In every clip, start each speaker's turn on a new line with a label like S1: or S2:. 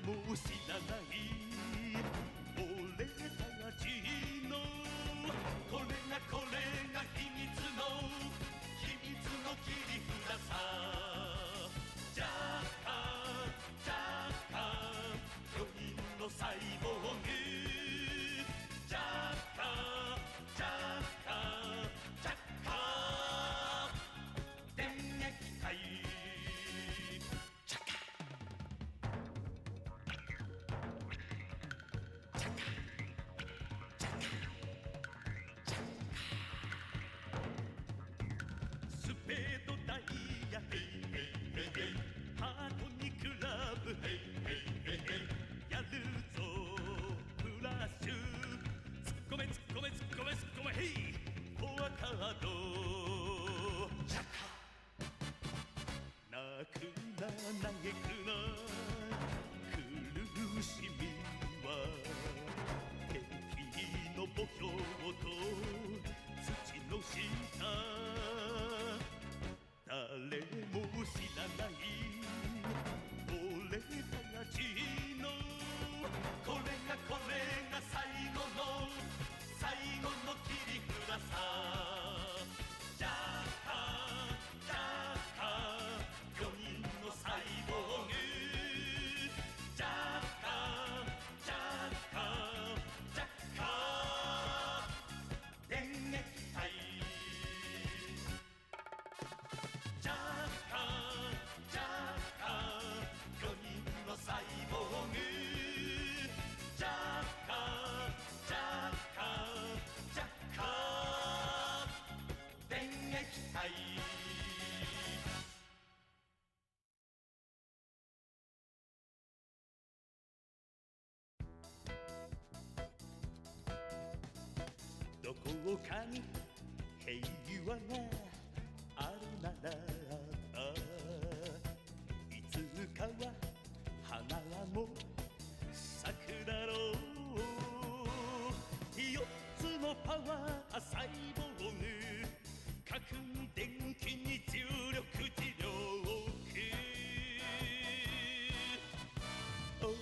S1: も知らない俺たちのこれが秘密の切り札さ。ジャッカ巨人のサイボーグ。ジャッカ電撃隊。スペードダイヤヘイヘイヘイヘイ、ハートにクラブヘイヘイヘイヘイ、やるぞフラッシュ、ツッコめヘイフォアカード。シャッカ泣くな嘆くな苦しみは敵の墓標と土の下、誰も知らない俺たちのこれが最後の切り札さ。ジャッカ巨人のサイボーグ。ジャッカ電撃隊。ジャッカ巨人のサイボーグ。ジャッカ電撃隊。どこかに平和があるなら、いつかは花も咲くだろう。4つのパワーサイボーグ、各電気に重力磁力。おうおう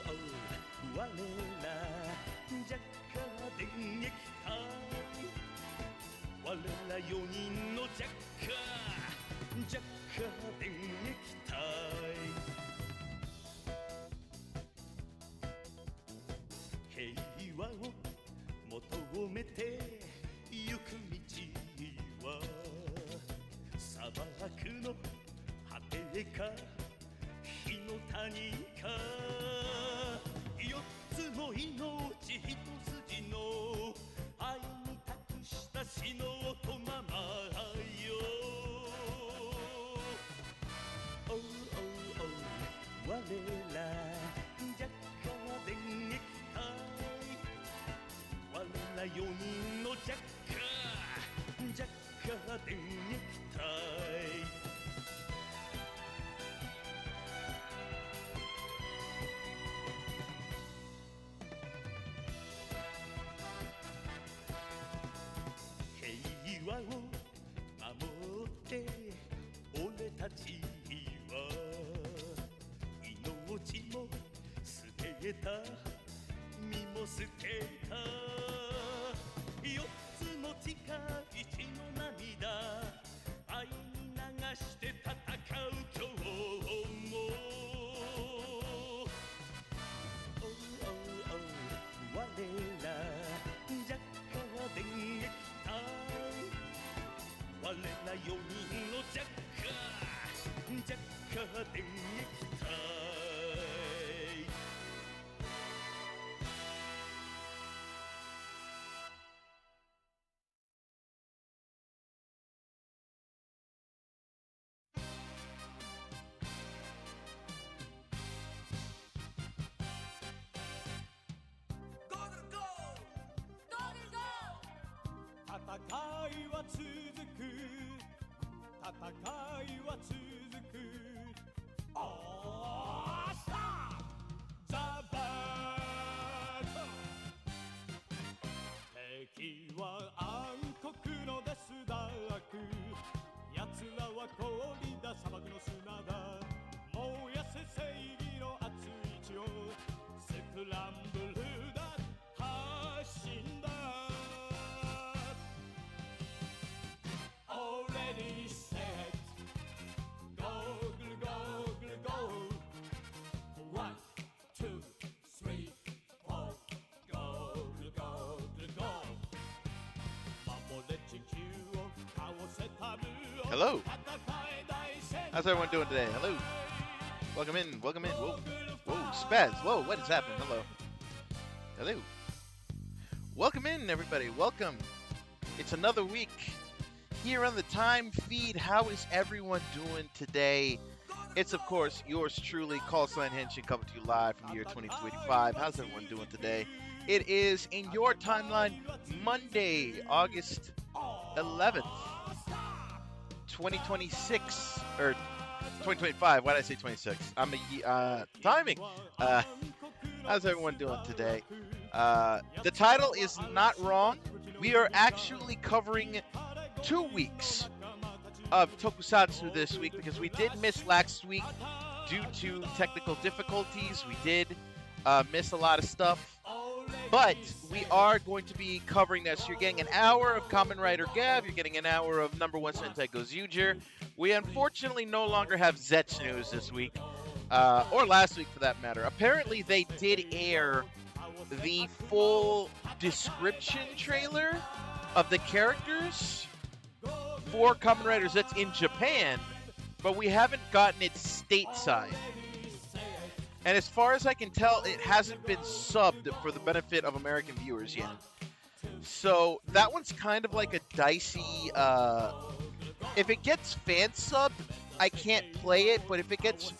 S1: おう我らジャッカ電撃隊。我ら4人のジャッカ電撃隊。平和を求めて行く道は砂漠の果てか火の谷か。4つの命一筋の愛に託した死の音ままよ。おうおうおう我らジャッカ電撃隊。我ら4人のジャッカ電撃隊。平和を守って俺たちは命も捨てた身も捨てた。4つの誓い血の涙、愛に流して戦う今日も。おうおうおう我らジャッカ電撃隊。我ら4人のジャッカ電撃隊。
S2: 戦いは続く、戦いは続く。オースターザ・バトル。敵は暗黒のデスダーク、奴らは氷だ砂漠の砂だ。燃やせ正義の熱い
S3: Hello. How's everyone doing today? Hello. Welcome in. Welcome in. Whoa. Whoa. Spaz. Whoa. What is happening? Hello. Hello. Welcome in, everybody. Welcome. It's another week here on the Time Feed. How is everyone doing today? It's, of course, yours truly, Call Sign Henshin, coming to you live from the year 2285. How's everyone doing today? It is, in your timeline, Monday, August 11th, 2026, or 2025. Why did I say 26? I'm timing. How's everyone doing today? The title is not wrong. We are actually covering 2 weeks of Tokusatsu this week because we did miss last week due to technical difficulties. We did miss a lot of stuff, but we are going to be covering this. You're getting an hour of Kamen Rider Gav. You're getting an hour of number 1 Sentai Gozyuger. We unfortunately no longer have Zets news this week, or last week for that matter. Apparently they did air the full description trailer of the characters for Kamen Rider Zets in Japan, but we haven't gotten it stateside. And as far as I can tell, it hasn't been subbed for the benefit of American viewers yet. So that one's kind of like a dicey, if it gets fan subbed, I can't play it, but if it gets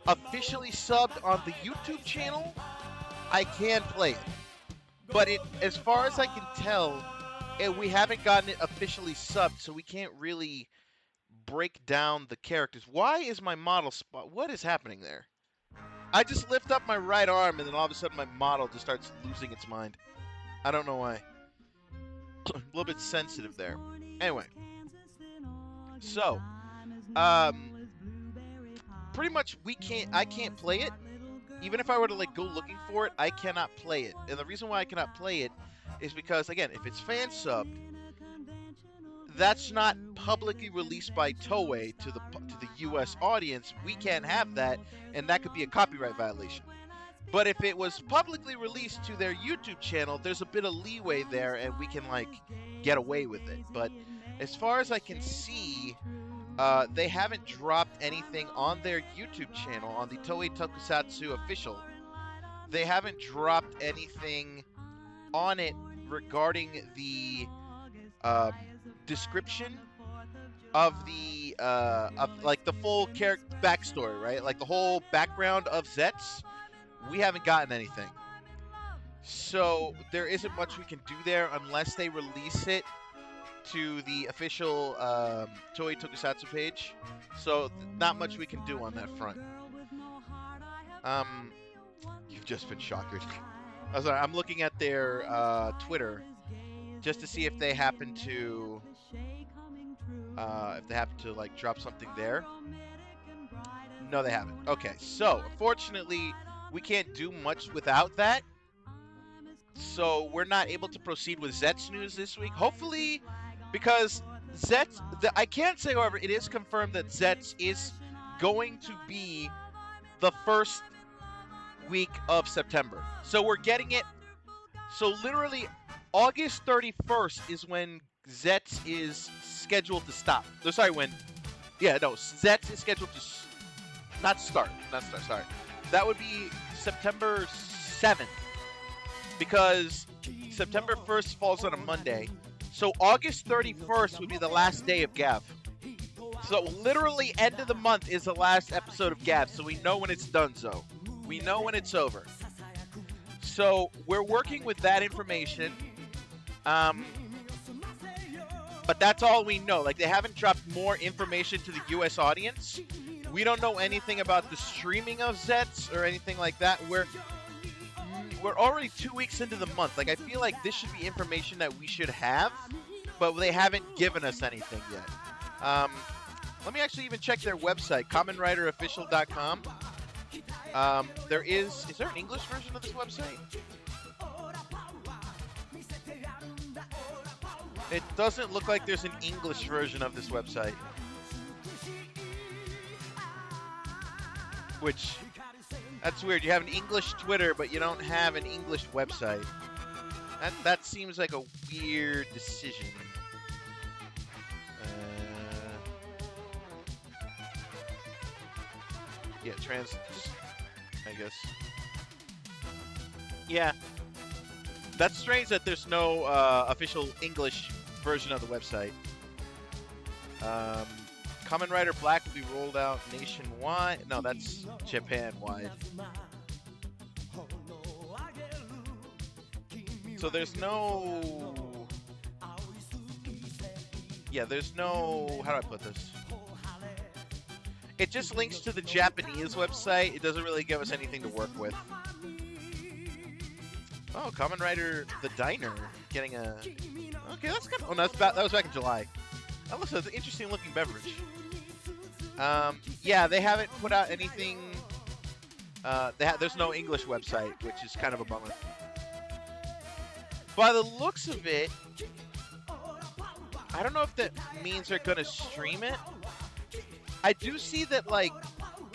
S3: officially subbed on the YouTube channel, I can play it. But as far as I can tell, we haven't gotten it officially subbed, so we can't really break down the characters. Why is my model spot? What is happening there? I just lift up my right arm, and then all of a sudden my model just starts losing its mind. I don't know why. A little bit sensitive there. Anyway. So, pretty much I can't play it. Even if I were to go looking for it, I cannot play it. And the reason why I cannot play it is because, again, if it's fan subbed, that's not publicly released by Toei to the U.S. audience. We can't have that, and that could be a copyright violation. But if it was publicly released to their YouTube channel, there's a bit of leeway there, and we can get away with it. But as far as I can see, they haven't dropped anything on their YouTube channel, on the Toei Tokusatsu official. They haven't dropped anything on it regarding the description of the the full character backstory, right? Like the whole background of Zets. We haven't gotten anything, so there isn't much we can do there unless they release it to the official Toei Tokusatsu page. So not much we can do on that front. You've just been shocked. I'm looking at their Twitter just to see if they happen to drop something there. No, they haven't. Okay, so unfortunately we can't do much without that. So we're not able to proceed with Zets news this week. Hopefully, because Zets, I can say, however, it is confirmed that Zets is going to be the first week of September. So we're getting it. So literally August 31st is when Zets is scheduled to stop. No, sorry, Zets is scheduled to not start, sorry. That would be September 7th, because September 1st falls on a Monday. So August 31st would be the last day of Gav. So literally end of the month is the last episode of Gav, so we know when it's done, so. We know when it's over. So we're working with that information. But that's all we know. They haven't dropped more information to the U.S. audience. We don't know anything about the streaming of Zets or anything like that. We're already 2 weeks into the month. I feel like this should be information that we should have, but they haven't given us anything yet. Let me actually even check their website, KamenRiderOfficial.com. Is there an English version of this website? It doesn't look like there's an English version of this website. Which, that's weird. You have an English Twitter, but you don't have an English website. That seems like a weird decision. Yeah, I guess. Yeah, that's strange that there's no official English version of the website. Kamen Rider Black will be rolled out nationwide. No, that's Japan-wide. So there's no... Yeah, there's no... How do I put this? It just links to the Japanese website. It doesn't really give us anything to work with. Oh, Kamen Rider The Diner getting a... Okay, that's good. Oh, no, that was back in July. That looks like an interesting looking beverage. Yeah, they haven't put out anything. There's no English website, which is kind of a bummer. By the looks of it, I don't know if that means they're gonna stream it. I do see that, like,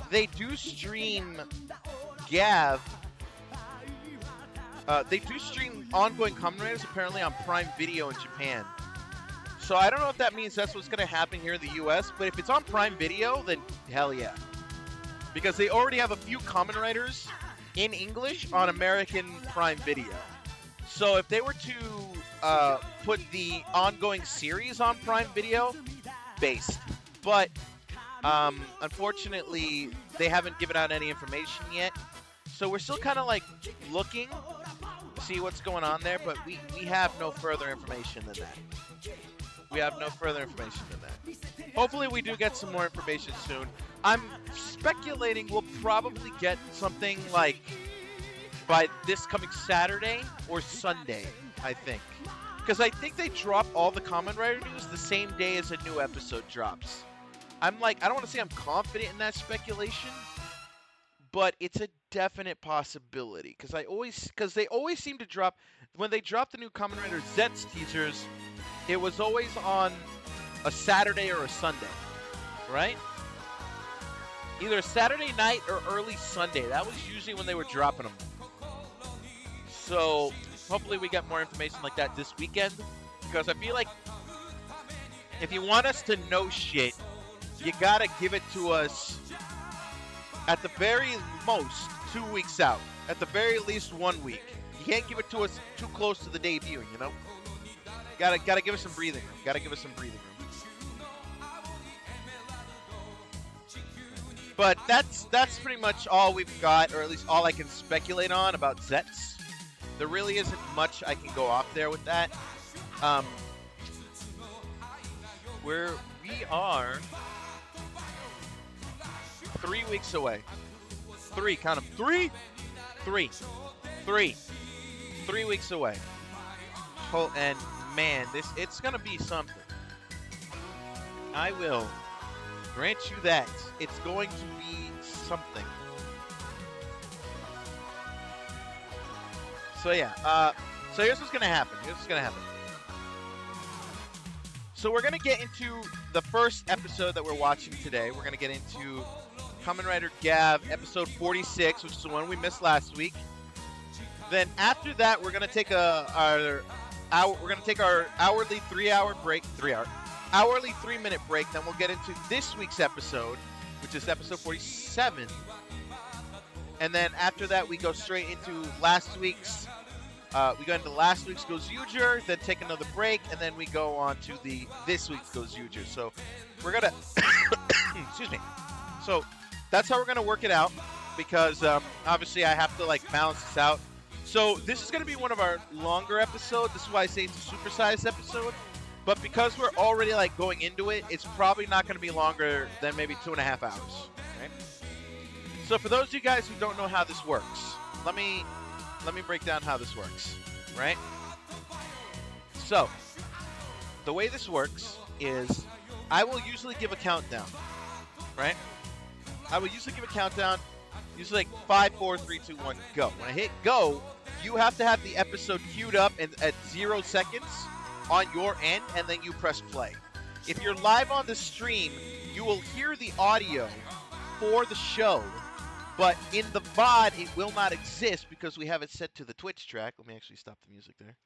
S3: they do stream Gav. They do stream ongoing Kamen Riders apparently on Prime Video in Japan. So I don't know if that means that's what's going to happen here in the US, but if it's on Prime Video, then hell yeah. Because they already have a few Kamen Riders in English on American Prime Video. So if they were to put the ongoing series on Prime Video, based. But unfortunately, they haven't given out any information yet. So we're still kind of like looking to see what's going on there, but we have no further information than that. We have no further information than that. Hopefully we do get some more information soon. I'm speculating we'll probably get something like by this coming Saturday or Sunday, I think. Because I think they drop all the Kamen Rider news the same day as a new episode drops. I'm like, I don't want to say I'm confident in that speculation, but it's a definite possibility. Because they always seem to drop, when they drop the new Kamen Rider Zets teasers, it was always on a Saturday or a Sunday, right? Either a Saturday night or early Sunday. That was usually when they were dropping them. So hopefully we get more information like that this weekend. Because I feel like if you want us to know shit, you gotta give it to us at the very most 2 weeks out. At the very least 1 week. You can't give it to us too close to the debut, you know? Gotta give us some breathing room. Gotta give us some breathing room. But that's pretty much all we've got, or at least all I can speculate on about Zets. There really isn't much I can go off there with that. We are 3 weeks away. Count them. 3 weeks away. And man, it's gonna be something. I will grant you that. It's going to be something. So yeah, so here's what's gonna happen. So we're gonna get into the first episode that we're watching today. We're gonna get into Kamen Rider Gav episode 46, which is the one we missed last week. Then after that, we're gonna take our hourly 3-minute break. Then we'll get into this week's episode, which is episode 47. And then after that, we go straight into last week's. We go into last week's Gozuger, then take another break, and then we go on to this week's Gozuger. So we're gonna excuse me. So that's how we're gonna work it out, because obviously I have to like balance this out. So this is gonna be one of our longer episodes. This is why I say it's a supersized episode. But because we're already like going into it, it's probably not gonna be longer than maybe 2.5 hours. Okay? So for those of you guys who don't know how this works, let me break down how this works, right? So, the way this works is I will usually give a countdown, right? I will usually give a countdown, usually like 5, 4, 3, 2, 1, go. When I hit go, you have to have the episode queued up and at 0 seconds on your end, and then you press play. If you're live on the stream, you will hear the audio for the show, but in the VOD, it will not exist because we have it set to the Twitch track. Let me actually stop the music there.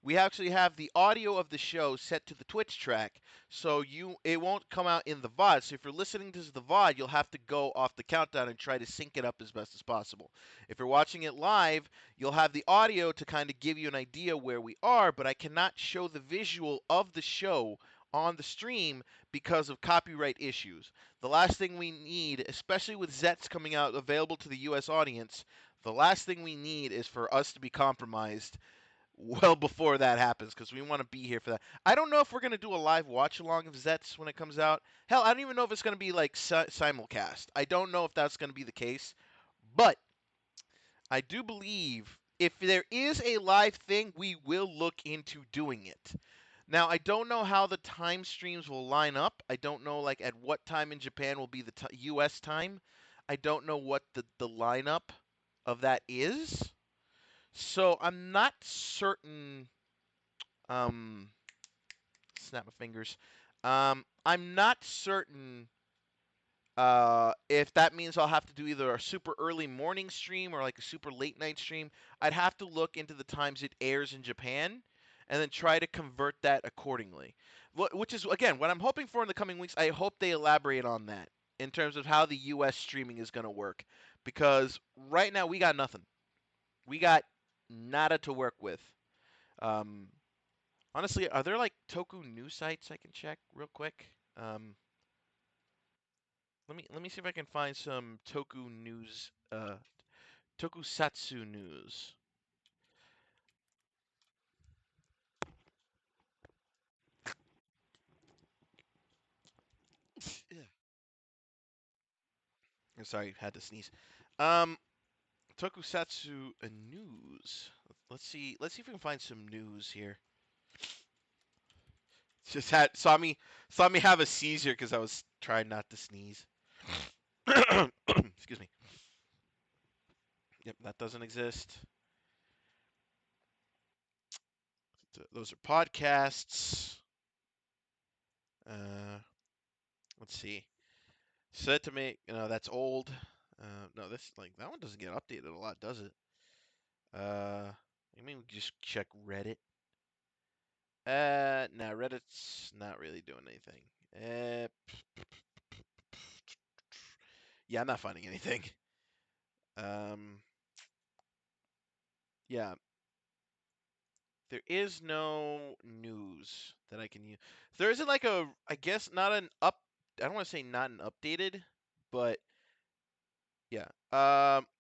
S3: we actually have the audio of the show set to the Twitch track, so it won't come out in the VOD. So if you're listening to the VOD, you'll have to go off the countdown and try to sync it up as best as possible. If you're watching it live, you'll have the audio to kind of give you an idea where we are, but I cannot show the visual of the show on the stream because of copyright issues. The last thing we need, especially with Zets coming out available to the US audience, the last thing we need is for us to be compromised well before that happens because we want to be here for that. I don't know if we're going to do a live watch along of Zets when it comes out. Hell, I don't even know if it's going to be like simulcast. I don't know if that's going to be the case, but I do believe if there is a live thing, we will look into doing it. Now, I don't know how the time streams will line up. I don't know like at what time in Japan will be the US time. I don't know what the lineup of that is. So I'm not certain. Snap my fingers. I'm not certain if that means I'll have to do either a super early morning stream or like a super late night stream. I'd have to look into the times it airs in Japan and then try to convert that accordingly. Which is, again, what I'm hoping for in the coming weeks. I hope they elaborate on that in terms of how the US streaming is going to work. Because right now we got nothing. We got nada to work with. Um, Honestly, are there like Toku news sites I can check real quick? Let me see if I can find some Toku news, Tokusatsu news. Yeah. I'm sorry, had to sneeze. Um, Tokusatsu news. Let's see if we can find some news here. Just saw me have a seizure because I was trying not to sneeze. Excuse me. Yep, that doesn't exist. Those are podcasts. Uh, let's see. Set to make, that's old. No, this like that one doesn't get updated a lot, does it? I mean, we can just check Reddit. No, Reddit's not really doing anything. Uh, yeah, I'm not finding anything. Um, yeah, there is no news that I can use. There isn't like I guess not an up. I don't want to say not an updated, but yeah.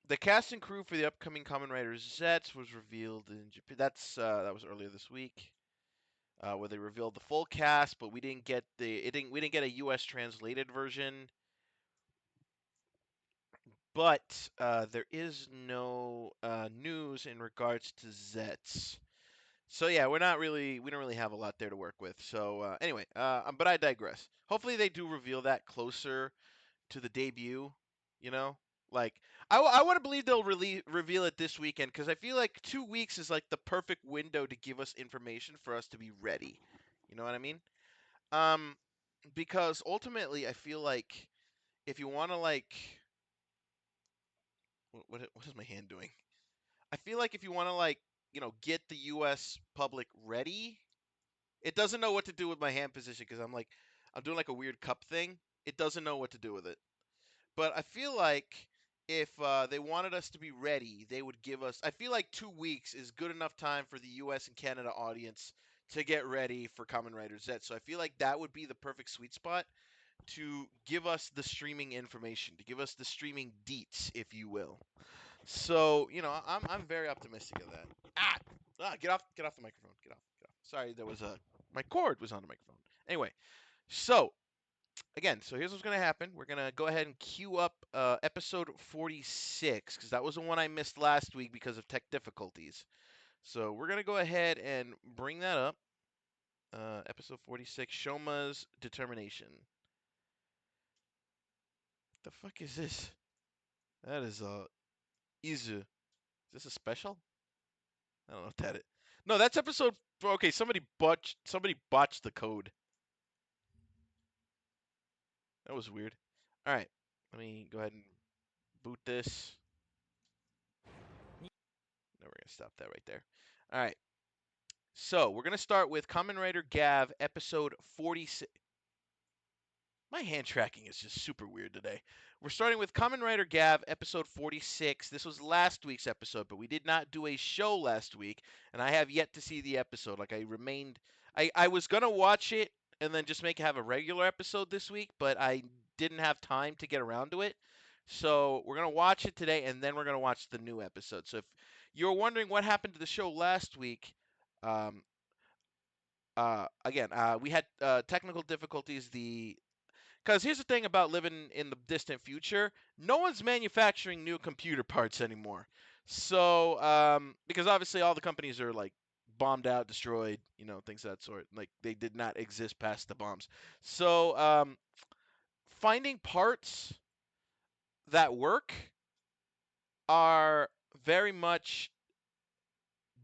S3: The cast and crew for the upcoming Kamen Rider Zets was revealed in Japan. That was earlier this week, where they revealed the full cast, but we didn't get we didn't get a U.S. translated version. But there is no news in regards to Zets. So yeah, we don't really have a lot there to work with. So anyway, but I digress. Hopefully they do reveal that closer to the debut, you know? Like I want to believe they'll reveal it this weekend because I feel like 2 weeks is like the perfect window to give us information for us to be ready. You know what I mean? Um, because ultimately I feel like if you want to like what is my hand doing? I feel like if you want to like get the U.S. public ready, it doesn't know what to do with my hand position because I'm doing like a weird cup thing. It doesn't know what to do with it. But I feel like if they wanted us to be ready, they would give us. I feel like 2 weeks is good enough time for the U.S. and Canada audience to get ready for Kamen Rider Z. So I feel like that would be the perfect sweet spot to give us the streaming information, to give us the streaming deets, if you will. So I'm very optimistic of that. Get off the microphone. Get off. Sorry, there was my cord was on the microphone. Anyway, so again, so here's what's going to happen. We're going to go ahead and queue up episode 46 because that was the one I missed last week because of tech difficulties. So we're going to go ahead and bring that up. Episode 46, Shoma's Determination. The fuck is this? That is Izu. Is this a special? I don't know what that is. No, that's episode. Okay, somebody botched the code. That was weird. All right, let me go ahead and boot this. No, we're gonna stop that right there. All right. So we're gonna start with Kamen Rider Gav episode 46. My hand tracking is just super weird today. We're starting with Kamen Rider Gav episode 46. This was last week's episode, but we did not do a show last week, and I have yet to see the episode. Like I was gonna watch it and then just have a regular episode this week, but I didn't have time to get around to it. So we're gonna watch it today, and then we're gonna watch the new episode. So if you're wondering what happened to the show last week, um, again, we had technical difficulties. Because here's the thing about living in the distant future, no one's manufacturing new computer parts anymore. So, because obviously all the companies are like bombed out, destroyed, things of that sort. Like they did not exist past the bombs. So, finding parts that work are very much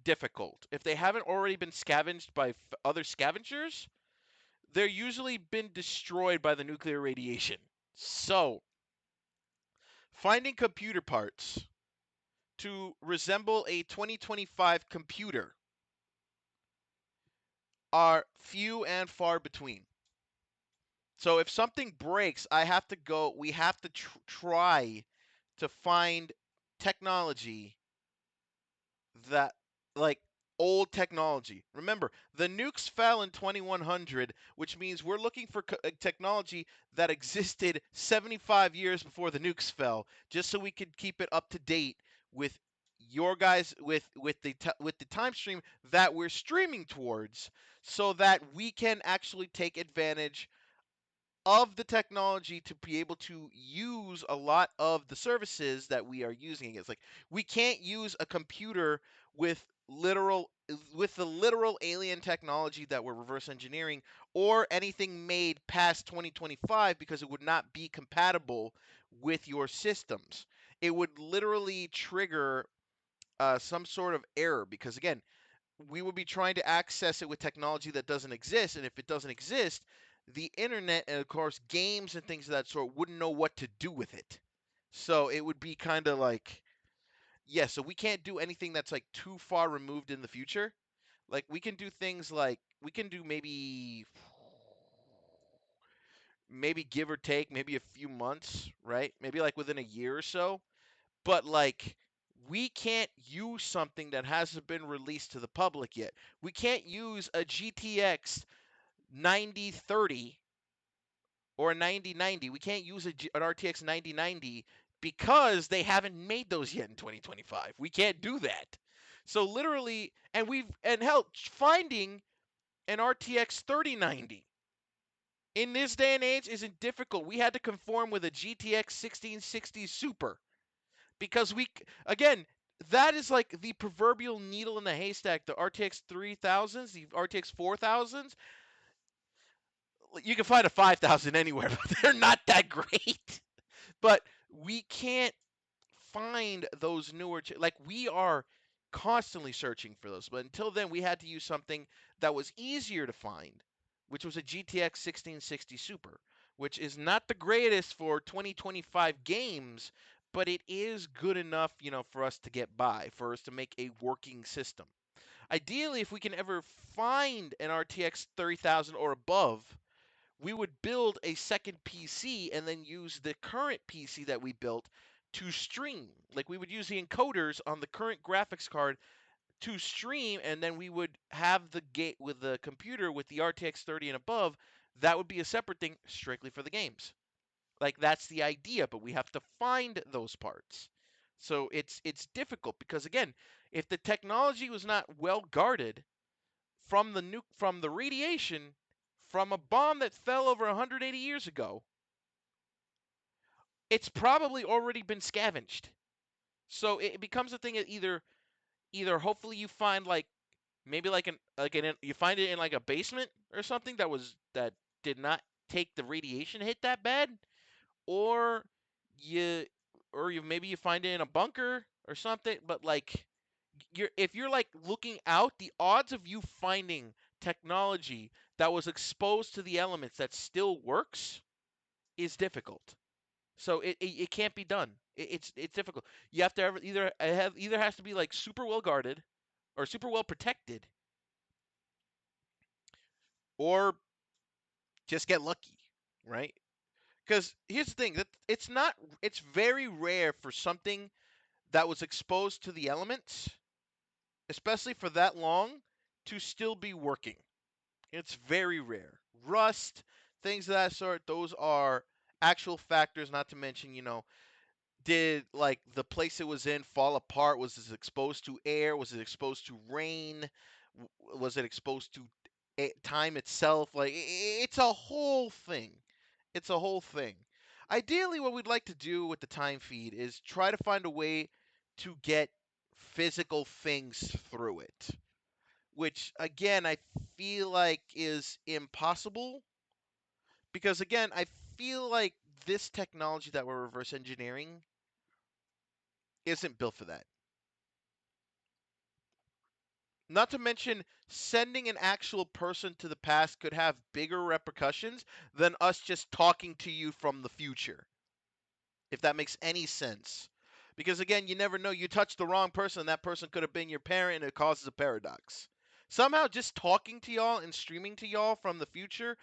S3: difficult. If they haven't already been scavenged by other scavengers, they're usually been destroyed by the nuclear radiation. So, finding computer parts to resemble a 2025 computer are few and far between. So if something breaks, we have to try to find technology that, like, old technology. Remember, the nukes fell in 2100, which means we're looking for technology that existed 75 years before the nukes fell, just so we could keep it up to date with your guys with the time stream that we're streaming towards, so that we can actually take advantage of the technology to be able to use a lot of the services that we are using. It's like we can't use a computer with the literal alien technology that we're reverse engineering, or anything made past 2025, because it would not be compatible with your systems. It would literally trigger some sort of error, because again, we would be trying to access it with technology that doesn't exist. And if it doesn't exist, the internet and, of course, games and things of that sort wouldn't know what to do with it. So it would be kind of like, yeah, so we can't do anything that's like too far removed in the future. Like we can do things like we can do maybe give or take maybe a few months, right? Maybe like within a year or so. But like we can't use something that hasn't been released to the public yet. We can't use a GTX 9030 or a 9090. We can't use an RTX 9090 because they haven't made those yet in 2025. We can't do that. So literally, and hell, finding an RTX 3090 in this day and age isn't difficult. We had to conform with a GTX 1660 Super, because again, that is like the proverbial needle in the haystack. The RTX 3000s, the RTX 4000s, you can find a 5000 anywhere, but they're not that great. But we can't find those newer, like we are constantly searching for those. But until then, we had to use something that was easier to find, which was a GTX 1660 Super, which is not the greatest for 2025 games, but it is good enough, for us to get by, for us to make a working system. Ideally, if we can ever find an RTX 30,000 or above, we would build a second PC and then use the current PC that we built to stream. Like we would use the encoders on the current graphics card to stream, and then we would have the gate with the computer with the RTX 30 and above. That would be a separate thing strictly for the games. Like that's the idea, but we have to find those parts. So it's difficult because again, if the technology was not well guarded from the radiation from a bomb that fell over 180 years ago, it's probably already been scavenged. So it becomes a thing that either hopefully you find like maybe you find it in like a basement or something that did not take the radiation hit that bad, or you maybe you find it in a bunker or something. But like if you're like looking out, the odds of you finding technology that was exposed to the elements that still works is difficult. So it can't be done. It's difficult. You have to either has to be like super well guarded or super well protected, or just get lucky, right? Because here's the thing, that it's very rare for something that was exposed to the elements, especially for that long, to still be working. It's very rare. Rust, things of that sort, those are actual factors, not to mention, did like the place it was in fall apart? Was it exposed to air? Was it exposed to rain? Was it exposed to time itself? Like it's a whole thing. It's a whole thing. Ideally, what we'd like to do with the time feed is try to find a way to get physical things through it, which again I feel like is impossible because again I feel like this technology that we're reverse engineering isn't built for that. Not to mention, sending an actual person to the past could have bigger repercussions than us just talking to you from the future, if that makes any sense. Because again, you never know. You touch the wrong person, that person could have been your parent, and it causes a paradox. Somehow, just talking to y'all and streaming to y'all from the future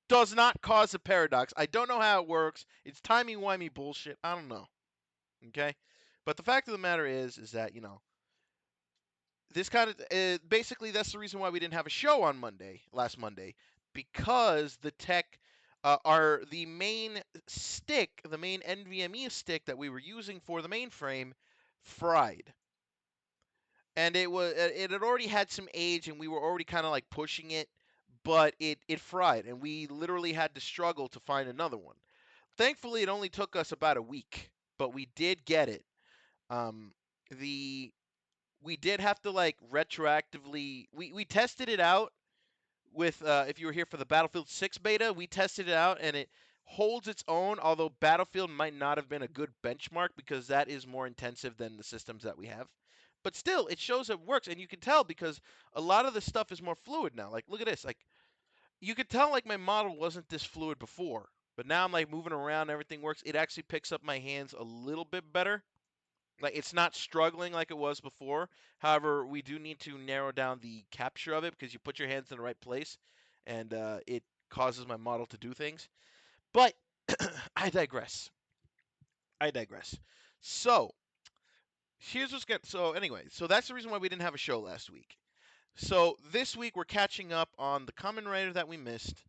S3: does not cause a paradox. I don't know how it works. It's timey-wimey bullshit. I don't know. Okay? But the fact of the matter is that, this kind of basically that's the reason why we didn't have a show on last Monday, because the tech, are the main stick, the main NVMe stick that we were using for the mainframe, fried, and it had already had some age, and we were already kind of like pushing it, but it fried, and we literally had to struggle to find another one. Thankfully, it only took us about a week, but we did get it. Um, the we did have to like retroactively we tested it out with if you were here for the Battlefield 6 beta, we tested it out and it holds its own, although Battlefield might not have been a good benchmark because that is more intensive than the systems that we have. But still, it shows it works, and you can tell because a lot of the stuff is more fluid now. Like look at this. Like you could tell like my model wasn't this fluid before, but now I'm like moving around, everything works. It actually picks up my hands a little bit better. Like it's not struggling like it was before. However, we do need to narrow down the capture of it because you put your hands in the right place, and it causes my model to do things. But I digress. I digress. So here's what's good. So anyway, so that's the reason why we didn't have a show last week. So this week we're catching up on the Kamen Rider that we missed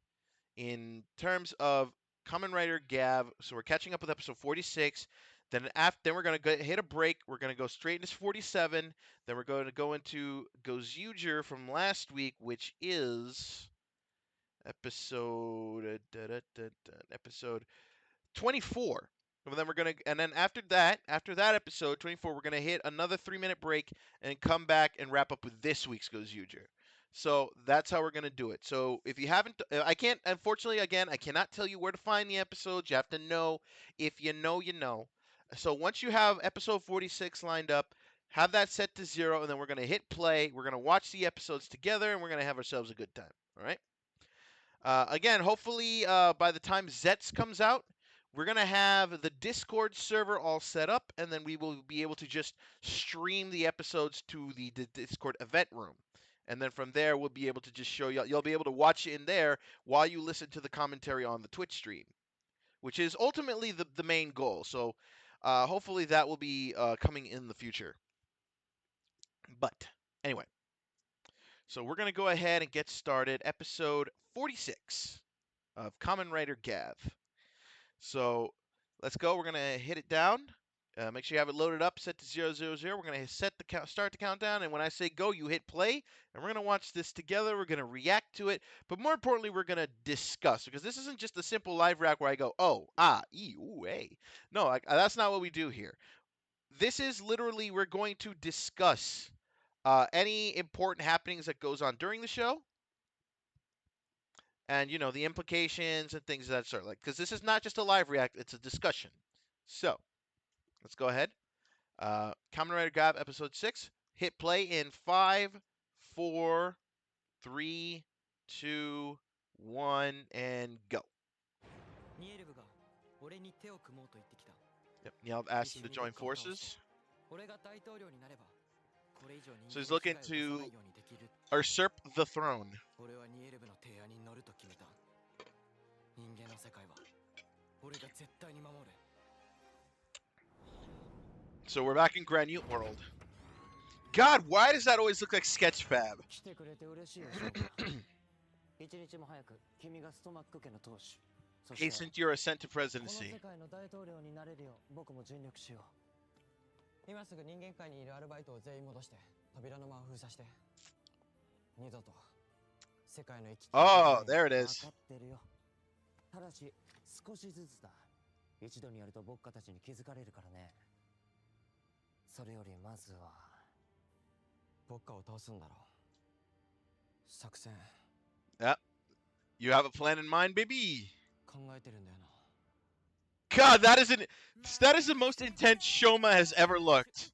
S3: in terms of Kamen Rider Gav. So we're catching up with episode 46. Then we're gonna hit a break. We're gonna go straight into 47. Then we're going to go into Gozuger from last week, which is episode 24. And then after that episode 24, we're gonna hit another 3-minute break and come back and wrap up with this week's Gozuger. So that's how we're gonna do it. So if you haven't, I can't. Unfortunately, again, I cannot tell you where to find the episodes. You have to know. If you know, you know. So once you have episode 46 lined up, have that set to 0, and then we're gonna hit play. We're gonna watch the episodes together, and we're gonna have ourselves a good time. All right. Again, hopefully by the time Zets comes out, we're going to have the Discord server all set up, and then we will be able to just stream the episodes to the Discord event room. And then from there, we'll be able to just show you. You'll be able to watch it in there while you listen to the commentary on the Twitch stream, which is ultimately the main goal. So hopefully that will be coming in the future. But anyway, so we're going to go ahead and get started. Episode 46 of Kamen Rider Gav. So let's go. We're gonna hit it down. Make sure you have it loaded up, set to 000. We're gonna start the countdown, and when I say go, you hit play, and we're gonna watch this together. We're gonna react to it, but more importantly, we're gonna discuss, because this isn't just a simple live react where I go, oh, ah, ee, ooh, hey. No, that's not what we do here. This is literally we're going to discuss any important happenings that goes on during the show, and the implications and things of that sort. Like, because this is not just a live react; it's a discussion. So let's go ahead. Kamen Rider Gav episode 6. Hit play in 5, 4, 3, 2, 1, and go. Yep, Niel asked him to join forces. So he's looking to usurp the throne. So we're back in Granute World. God, why does that always look like Sketchfab?
S4: 来てくれて嬉しいよ、翔太。一日も早く君がストマック家の当主。そして
S3: Hastened your ascent to
S4: この
S3: presidency.
S4: 世界の大統領になれるよう僕も尽力しよう。今すぐ人間界にいるアルバイトを全員戻して扉の間を封鎖して。二度と世界の生き
S3: Oh, there it is.
S4: 分かってるよ。ただし少しずつだ。一度にやると僕家たちに気づかれるからね。それよりまずは僕家を倒すんだろう。作戦
S3: Yep. You have a plan in mind, baby.
S4: 考えてるんだよな。
S3: God, that is the most intense Shoma has ever looked.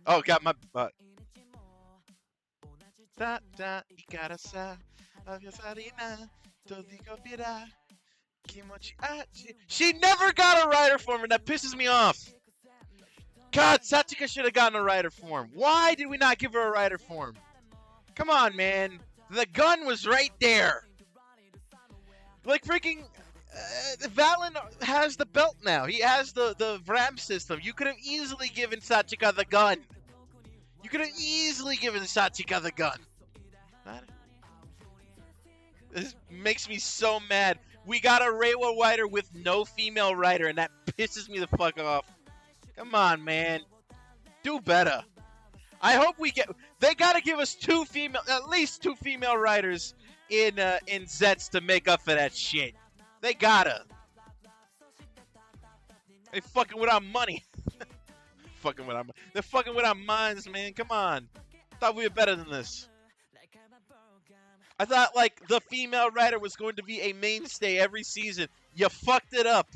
S3: Oh, got my butt. She never got a rider form, and that pisses me off. God, Satsuka should have gotten a rider form. Why did we not give her a rider form? Come on, man. The gun was right there. Like freaking Valen has the belt now. He has the RAM system. You could have easily given Satsuka the gun. You could have easily given Satsuka the gun. This makes me so mad. We got a Reiwa rider with no female rider, and that pisses me the fuck off. Come on, man. Do better. I hope we get... They gotta give us at least two female riders in Zets to make up for that shit. They gotta. They fucking with our money. They're fucking with our minds, man. Come on. Thought we were better than this. I thought, like, the female rider was going to be a mainstay every season. You fucked it up.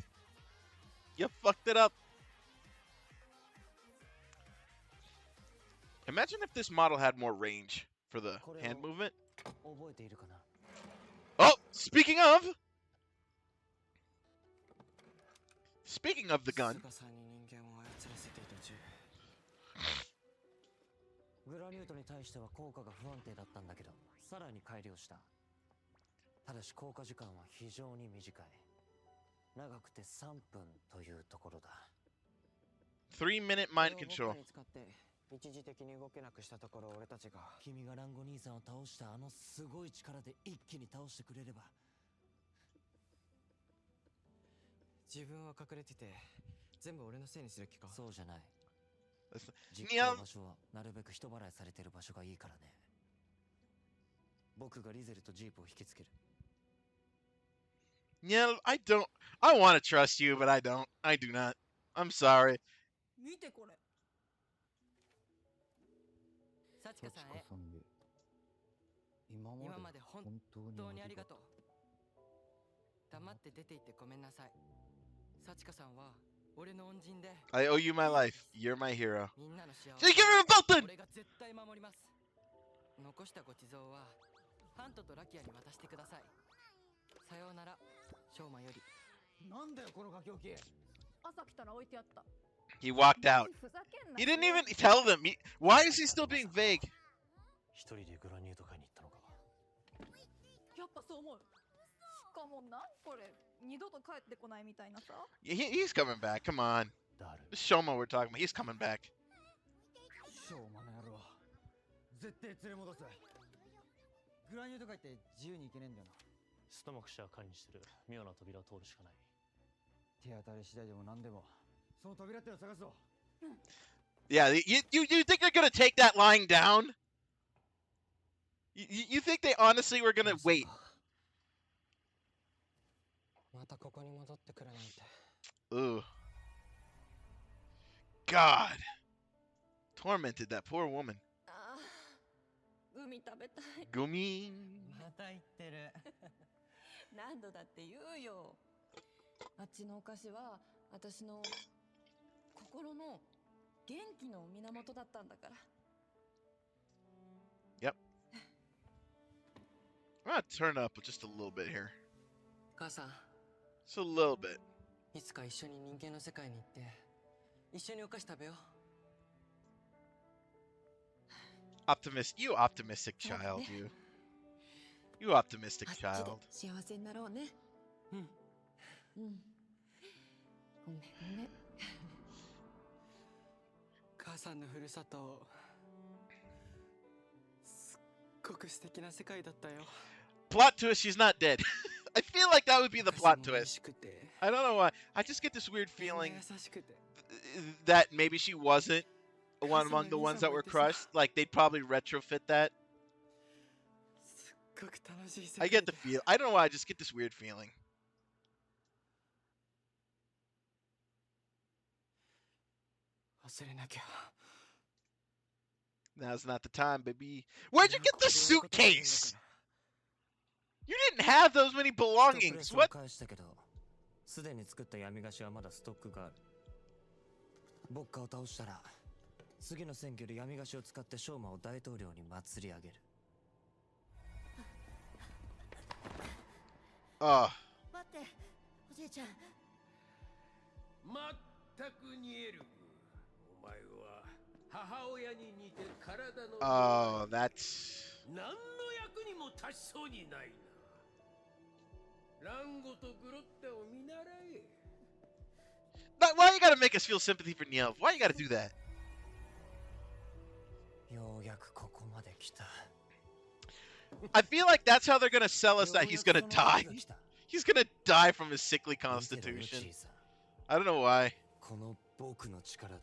S3: You fucked it up. Imagine if this model had more range for the hand movement. Oh, speaking of the gun.
S4: グラニュートに対しては効果が不安定だったんだけど、さらに改良した。ただし効果時間は非常に短い。長くて3分というところだ。
S3: 3-minute mind control.
S4: 一時的に動けなくしたところ俺たちが君がランゴ兄さんを倒したあのすごい力で一気に倒してくれれば。自分は隠れてて全部俺のせいにする気か。そうじゃない。実行場所はなるべく人払いされてる場所がいいからね。僕がリゼルとジープを引きつける。
S3: Yeah, I want to trust you, but I don't. I do not. I'm sorry.
S5: 見てこれ。
S4: 幸子さんへ。今まで本当にありがとう。黙って出て行ってごめんなさい。幸子さんは俺の恩人で。
S3: I owe you my life. You're my hero.
S4: みんなの幸せ。
S3: So you give her a belt then.
S4: 俺が絶対守ります。残したご地蔵はハントとラキアに渡してください。さようなら、ショーマより。なんだよこの書き置き。
S5: 朝来たら置いてあった。
S3: He walked out. He didn't even tell them. Why is he still being vague?
S4: 一人でグラニュート買いに行ったのか。
S5: やっぱそう思う。しかもなんこれ二度と帰ってこないみたいなさ。
S3: He's coming back. Come on. This Shoma we're talking about. He's coming back.
S4: ショーマの野郎。絶対連れ戻す。グラニュート買いって自由に行けねえんだよな。ストマクシャー管理してる妙な扉を通るしかない。手当たり次第でも何でも。その扉ってのを探そう。
S3: Yeah, you think they're gonna take that lying down? You think they honestly were gonna wait?
S4: またここに戻ってくるなんて。
S3: Ooh. God. Tormented that poor woman.
S5: ああ、海食べたい。
S3: Gumi.
S4: また言ってる。
S5: 何度だって言うよ。あっちのお菓子は私の心の元気の源だったんだから。
S3: Yep. I'm gonna turn up just a little bit here.
S6: 母さん、
S3: Just a little bit.
S6: いつか一緒に人間の世界に行って一緒にお菓子食べよう。
S3: You optimistic child, you. You optimistic
S5: あっち
S3: child.
S5: で幸せになろうね。
S6: うん。
S5: うん。ごめんね。
S6: 母さんのふるさと、すっごく素敵な世界だったよ。
S3: Plot twist, she's not dead. I feel like that would be the
S6: お菓子
S3: plot
S6: も美味
S3: twist.
S6: しくて、
S3: I don't know why. I just get this weird
S6: みんな
S3: feeling
S6: 優しくて、
S3: that maybe she wasn't one
S6: Cousin
S3: among the ones that were
S6: Elisa
S3: crushed. Like, they'd probably retrofit that.
S6: すっごく楽しい世
S3: I
S6: 界
S3: get
S6: で
S3: the feel. I don't know why. I just get this weird feeling.
S6: 忘れなきゃ。
S3: Now's not the time, baby. Where'd you get the
S6: これはことがないんだ
S3: suitcase?
S6: から。
S3: You didn't have those many
S4: ストプレ
S3: belongings.
S4: スを
S3: What?
S4: 返したけど、すでに作った闇菓子はまだストックがある。ボッカを倒したら、次の選挙で闇菓子を使ってショーマを大統領に祭り上げる。
S3: Oh.
S7: 待って、おじいちゃん。
S2: まったくニエルグ、お前は母親に似て体の
S3: Oh, that's.
S2: 何の役にも立ちそうにないな。ランゴとグロッタを見習え。
S3: Why you gotta make us feel sympathy for Neil? Why you gotta do that?
S4: ようやくここまで来た。
S3: I feel like that's how they're gonna sell us that he's gonna
S4: ようやくその
S3: die.
S4: 時が来た。
S3: He's gonna die from his sickly
S4: 見てろよ、
S3: constitution.
S4: 小さん。
S3: I don't know why.
S4: この僕の力で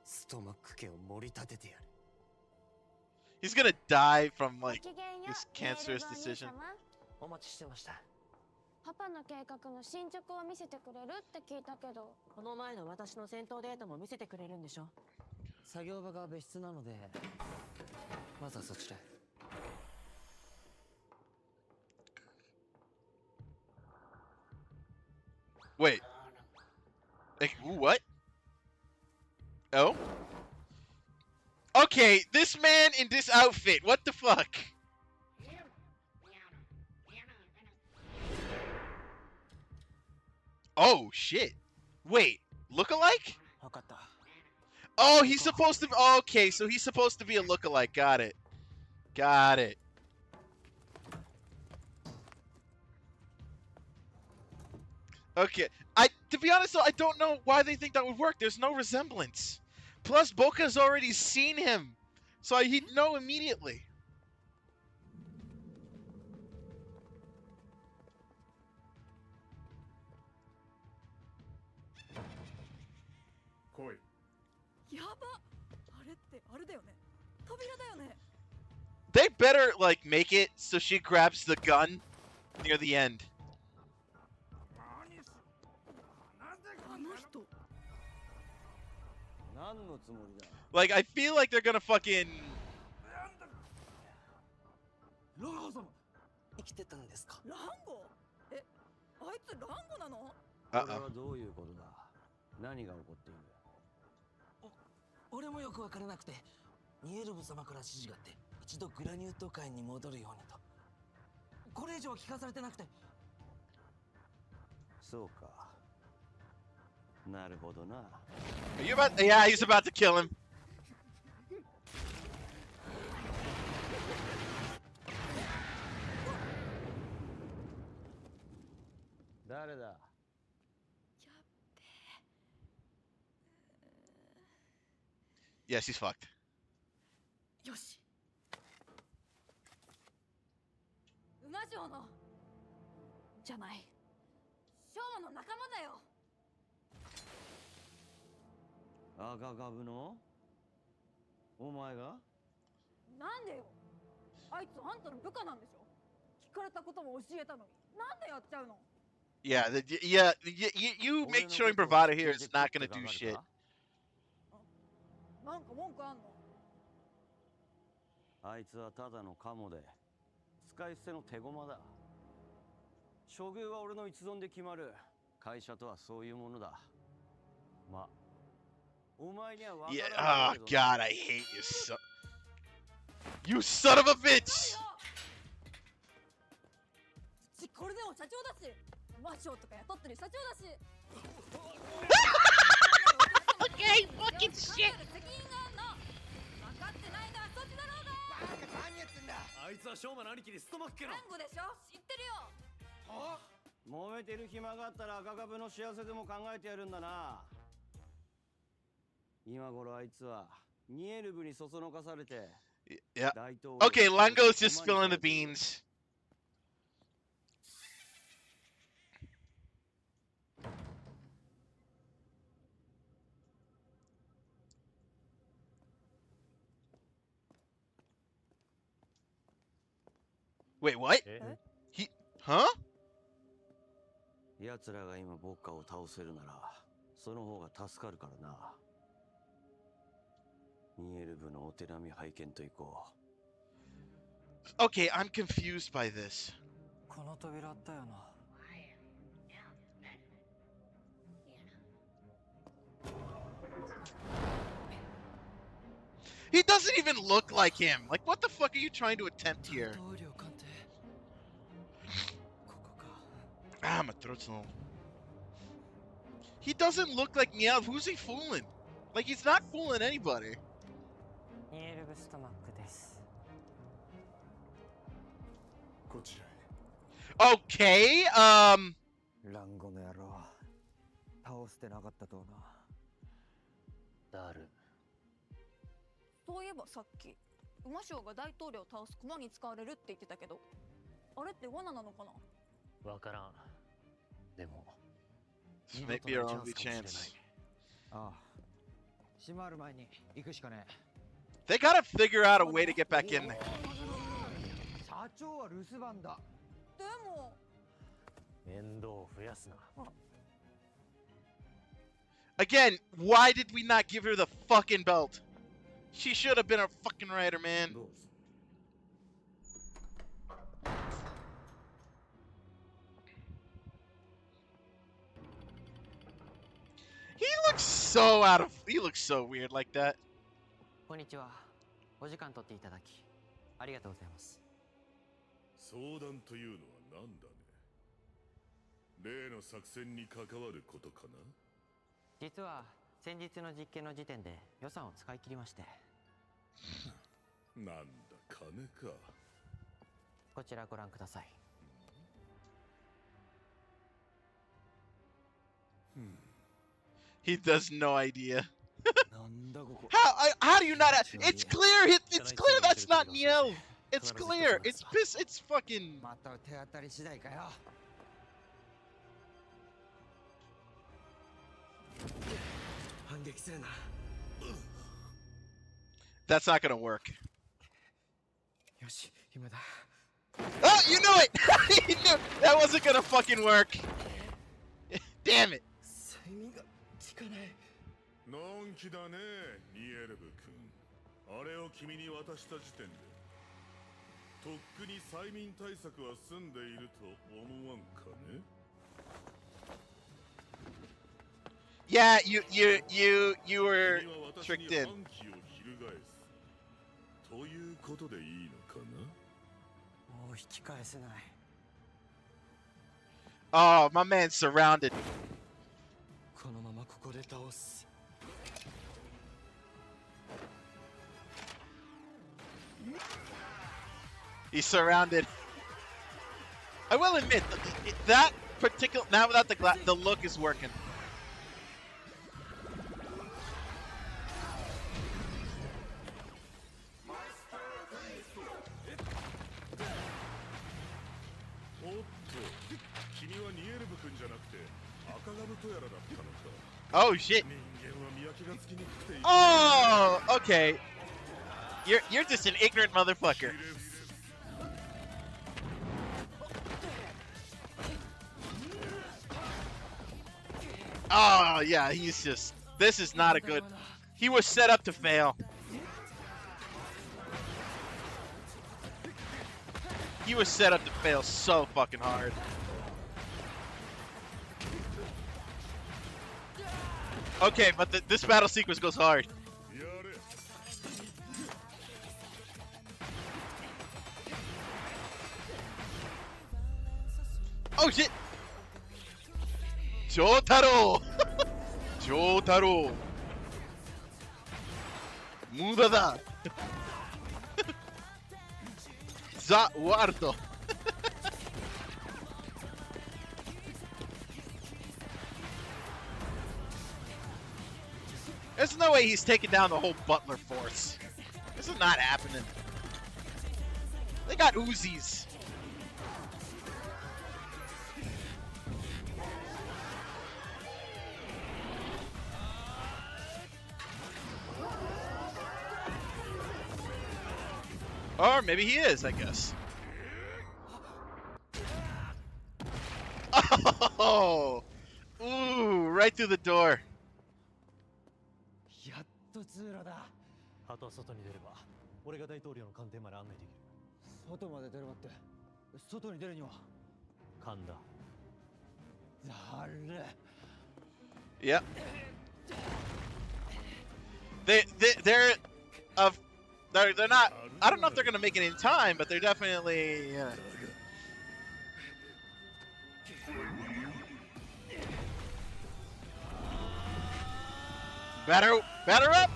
S4: ストマック家を盛り立ててやる。
S3: He's gonna die from
S7: ご
S3: like
S7: きげんよう
S3: this cancerous
S7: ネイルズ
S3: decision.
S7: お兄様。
S4: お待ちしてました。
S7: パパの計画の進捗を見せてくれるって聞いたけど。
S8: この前の私の戦闘データも見せてくれるんでしょ。
S4: 作業場が別室なので、まずはそちらへ。
S3: Wait. Like, what? Oh? Okay, this man in this outfit. What the fuck? Oh, shit. Wait, look-alike?
S6: わかった。
S3: Oh, he's supposed to be... Okay, so he's supposed to be a look-alike. Got it. Got it. Okay. To be honest, though, I don't know why they think that would work. There's no resemblance. Plus, Boka's already seen him. So he'd know immediately.
S2: Koi.
S5: やば。あれってあれだよね。扉だよね。
S3: They better, like, make it so she grabs the gun near the end.
S5: あの人。
S4: 何のつもりだ。
S3: Like, I feel like they're gonna fucking...
S4: ラガー様、生きてたんですか。
S5: ランゴ。え、あいつランゴなの？
S4: これ
S3: Uh-oh.
S4: はどういうことだ。何が起こっている。俺もよくわからなくて、ニエルブ様から指示があって、一度グラニュート界に戻るようにと。これ以上聞かされてなくて。そうか。なるほどな。
S3: Are you about... Yeah, he's about to kill him.
S4: 誰だ。
S3: Yes, he's fucked.
S5: よし。馬城の。じゃない。ショーマの仲間だよ。
S4: 赤株のお前が。
S5: なんでよ。あいつあんたの部下なんでしょ。聞かれたことも教えたのに、なんでやっちゃうの。
S3: Yeah, you make showing bravado here is not gonna do shit.
S5: なんか文句あんの。
S4: あいつはただのカモで使い捨ての手駒だ。処遇は俺の一存で決まる。会社とはそういうものだ。ま、お前には分
S3: Yeah,
S4: からな
S3: oh
S4: いけどな。
S3: god, I hate you so... You son of a bitch!
S5: ぶちそれでも社長だし、魔性とか雇ってる社長だし。
S3: Okay, fucking shit.
S5: 責任があんの。分かってないのはそっちだろうが。
S2: 何やってんだ。あいつはショーマの兄貴でストマックの。
S5: 単語でしょ。知ってるよ。
S2: は？
S9: 揉めてる暇があったら赤株の幸せでも考えてやるんだな。今頃あいつはニエルブにそそのかされて
S3: Yeah.
S9: 大統領
S3: Okay, Lango's just spilling the beans. Wait, what? He, huh?
S9: 奴らが今ボッカを倒せるならその方が助かるからな。ニエルブのお手並み拝見といこう。
S3: Okay, I'm confused by this.
S6: この扉あったよな。
S3: He doesn't even look like him. Like, what the fuck are you trying to attempt here?
S6: 大統領官邸。ここか。
S3: Ah, my throat's a little... He doesn't look like Meow. Who's he fooling? Like, he's not fooling anybody.
S6: ニエルブストマックです。
S2: こちらへ。
S3: Okay,
S4: ランゴの野郎倒してなかったとな。
S6: ダル。
S5: そういえばさっき、馬将が大統領を倒す駒に使われるって言ってたけど、あれって罠なのかな。
S6: わからん。でも。
S3: this might be our only chance.
S4: ああ、閉まる前に行くしかねえ。
S3: They gotta figure out a way to get back in there.
S4: 社長は留守番だ。
S5: でも
S6: 面倒を増やすな。
S3: Again, why did we not give her the fucking belt? She should have been a fucking rider, man.
S2: どうぞ。
S3: He looks so out of... He looks so weird like that.
S6: こんにちは。お時間取っていただきありがとうございます。
S10: 相談というのは何だね。例の作戦に関わることかな。
S6: 実は先日の実験の時点で予算を使い切りまして。
S10: なんだ金か。
S6: こちらご覧ください。
S3: He does no idea.
S4: なんだここ。
S3: How do you not... It's clear! It's clear that's not Niel! It's clear! It's piss... It's fucking...
S4: また手当たり次第かよ。
S9: 反撃するな。
S3: That's not gonna work.
S6: よし、今だ。
S3: Oh, you knew it! You knew that wasn't gonna fucking work. Damn it.
S6: 催眠が効かない。
S10: のんきだね、ニエルブ君。あれを君に渡した時点で、とっくに催眠対策は済んでいると思わんかね。
S3: Yeah, you were
S10: 君は私
S3: tricked
S10: に
S3: in.
S10: 反旗を翻す。ということでいいのかな。
S6: もう引き返せない。
S3: Oh, my man's surrounded.
S6: このままここで倒す。
S3: He's surrounded. I will admit that particular now without the the look is working. Oh shit. Oh, okay. You're just an ignorant motherfucker. Oh yeah, he's just... This is not a good... He was set up to fail. He was set up to fail so fucking hard. Okay, but this battle sequence goes hard. Oh shit! Jotaro! Jotaro! Mudada! Zatsudan! There's no way he's taking down the whole Butler force. This is not happening. They got Uzis. Or maybe he is, I guess. Oh! Ooh, right through the door.
S4: やっと通路だ。あとは外に出れば俺が大統領の官邸まで案内できる。外まで出ればって外に出るには勘だ。だれ。
S3: Yep. They're not. I don't know if they're gonna make it in time, but they're definitely. Better up.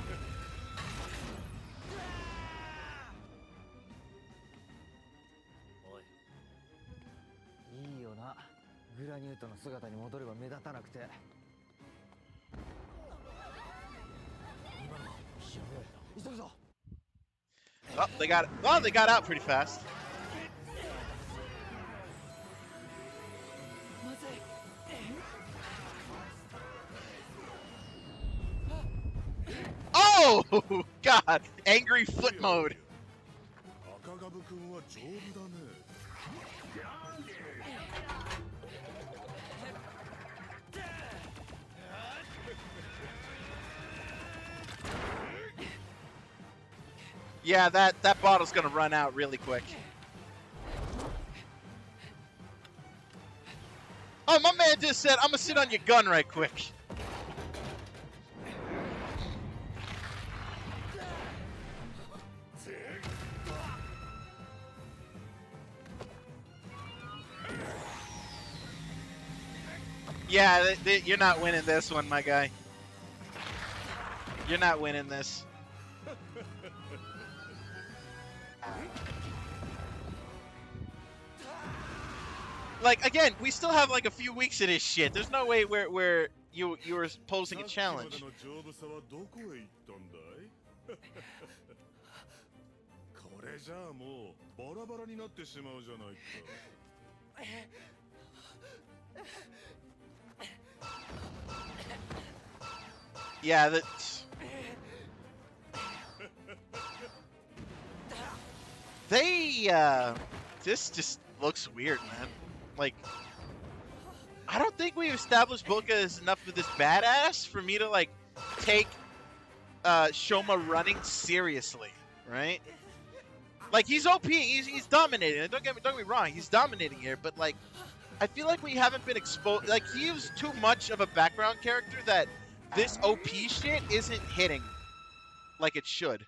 S4: いいよな。グラニュートの姿に戻れば目立たなくて。今のやべえ。急ぐぞ。
S3: Oh, they got. Well, they got out pretty fast. Oh God! Angry foot mode. Yeah, that bottle's gonna run out really quick. Oh, my man just said, "I'm gonna sit on your gun right quick." Yeah, you're not winning this one, my guy. You're not winning this. Like, again, we still have like a few weeks of this shit. There's no way where you were posing a challenge. Yeah, that's... This just looks weird, man. Like, I don't think we've established Boca as enough of this badass for me to, like, take Shoma running seriously, right? Like, he's OP, he's dominating. Don't get me wrong, he's dominating here, but, like, I feel like we haven't been exposed. Like, he was too much of a background character that this OP shit isn't hitting like it should.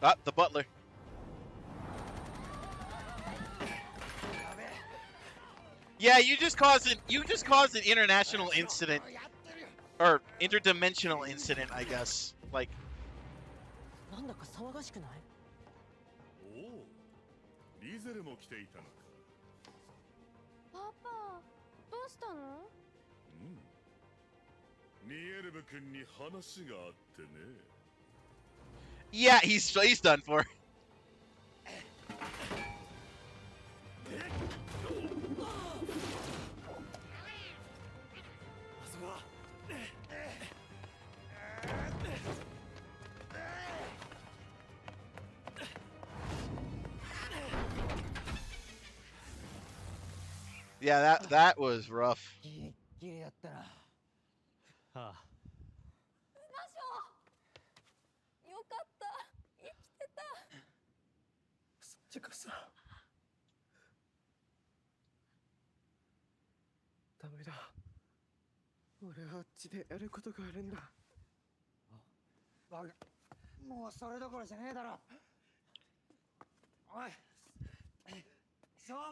S3: Ah, the butler. Yeah, you just caused an international incident, or interdimensional incident, I guess. Like.
S8: なんだか騒がしくない？
S10: おお、リゼルも来ていたのか。
S7: パパ、どうしたの？
S10: ニエルブ君に話があってね。
S3: Yeah, he's done for. Yeah, that was rough.
S4: ギリギリだったな。
S2: ああ
S5: よかった生きてた。
S6: そっちこそダメだ。俺はあっちでやることがあるんだ。
S4: バカ、もうそれどころじゃねえだろ。おい、勝負。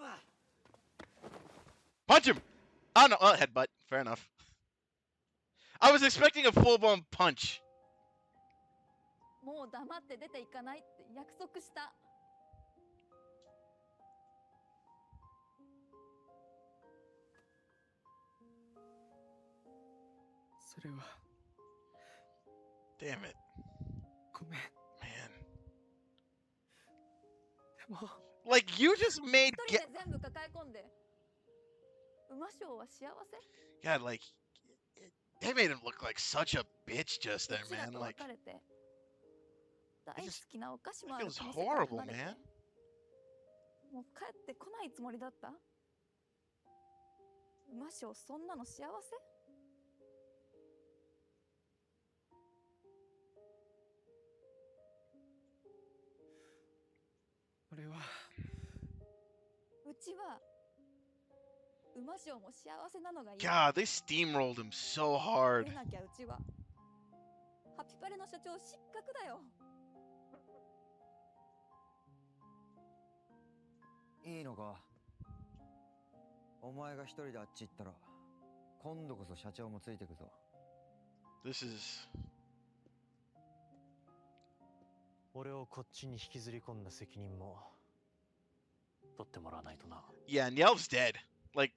S3: Punch him! Oh no, headbutt. Fair enough. I was expecting a full-blown punch.
S5: もう黙って出ていかないって約束した。
S6: それは
S3: Damn it.
S6: ごめん。
S3: Man.
S6: でも
S3: Like, you just made...
S5: 一人で全部抱え込んで。馬匠は幸せ。
S3: God, like... They made him look like such a bitch just there,
S5: うちら
S3: man.
S5: と
S3: Like,
S5: 別れて。大好
S3: just-
S5: きなお菓子も
S3: that
S5: ある
S3: feels
S5: この世界
S3: horrible,
S5: 離れて
S3: man.
S5: もう帰ってこないつもりだった。馬匠そんなの幸せ？
S6: 俺は
S5: うちは馬匠も幸せなのがいい。
S3: God, they steamrolled him so hard.
S5: でなきゃうちはハピパレの社長失格だよ。
S4: いいのか。お前が一人であっち行ったら今度こそ社長もついてくぞ。
S3: This is...
S2: 俺をこっちに引きずり込んだ責任も取ってもらわないとな。
S3: Yeah, Nyelv's dead. Like,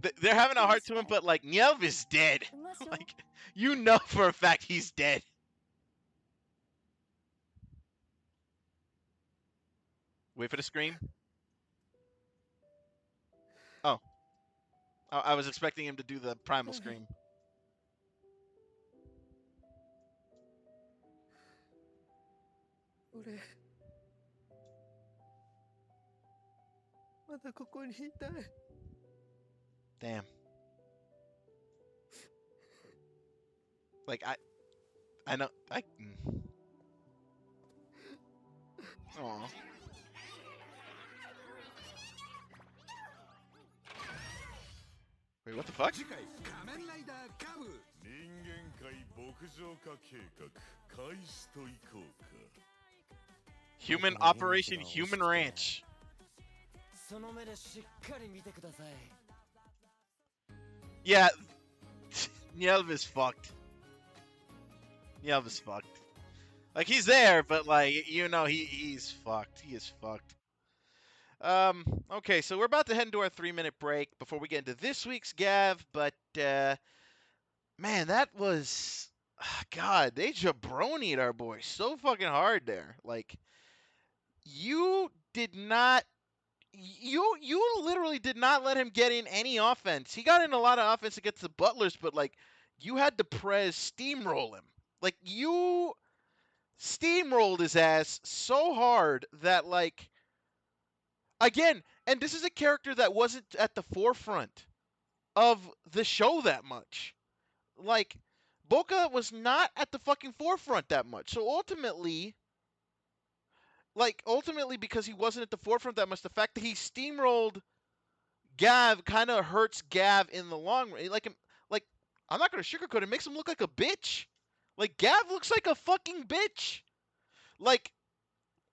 S3: they're having a hard time, but, like, Nyelv is dead.
S5: 馬匠
S3: Like, you know for a fact he's dead. Wait for the scream. Oh. I was expecting him to do the primal scream.
S6: 俺まだここにいたい。
S3: Damn. Like, I know, Aw. Wait, what the fuck?
S10: 次回仮面ライダーカブ人間界牧場化計画開始といこうか。
S3: Human Operation Human Ranch.
S6: その目でしっかり見てください。
S3: Yeah, Nyelv is fucked. Nyelv is fucked. Like, he's there, but, like, you know, he's fucked. He is fucked. Okay, so we're about to head into our 3-minute break before we get into this week's Gav, but, man, that was... God, they jabronied our boy so fucking hard there. Like, you did not... You literally did not let him get in any offense. He got in a lot of offense against the Butlers, but, like, you had to steamroll him. Like, you steamrolled his ass so hard that, like... Again, and this is a character that wasn't at the forefront of the show that much. Like, Boca was not at the fucking forefront that much. So ultimately, because he wasn't at the forefront that much, the fact that he steamrolled Gav kind of hurts Gav in the long run. Like, I'm not going to sugarcoat it. It makes him look like a bitch. Like, Gav looks like a fucking bitch. Like,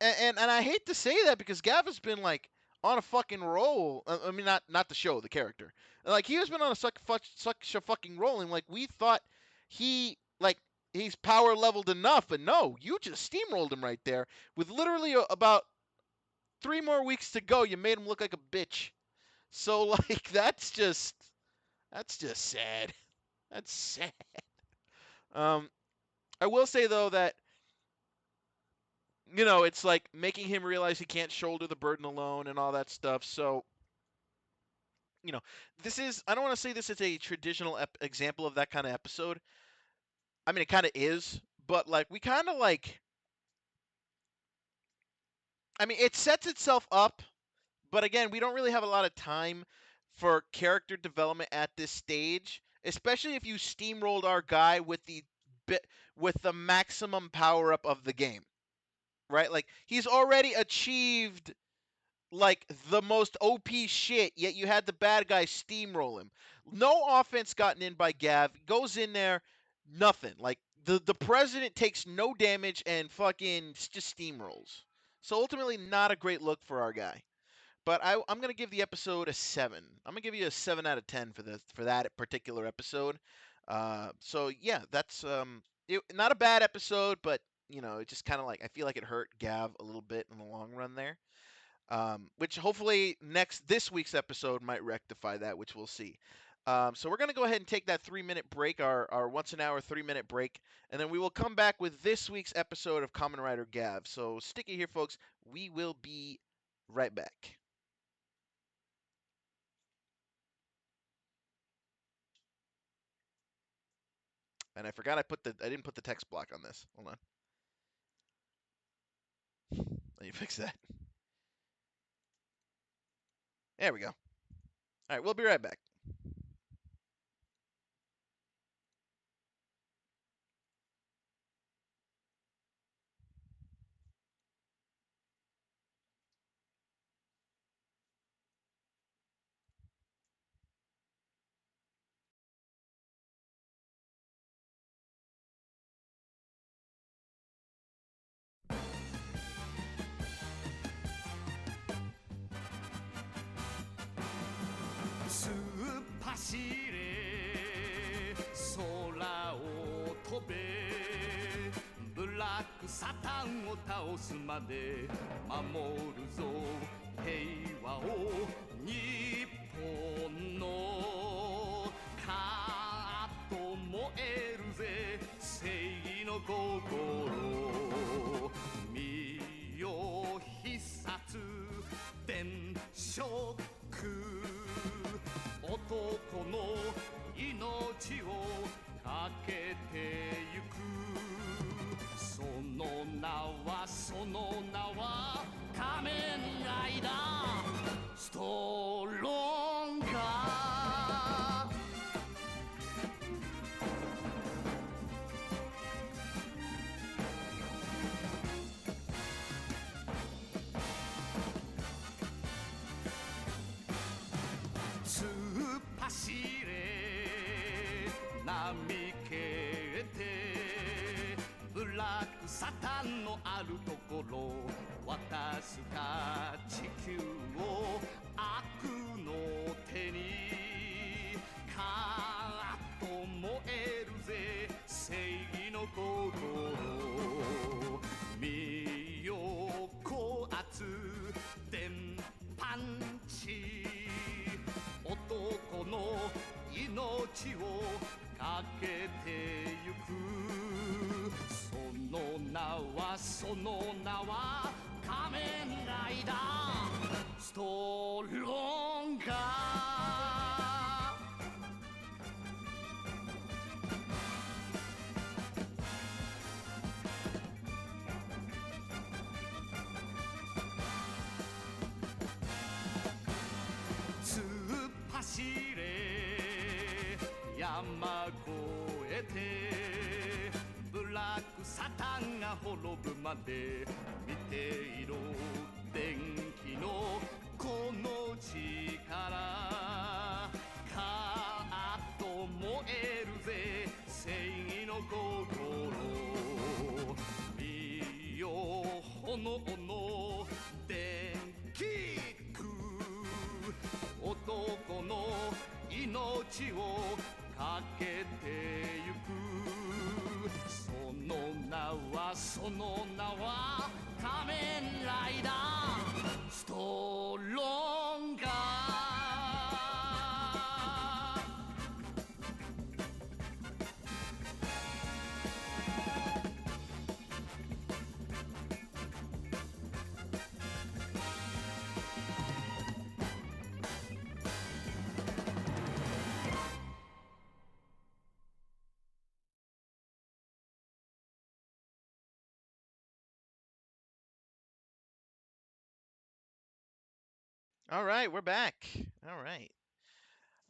S3: and I hate to say that because Gav has been, like, on a fucking roll. I mean, not the show, the character. Like, he has been on such a fucking roll, and, like, we thought he's power leveled enough, but no, you just steamrolled him right there. With literally about 3 more weeks to go, you made him look like a bitch. So, like, that's just sad. That's sad. I will say, though, that, you know, it's like making him realize he can't shoulder the burden alone and all that stuff. So, you know, I don't want to say this is a traditional example of that kind of episode. I mean, it kind of is, but, like, we kind of, like, I mean, it sets itself up, but again, we don't really have a lot of time for character development at this stage, especially if you steamrolled our guy with the maximum power up of the game, right? Like he's already achieved like the most OP shit, yet you had the bad guy steamroll him. No offense gotten in by Gav, goes in there, nothing. Like the president takes no damage and fucking just steamrolls. So ultimately, not a great look for our guy. But I'm gonna give the episode a 7. I'm gonna give you a 7 out of 10 for that particular episode. So yeah, that's not a bad episode, but it just kind of like I feel like it hurt Gav a little bit in the long run there. Which hopefully this week's episode might rectify that, which we'll see. So we're going to go ahead and take that 3-minute break, our once an hour 3-minute break, and then we will come back with this week's episode of Kamen Rider Gav. So stick it here, folks. We will be right back. And I forgot I didn't put the text block on this. Hold on. Let me fix that. There we go. All right, we'll be right back.
S1: サタンを倒すまで守るぞ平和を日本のカーッと燃えるぜ正義の心見よ必殺電飾男の命をかけてゆくその名は仮面ライダーストロンガー突っ走れ波蹴ってブラックサタンのあるところ渡すか地球を悪の手にカーッと燃えるぜ正義の心見よ高圧電パンチ男の命をかけてゆくその名は仮面ライダーストロンガー突っ走れ山越えてブラックサタンが滅ぶまで見ていろ電気のこの力カーッと燃えるぜ正義の心見よ炎の電気男の命をかけてゆくその名は仮面ライダーストロンガー
S3: All right, we're back. All right.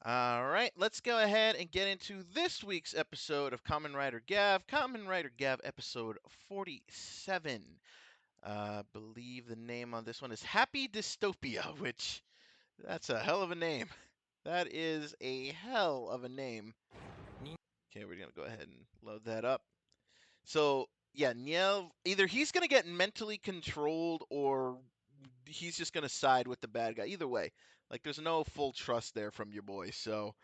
S3: All right, let's go ahead and get into this week's episode of Kamen Rider Gav. Kamen Rider Gav episode 47. Believe the name on this one is Happy Dystopia, which that's a hell of a name. That is a hell of a name. Okay, we're going to go ahead and load that up. So, yeah, Niel, either he's going to get mentally controlled or he's just going to side with the bad guy. Either way, like there's no full trust there from your boy. So,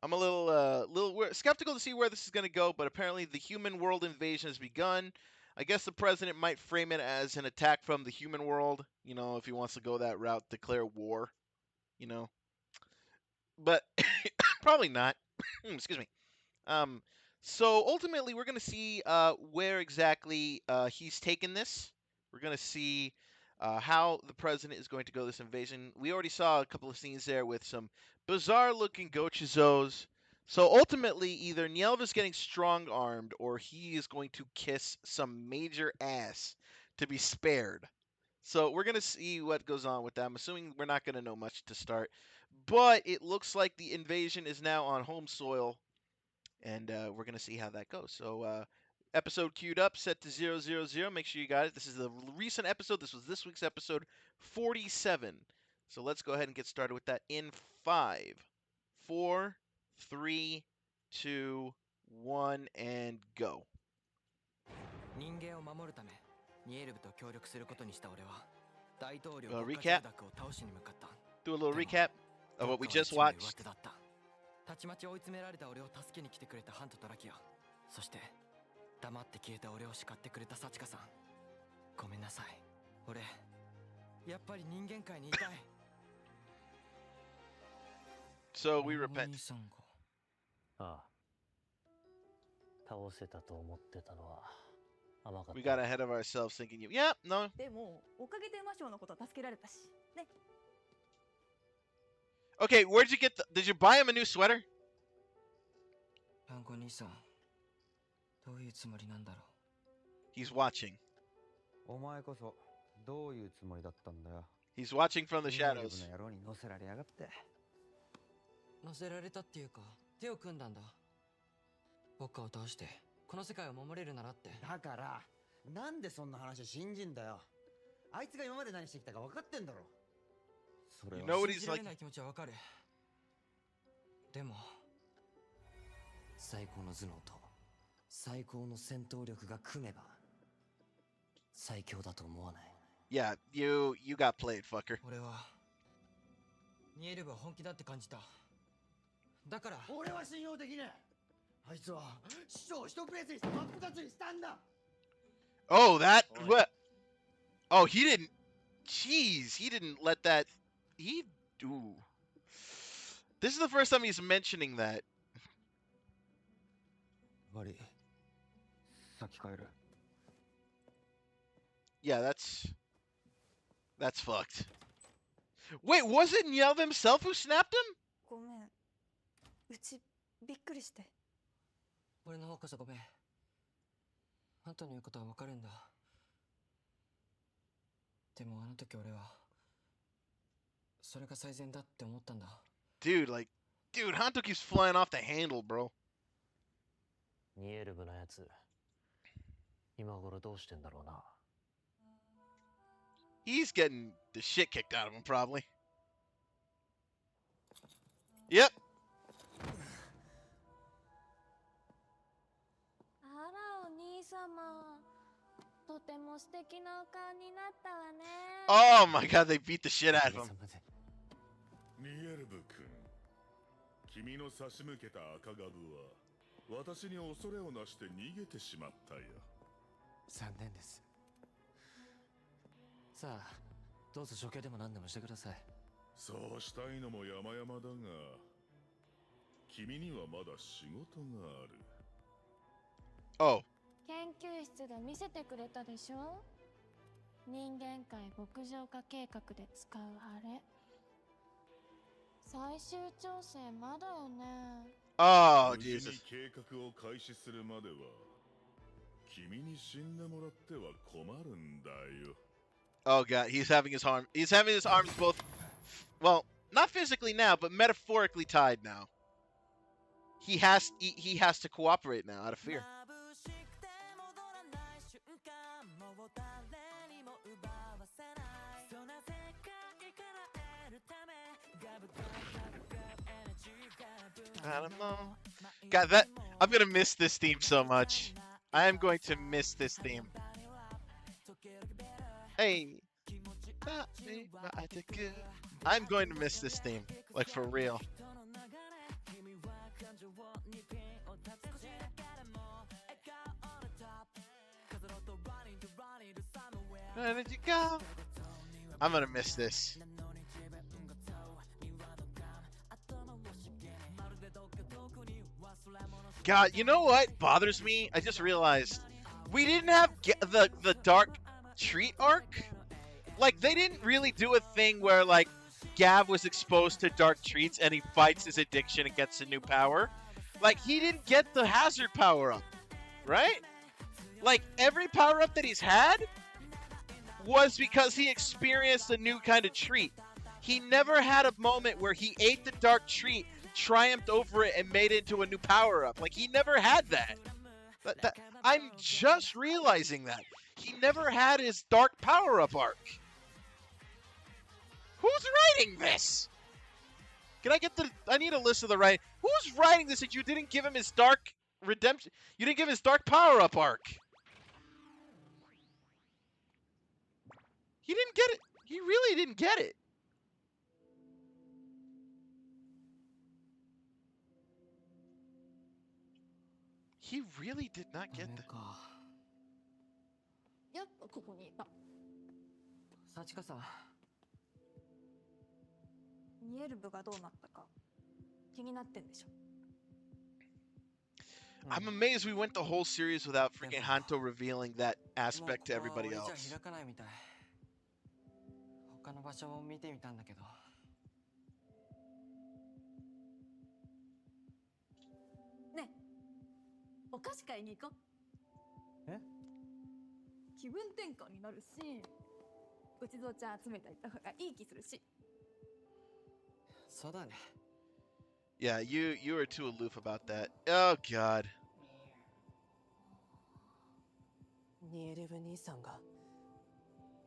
S3: I'm a little skeptical to see where this is going to go, but apparently the human world invasion has begun. I guess the president might frame it as an attack from the human world, you know, if he wants to go that route, declare war, you know. But probably not. Excuse me. So ultimately, we're going to see where exactly he's taken this. We're going to see how the president is going to go this invasion. We already saw a couple of scenes there with some bizarre-looking Gochizos. So ultimately, either Nielva's getting strong-armed or he is going to kiss some major ass to be spared. So we're going to see what goes on with that. I'm assuming we're not going to know much to start. But it looks like the invasion is now on home soil. And we're going to see how that goes. So episode queued up, set to 000. Make sure you got it. This is the recent episode. This was this week's episode 47. So let's go ahead and get started with that in 5, 4, 3, 2, 1, and go.
S6: 人間を守るためニエルブと協力することにした俺は大統領
S3: A
S6: 国
S3: recap?
S6: 家住宅を倒しに向かった
S3: Do a little recap of what we just
S6: どっかは
S3: watched.
S6: 一枚上手だったたちまち追い詰められた俺を助けに来てくれたハントとラキアそして黙って消えた俺を叱ってくれたサチカさんごめんなさい俺やっぱり人間界にいたい
S3: So we repent.
S6: お兄さんが
S4: ああ倒せたと思ってたのは甘かった
S3: We got ahead of ourselves thinking you. Yeah, no.
S5: でもおかげで魔性のことは助けられたしね
S3: Okay, where'd you get did you buy him a new sweater?
S6: ランコ兄さんどういうつもりなんだろ
S3: He's watching.
S4: お前こそどういうつもりだったんだよ
S3: He's watching from the
S4: ニエルブ
S3: shadows.
S4: の野郎に乗せられやがって
S6: う乗せられたっていうか手を組んだんだ僕を倒してこの世界を守れるならって
S4: だからなんでそんな話信じんだよあいつが今まで何してきたか分かってんだろそれ
S3: You
S4: は
S3: know what
S6: 信
S3: he's
S6: じられ
S3: like?
S6: ない気持ちはわかるでも
S11: 最高の頭脳と最高の戦闘力が組めば最強だと思わない
S3: Yeah, you got played, fucker.
S6: 俺はニエルブは本気だって感じただから
S4: 俺は信用できねえあいつは師匠を一プレスにして真っ二つにしたんだ
S3: Oh, that what? Oh, he didn't. Jeez, he didn't let that. He. Ooh. This is the first time he's mentioning that.
S4: 悪い先帰る
S3: Yeah, that's fucked. Wait, was it Niel himself who snapped him?
S5: ごめんうちびっくりして
S6: 俺の方こそごめんあんたの言うことはわかるんだでもあの時俺はそれが最善だって思ったんだ
S3: Dude, Hanto keeps flying off the handle, bro.
S4: ニエルブのやつ今頃どうしてんだろうな
S3: He's getting the shit kicked out of him, probably. Yep.
S7: あらお兄様とても素敵なお顔になったわね
S3: Oh my god, they beat the shit out of him.
S10: ニエルブ君君の差し向けた赤ガブは私に恐れをなして逃げてしまったよ
S11: 残念ですさあどうぞ処刑でも何でもしてください
S10: そうしたいのも山々だが君にはまだ仕事がある
S3: Oh.
S7: 研究室で見せてくれたでしょ人間界牧場化計画で使うあれ最終調整まだよね
S3: Oh,
S10: 無事
S3: Jesus.
S10: に計画を開始するまでは君に死んでもらっては困るんだよ
S3: Oh god, he's having his arms both. Well, Not physically now, but metaphorically tied now. He has to cooperate now out of fear. I don't know. God, I'm gonna miss this theme so much. I am going to miss this theme. Hey, I'm going to miss this theme, like for real. Where did you go? I'm gonna miss this. God, you know what bothers me? I just realized we didn't have the Dark Treat arc. Like, they didn't really do a thing where, like, Gav was exposed to dark treats and he fights his addiction and gets a new power. Like, he didn't get the hazard power up, right? Like, every power up that he's had was because he experienced a new kind of treat. He never had a moment where he ate the dark treat, triumphed over it, and made it into a new power up. Like, he never had that. I'm just realizing that. He never had his dark power up arc. Who's writing this? Can I get I need a list of the right. Who's writing this that you didn't give him his dark redemption? You didn't give him his dark power up arc. He didn't get it. He really didn't get it. He really did not get that.
S5: やっぱここにいた。
S6: 幸子さん。
S5: ニエルブがどうなったか気になってんでしょ。
S3: I'm amazed we went the whole series without freaking Hanto revealing that aspect to everybody else.
S6: 開かないみたい。他の場所を見てみたんだけど。
S5: ねえ、お菓子買いに行こう。
S6: え？
S5: 気分転換になるし、内蔵ちゃん集めていった方がいい気するし。
S6: そうだね。
S3: Yeah, you were too aloof about that. Oh God.
S8: ニエレブ兄さんが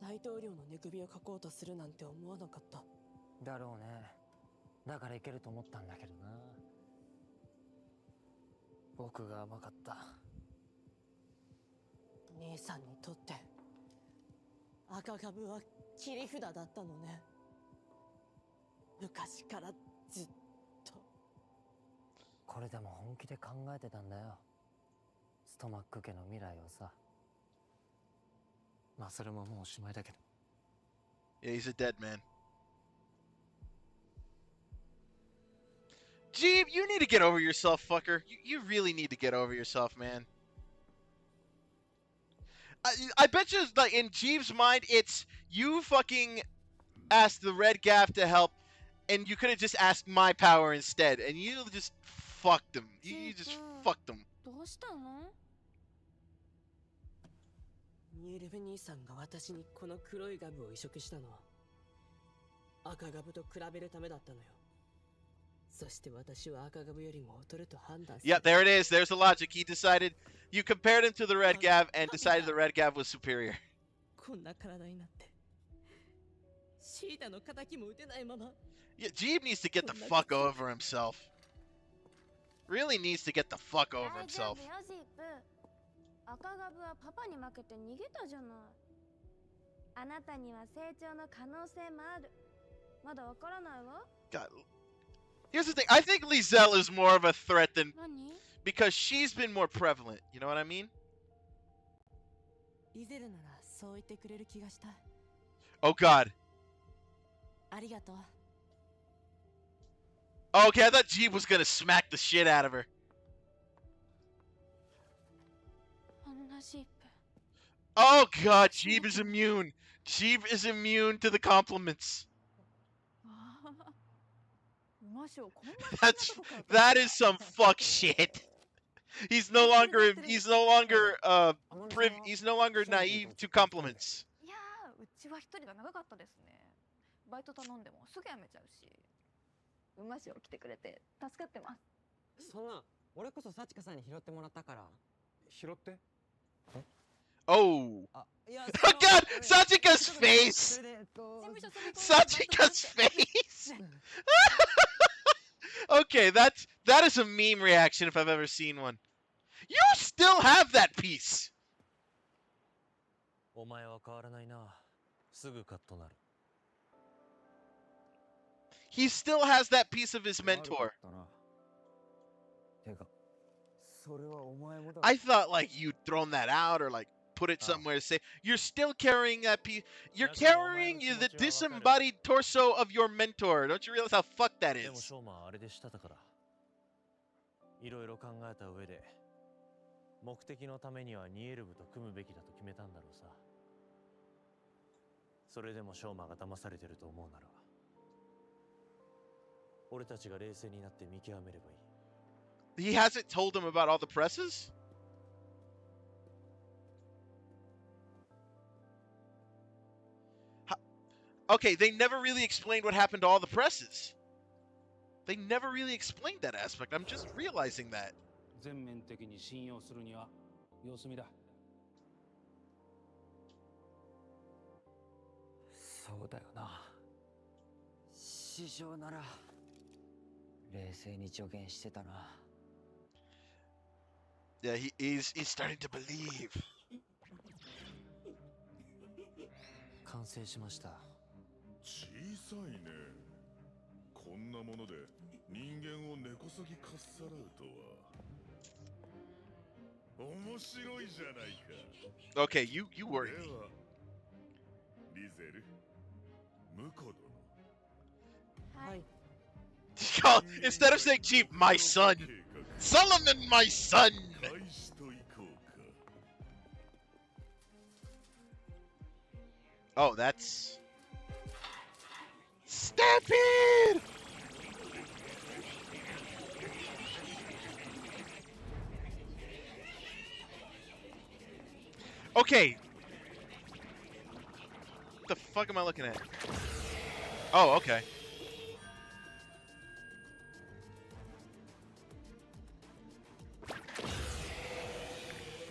S8: 大統領の寝首をかこうとするなんて思わなかった。
S11: だろうね。だからいけると思ったんだけどな。僕が甘かった。
S8: 兄さんにとって赤ガブは切り札だったのね。昔からずっと。
S11: これでも本気で考えてたんだよ。ストマック家の未来をさ。まあそれももうおしまいだけど。
S3: Yeah, he's a dead man. Jeeb, you need to get over yourself, fucker. You really need to get over yourself, man. I bet you, like, in Jeeb's mind, it's you fucking asked the Red Gaff to help, and you could have just asked my power instead, and you just fucked him. You just fucked him.
S7: どうしたの？
S8: ニエレブ兄さんが私にこの黒いガブを移植したのは赤ガブと比べるためだったのよ。そして私は赤ガブよりも劣ると判断した。
S3: Yeah, there it is. There's the logic. He decided, you compared him to the Red Gav and decided the Red Gav was superior.
S8: こんな体になってシータの敵も打てないまま。
S3: Yeah, Jeeb needs to get the fuck over himself. Really needs to get the fuck over
S7: 大丈
S3: himself.
S7: 夫よ、ジープ。赤ガブはパパに負けて逃げたじゃない。あなたには成長の可能性もある。まだわからないわ。
S3: God. Here's the thing. I think Lizelle is more of a threat than...
S7: 何？
S3: Because she's been more prevalent. You know what I mean?
S8: リゼルならそう言ってくれる気がした。
S3: Oh, God.
S8: ありがとう。
S3: Okay, I thought Jeeb was gonna smack the shit out of her.
S7: あんなジープ。
S3: Oh, God. Jeeb is immune. Jeeb is immune to the compliments. That is some fuck shit. He's no longer naive to compliments.
S5: いやー、うちは一人が長かったですね。バイト頼んでもすぐ辞めちゃうし。馬しを着てくれて助かってます。
S6: そんな、俺こそ幸香さんに拾ってもらったから。
S2: 拾って。
S3: Oh!
S6: いや、
S3: Oh God! Sachika's face!
S6: それで、
S3: Sachika's face! Okay, that is a meme reaction if I've ever seen one. You still have that piece!
S11: お前は変わらないな。すぐカッとなる。
S3: He still has that piece of his mentor.
S4: てか、それはお前もだ。
S3: I thought like you'd thrown that out or like put it somewhere safe. You're still carrying that piece. You're carrying the disembodied torso of your mentor. Don't you realize how fucked that
S11: でも
S3: is?
S11: ショーマンあれでしただから。いろいろ考えた上で、目的のためにはニエルブと組むべきだと決めたんだろうさ。それでもショーマンが騙されてると思うなら、俺たちが冷静になって見極めればいい。
S3: He hasn't told him about all the presses? Okay, they never really explained what happened to all the presses. They never really explained that aspect. I'm just realizing that.
S2: 全面的に信用するには様子見だ。
S4: そうだよな。師匠なら冷静に助言してたな。
S3: Yeah, he's starting to believe.
S11: 完成しました。
S10: 小さいね。こんなもので人間を根こそぎかっさらうとは面白いじゃないか。
S3: Okay, you worry
S10: で
S3: me.
S10: はリゼル、婿殿。
S8: はい。
S3: Instead of saying chief, my son. Solomon, my son.
S10: 開始といこうか。
S3: Oh, that's Stampede! Okay. What the fuck am I looking at? Oh, okay.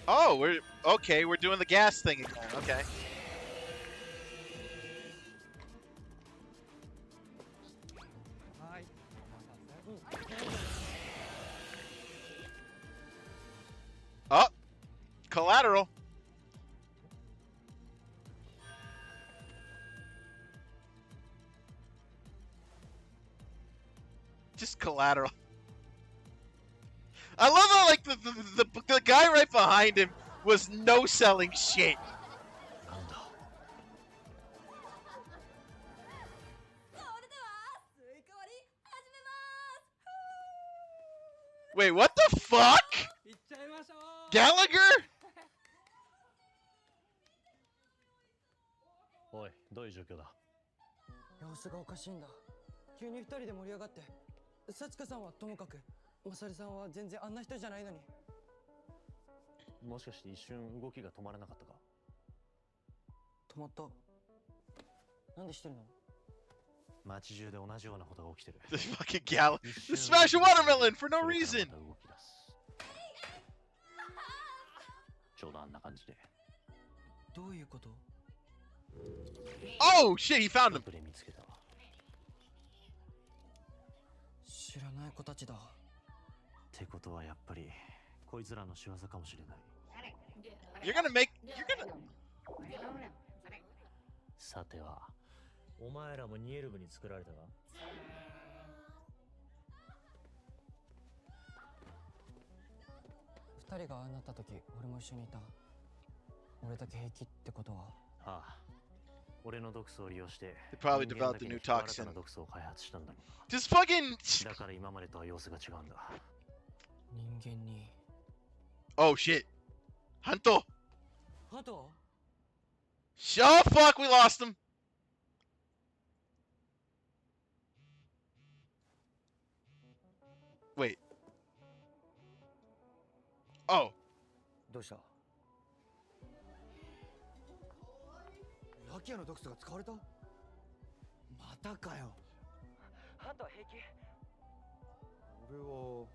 S3: Oh, we're doing the gas thing again. Okay. Oh, collateral. Just collateral. I love how like the guy right behind him was no selling shit. Wait, what the fuck? Gallagher?
S11: おい、どういう状況だ？
S6: 様子がおかしいんだ。急に二人で盛り上がって。幸香さんはともかく、マサルさんは全然あんな人じゃないのに。
S11: もしかして一瞬動きが止まらなかったか？
S6: 止まった。なんでしてるの？
S11: 街中で同じようなことが起きてる。
S3: The fucking Gallagher. Smash a watermelon for no reason.
S11: ちょうどあんな感じで。
S6: どういうこと？
S3: Oh shit, he found him.
S11: 見つけたわ。
S6: 知らない子たちだ。
S11: ってことはやっぱりこいつらの仕業かもしれない。
S3: You're gonna
S11: さては、お前らもニエルブに作られたか？
S6: 二人がああなった時、俺も一緒にいた。俺だけ平気ってことは？
S11: ああ。俺の毒素を利用して、
S3: They probably developed a new toxin.
S11: 毒素を開発したんだろうな。
S3: Just fucking.
S11: だから今までとは様子が違うんだ。
S6: 人間に。
S3: Oh shit. Hanto.
S6: ハト？
S3: Oh fuck, we lost him. Wait. Oh.
S4: どうした？ラキアの毒素が使われた？またかよ。
S6: ハトは平気。
S4: れは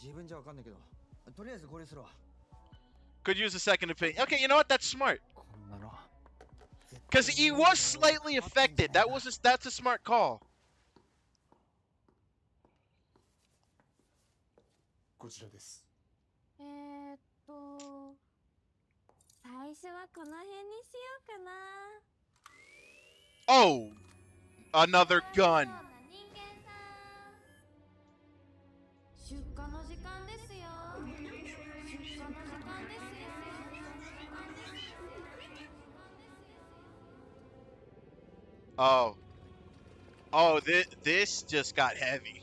S4: 自分じゃわかんないけど、とりあえず合流するわ。
S3: Could use a second opinion. Okay, you know what? That's smart. Because he was slightly affected. That's a smart call.
S2: こちらです。
S7: 最初はこの辺にしようかな。
S3: Oh, another gun.
S7: 人間さん、出荷の時間ですよ。出荷の時間ですよ。
S3: Oh, this just got heavy.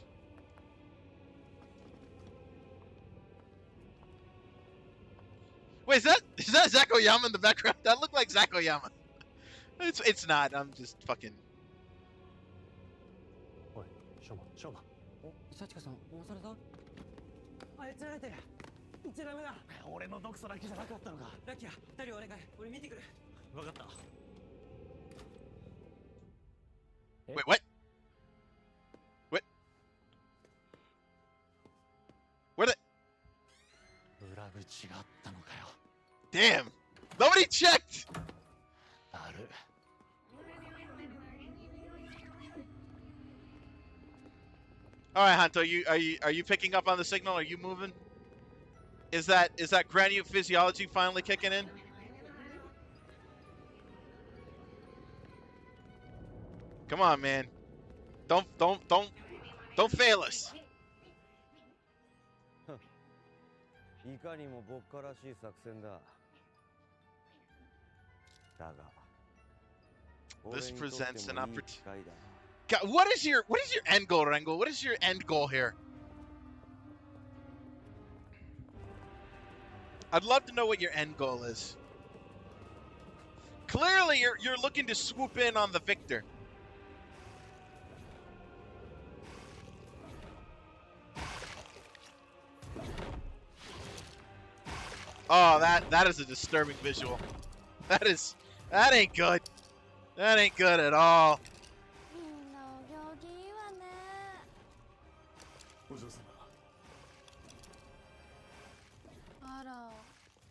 S3: Wait, is that Zakoyama in the background? That looked like Zakoyama. It's not. I'm just fucking.
S11: おい、しょうま、しょうま。お、幸子さん、押された？あいつられてる。言っちゃダメだ。俺の毒素だけじゃなかったのか。ラキア、二人お願い。俺見てくる。わかった。
S3: Wait, what? What? Where the?
S11: 裏口があったのかよ。
S3: Damn! Nobody checked.
S11: ある。
S3: All right, Hanto, are you picking up on the signal? Are you moving? Is that granule physiology finally kicking in? Come on, man. Don't fail us.
S12: いかにも僕からしい作戦だ。だが、
S3: This presents an opportunity. God, what is your end goal, Rengo? What is your end goal here? I'd love to know what your end goal is. Clearly, you're looking to swoop in on the victor. Oh, that is a disturbing visual. That ain't good. That ain't good at all.
S7: みんなお行儀いいわね。
S2: お嬢様。
S7: あら、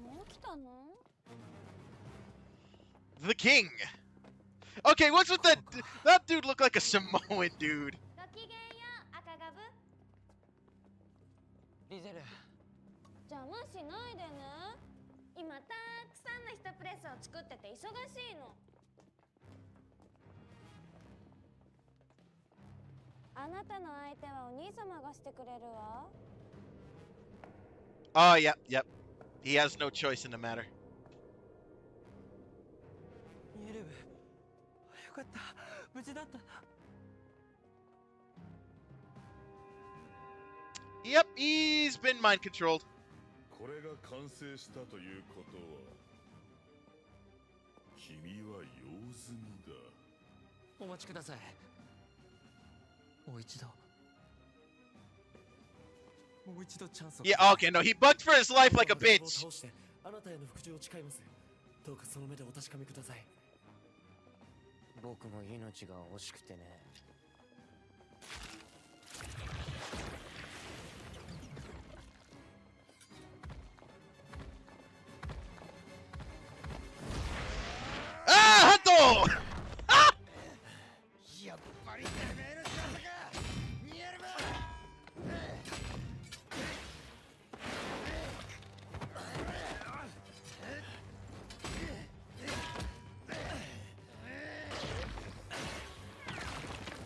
S7: もう来たの？
S3: The king. Okay, what's with that dude look like a Samoan dude.
S7: ごきげんよう、赤ガブ。
S6: リゼル。
S7: 邪魔しないでね。今たくさんの人プレスを作ってて忙しいの。あなたの相手はお兄様がしてくれるわ。
S3: Oh, yep. He has no choice in the matter.
S6: ミエルブ、よかった。無事だったな。
S3: Yep, he's been mind controlled.
S10: これが完成したということは、君は用済みだ。
S6: お待ちください。もう一度チャンスを。
S3: Yeah, okay, no, he bugged for his life like a bitch.
S6: あなたへの服従を誓います。どうかその目でお確かめください。
S11: 僕も命が惜しくてね。
S3: Ah, Hanto! Ah!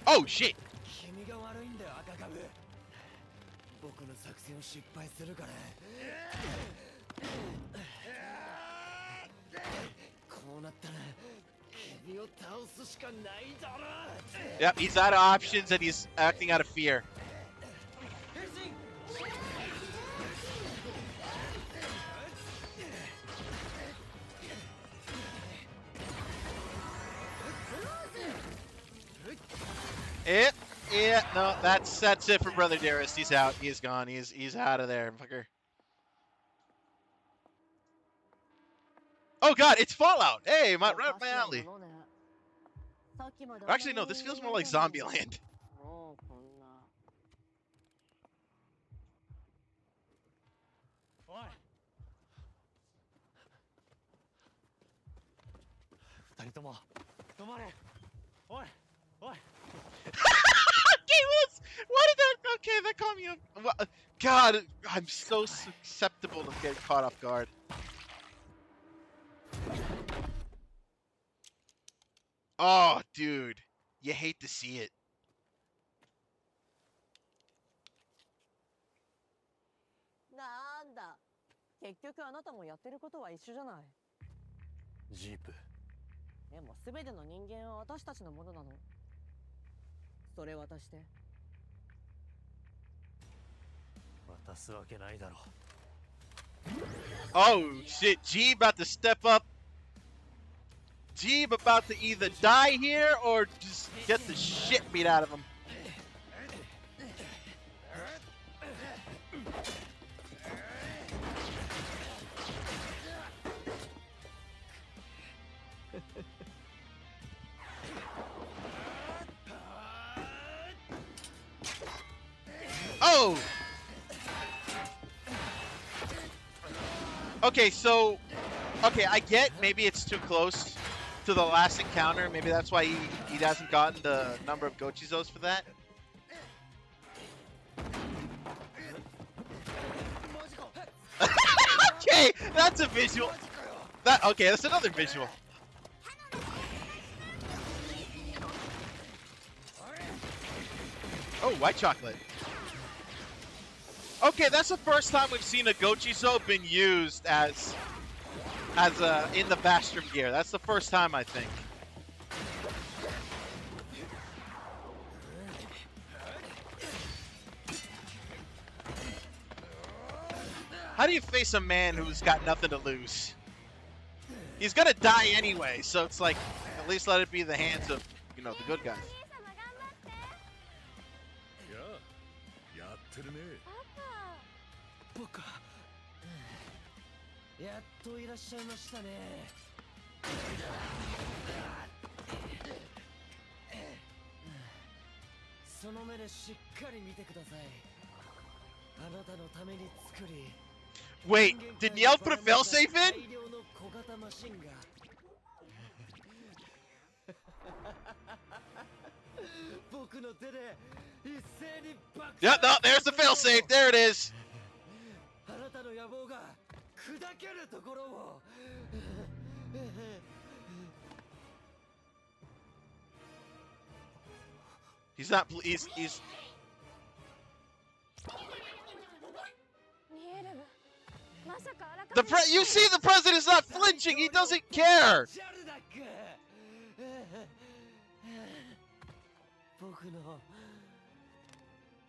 S3: Oh shit!
S6: 君が悪いんだよ、赤株。僕の作戦を失敗するから。こうなったら君を倒すしかないだろ。
S3: Yep, he's out of options and he's acting out of fear. Yeah, no, that's it for Brother Darist. He's out. He's gone. He's out of there, fucker. Oh god, it's Fallout. Hey, right up my alley. Actually, no, this feels more like Zombieland.
S11: おい二人とも止まれおいおい
S3: Okay, why did that? Okay, that caught me up. God, I'm so susceptible to getting caught off guard. Oh, dude, you hate to see it.
S8: なんだ結局あなたもやってることは一緒じゃない
S11: ジープ
S8: でも全ての人間は私たちのものなのそれ渡して
S11: 渡すわけないだろ
S3: Oh shit, Jeeb about to step up. Jeeb about to either die here or just get the shit beat out of him. Oh! Okay, so... Okay, I get maybe it's too close to the last encounter. Maybe that's why he hasn't gotten the number of Gochizos for that. Okay, that's a visual. Okay, that's another visual. Oh, white chocolate. Okay, that's the first time we've seen a Gochizo been used as in the Bastrum gear. That's the first time, I think. How do you face a man who's got nothing to lose? He's gonna die anyway, so it's like, at least let it be the hands of, you know, the good guys.
S6: やっといらっしゃいましたねその目でしっかり見てくださいあなたのために作り
S3: Wait, did Niel put a failsafe in?
S6: 大量の小型マシンが僕の手で一斉に爆
S3: Yeah, no, there's the failsafe. There it is.
S6: あなたの野望が砕けるところを
S3: He's not. He's. You see, the president's not flinching. He doesn't care.
S6: 僕の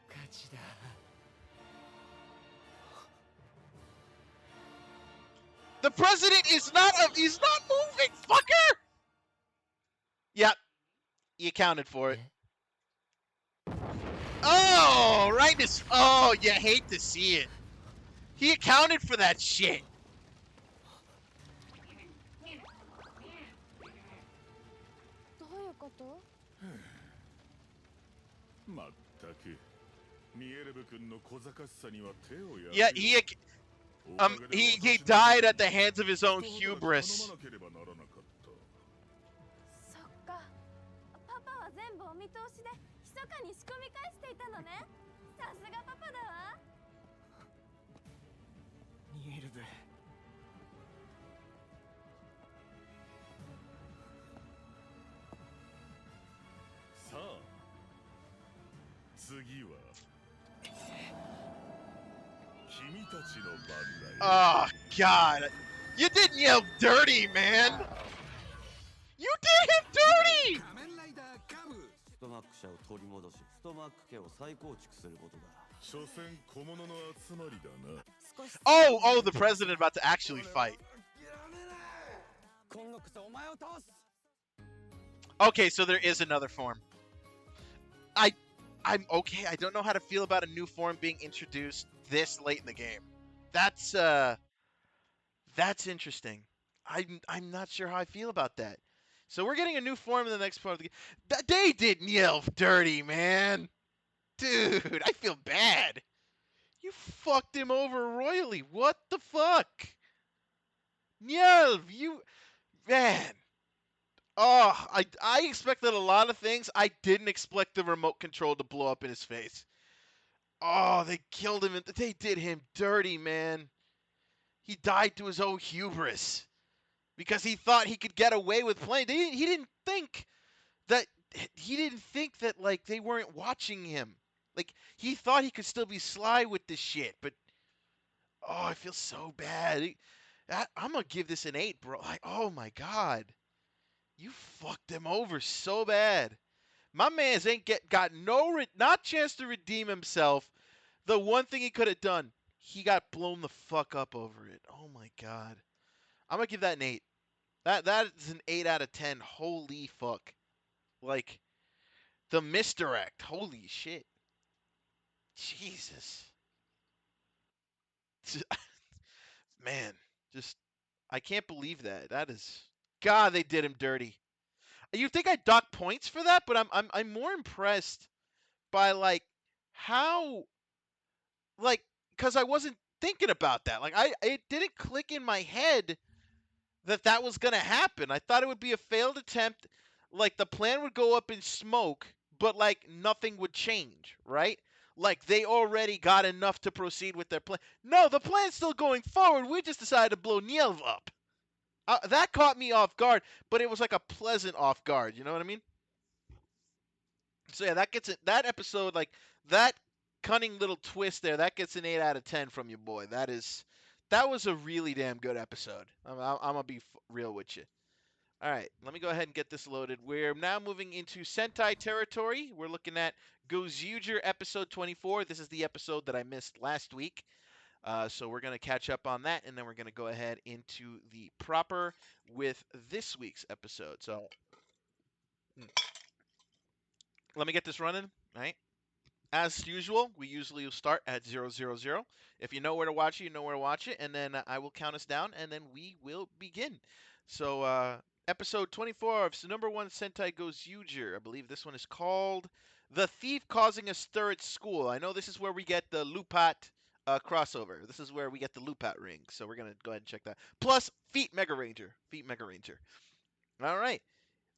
S6: 勝ちだ
S3: The president is not. He's not moving, fucker. Yep, you accounted for it. Oh, right in his. Oh, you hate to see it. He accounted for that shit.
S7: どういうこと？
S10: まったくミエレブ君の小賢しさには手をやる
S3: Yeah, he died at the hands of his own hubris.
S7: そっか。パパは全部お見通しで密かに仕込み返していたのね。さすがパパだわ。
S6: ニエルブ
S10: さあ次は君たちの番だよ
S3: Oh God, you did Niel dirty, man. You did him dirty.
S9: ストマック社を取り戻しストマック家を再構築することだ
S10: 所詮小物の集まりだな
S3: Oh, the president about to actually fight.
S11: 今度こそお前を倒す
S3: Okay, so there is another form. I'm okay. I don't know how to feel about a new form being introduced this late in the game. That's interesting. I'm not sure how I feel about that. So we're getting a new form in the next part of the game. They did Niel dirty, man. Dude, I feel bad. You fucked him over royally. What the fuck? Nyelv, you... Man. Oh, I expected a lot of things. I didn't expect the remote control to blow up in his face. Oh, they killed him. They did him dirty, man. He died to his own hubris because he thought he could get away with playing. He didn't think that like they weren't watching him. Like he thought he could still be sly with this shit, but oh, I feel so bad. I'm gonna give this an 8, bro. Like, oh my god, you fucked him over so bad. My man's ain't got not chance to redeem himself. The one thing he could have done, he got blown the fuck up over it. Oh my god, I'm gonna give that an 8. That is an 8 out of 10. Holy fuck, like the misdirect. Holy shit, Jesus, man, just I can't believe that. That is God. They did him dirty. You think I dock points for that? But I'm more impressed by like how like because I wasn't thinking about that. Like it didn't click in my head that was gonna happen. I thought it would be a failed attempt. Like the plan would go up in smoke, but like nothing would change, right? Like they already got enough to proceed with their plan. No, the plan's still going forward. We just decided to blow Nielv up. That caught me off guard, but it was like a pleasant off guard. You know what I mean? So yeah, that gets it. That episode, like that cunning little twist there, that gets an 8 out of 10 from your boy. That was a really damn good episode. I'm gonna be real with you. All right, let me go ahead and get this loaded. We're now moving into Sentai territory. We're looking at Gozyuger episode 24. This is the episode that I missed last week. So we're going to catch up on that, and then we're going to go ahead into the proper with this week's episode. So let me get this running, all right? As usual, we usually start at 000. If you know where to watch it, you know where to watch it, and then I will count us down, and then we will begin. So episode 24 of number 1 Sentai Gozyuger. I believe this one is called The Thief Causing a Stir at School. I know this is where we get the Lupat crossover. This is where we get the Lupat ring. So we're going to go ahead and check that. Plus, Feet Mega Ranger. All right.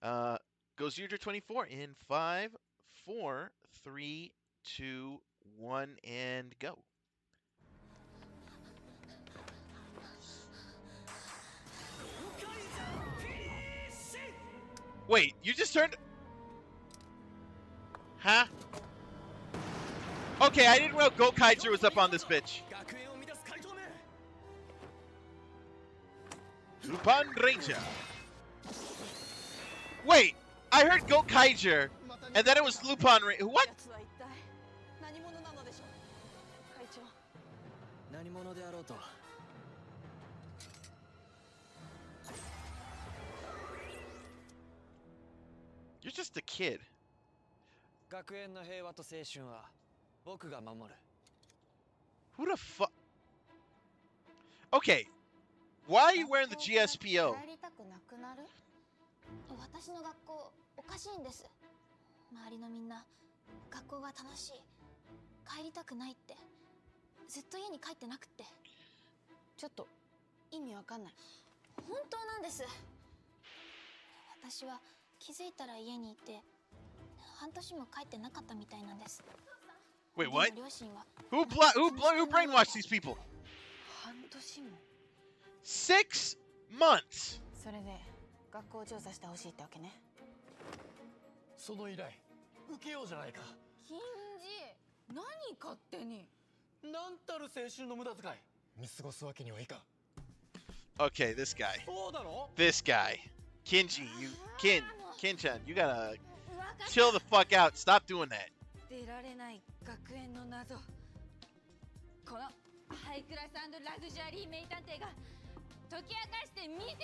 S3: Gozyuger 24 in 5, 4, 3, 2, 1, and go. Wait, you just turned... Huh? Okay, I didn't know Gokaiger was up on this bitch. Lupin Ranger. Wait, I heard Gokaiger, and then it was Lupin Ranger. What? You're just a kid. Who the fuck? Okay, why are you wearing the GSPO?
S7: 私の学校おかしいんです。周りのみんな学校が楽しい、帰りたくないって、ずっと家に帰ってなくって。ちょっと意味わかんない。本当なんです。私は気づいたら家にいて半年も帰ってなかったみたいなんです。
S3: Wait, what? Who brainwashed these people?
S7: 半年も。
S3: 6 months.
S7: それで学校を調査してほしいってわけね。
S2: その依頼受けようじゃないか。
S5: 金次、何勝手に。
S2: なんたる青春の無駄遣い。見過ごすわけにはいかん。
S3: Okay, this guy.
S2: そうだろ?
S3: This guy. Kinji, Kin-chan, you gotta chill the fuck out. Stop doing that.
S5: 出られない学園の謎。このハイクラス&ラグジュアリー名探偵が解き明かしてみせる。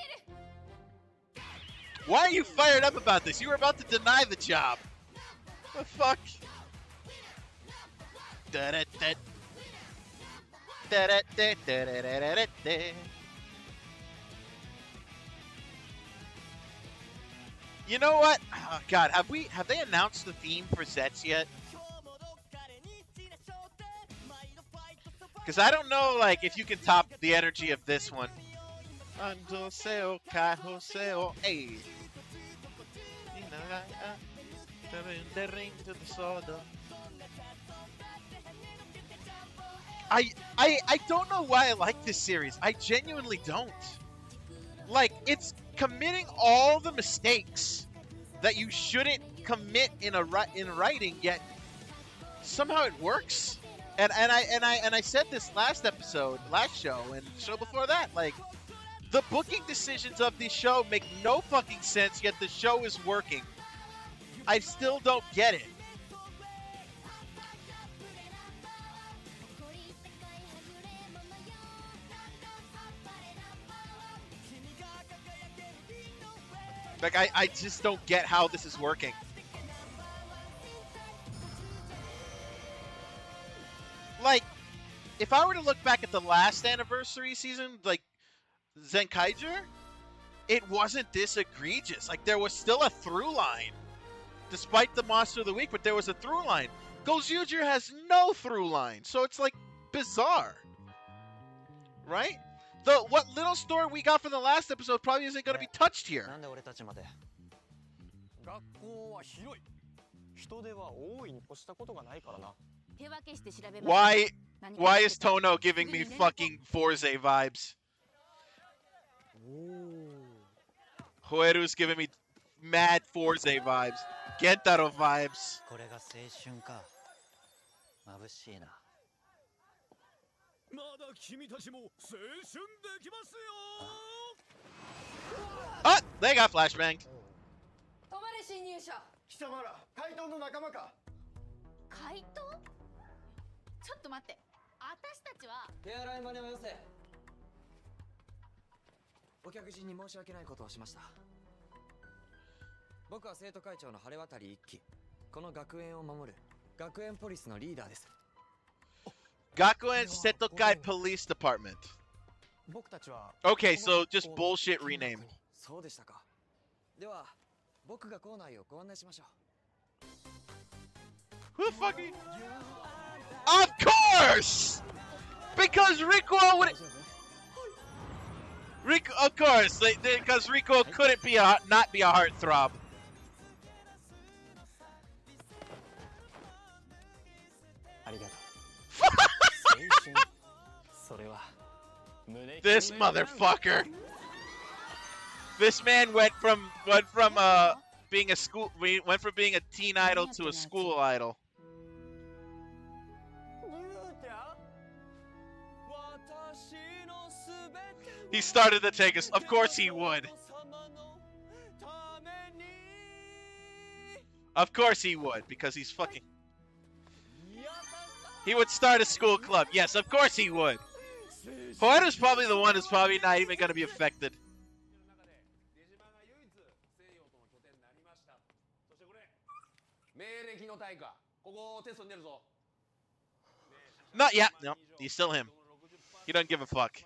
S3: Why are you fired up about this? You were about to deny the job. The fuck? You know what? Oh, God, have they announced the theme for Zets yet? Because I don't know, like, if you can top the energy of this one. Andoseo, Kahoseo, hey. The ring to the sword. I don't know why I like this series. I genuinely don't. Like, it's committing all the mistakes that you shouldn't commit in writing, yet somehow it works. And I said this last show, and show before that, like, the booking decisions of this show make no fucking sense, yet the show is working. I still don't get it. Like, I just don't get how this is working. Like, if I were to look back at the last anniversary season, like, Zenkaiger, it wasn't this egregious. Like, there was still a through line. Despite the Monster of the Week, but there was a through line. Gozyuger has no through line, so it's, like, bizarre. Right? What little story we got from the last episode probably isn't going to be touched here. Why is Tono giving me fucking Forze vibes? Hoeru's giving me mad Forze vibes. Gentaro vibes. Oh, they got flashbanged.
S5: 止まれ侵入者。
S13: 貴様ら怪盗の仲間か。
S7: 怪盗？ちょっと待って。私たちは
S6: 手洗い真似をよせ。お客人に申し訳ないことをしました。僕は生徒会長の晴渡一輝。この学園を守る学園ポリスのリーダーです。
S3: Gakuen Setokai Police Department. Okay, so just bullshit rename.
S6: そうでしたか。では、僕が校内をご案内しましょう。
S3: Who the fuck are you? Of course! Because Rico would... of course, because Rico couldn't be not be a heartthrob. This motherfucker. This man went from being a teen idol to a school idol. He started to take us. Of course he would. Of course he would, because he's fucking... He would start a school club. Yes, of course he would. Hoeru's probably the one who's probably not even going to be affected. Not yet. No, he's still him. He doesn't give a fuck.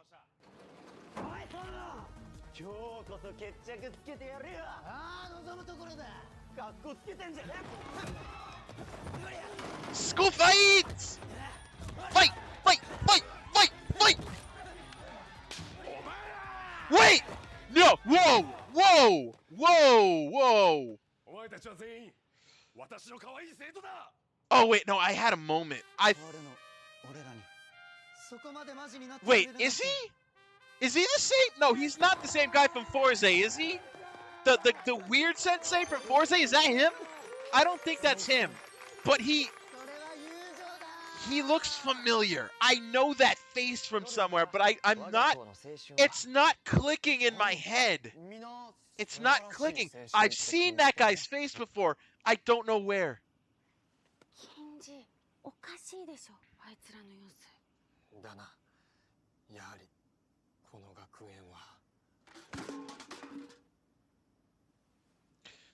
S3: School fights! Fight! Fight! Fight! Fight! Fight! Wait! No! Whoa! Whoa! Whoa! Whoa! Oh wait, no, I had a moment. Wait, is he? Is he the same? No, he's not the same guy from Forze, is he? The weird sensei from Forze, is that him? I don't think that's him. But he looks familiar. I know that face from somewhere, but I'm not... It's not clicking in my head. It's not clicking. I've seen that guy's face before. I don't know where.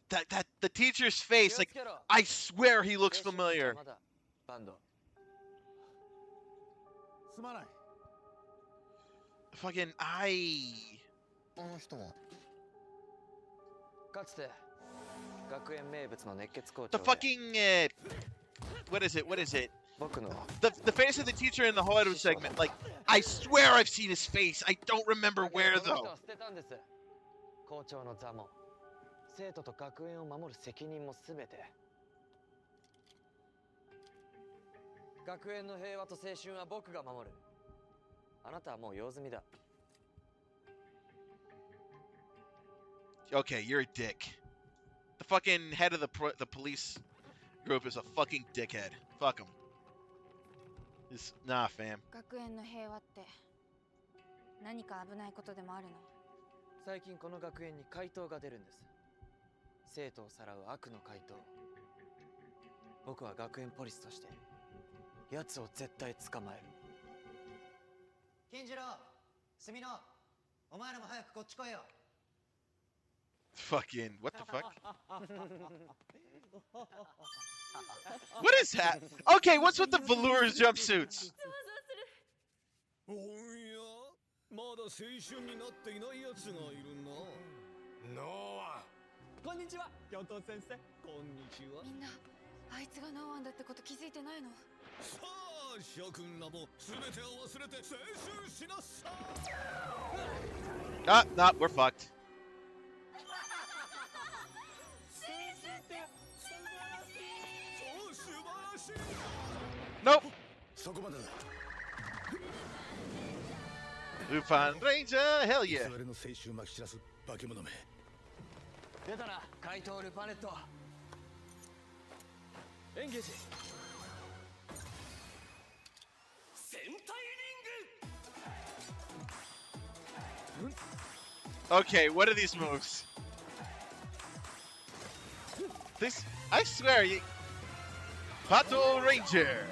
S3: That the teacher's face, like, I swear he looks familiar. Fucking the fucking what is it? The face of the teacher in the Hoiru segment, like, I swear I've seen his face. I don't remember where though.
S6: 校長の座も生徒と学園を守る責任も全て学園の平和と青春は僕が守るあなたはもう用済みだ
S3: Okay, you're a dick. The fucking head of the police group is a fucking dickhead. Fuck him. Nah, fam.
S5: 学園の平和って何か危ないことでもあるの？
S6: 最近この学園に怪盗が出るんです生徒をさらう悪の怪盗僕は学園ポリスとして奴を絶対捕まえる金次郎墨野お前らも早くこっち来いよ
S3: Fucking what the fuck? What is that? Okay, what's with the velour jumpsuits?
S2: おやまだ青春になっていないやつがいるなノアこんにちは教頭先生こんにちは
S5: みんなあいつがノーアンだってこと気づいてないの？
S2: さあ諸君らも全てを忘れて青春しなさい
S3: Ah, nah, we're fucked. Nope.
S2: そこまでだ
S3: Lupin Ranger, hell yeah.
S2: 我々の青春まき散らす化け物め
S6: 出たな怪盗ルパネットエンゲージ
S2: 戦隊リング
S3: Okay, what are these moves? This, I swear, you... Pato Ranger.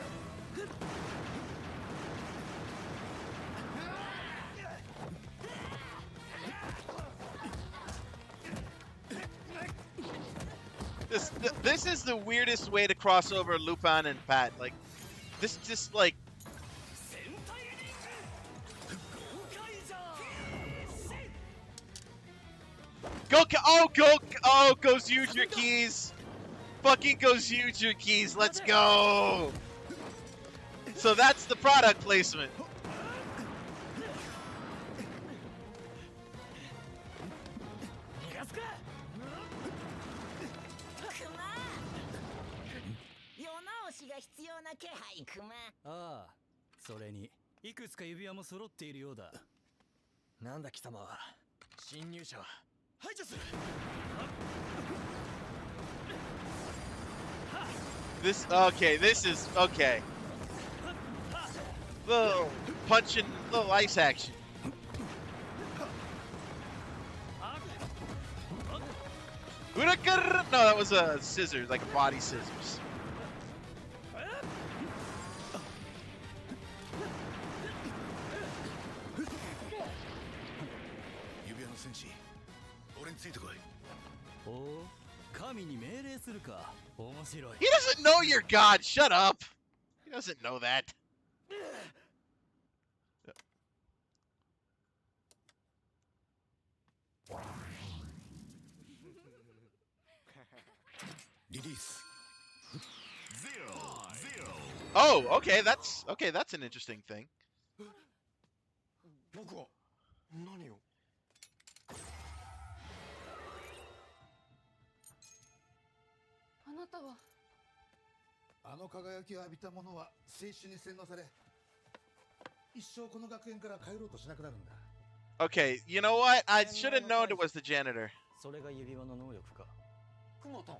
S3: This is the weirdest way to cross over Lupin and Pat. Like, this just like. Goes use your keys. Fucking goes use your keys. Let's go. So that's the product placement.
S11: Ah, それにいくつか指輪も揃っているようだ。なんだ貴様は。侵入者は排除する。
S3: This is okay. Little punching, little ice action. No, that was a scissors, like body scissors. He doesn't know you're God. Shut up. He doesn't know that.
S2: Release.
S3: Oh, okay. That's an interesting thing.
S2: 僕は何を
S5: あなたは
S14: あの輝きを浴びた者は青春に洗脳され一生この学園から帰ろうとしなくなるんだ
S3: Okay, you know what? I should have known it was the janitor.
S11: それが指輪の能力か。
S6: クモタン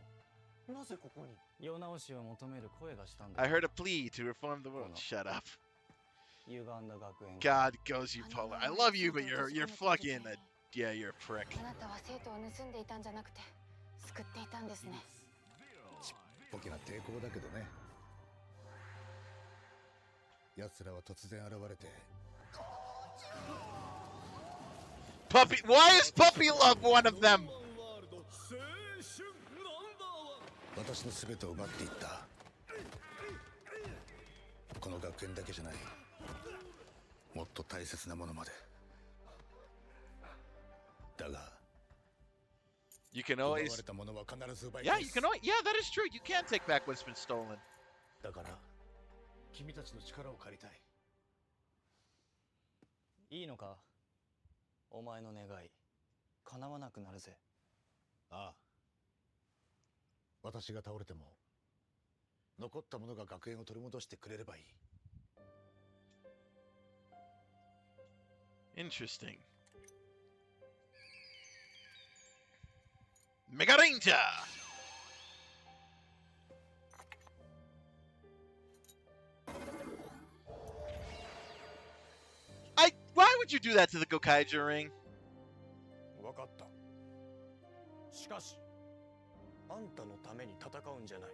S6: なぜここに
S11: 世直しを求める声がしたんだ。
S3: I heard a plea to reform the world. Shut up.
S11: 歪んだ学園。
S3: God goes you polar. I love you, but you're fucking yeah, you're a prick.
S5: あなたは生徒を盗んでいたんじゃなくて救っていたんですね。
S14: ちっぽけな抵抗だけどね奴らは突然現れて
S3: Puppy, why is Puppy Love one of them?
S14: 私の全てを奪っていったこの学園だけじゃないもっと大切なものまでだが
S3: You can always. Yeah, you can always. Yeah, that is true. You can take back what's been stolen.
S14: だから君たちの力を借りたい。
S4: いいのか、お前の願い叶わなくなるぜ。
S14: ああ。私が倒れても残った者が学園を取り戻してくれればいい。
S3: Interesting. Mega Ranger! Why would you do that to the Gokaiju ring?
S2: わかった。しかし、あんたのために戦うんじゃない。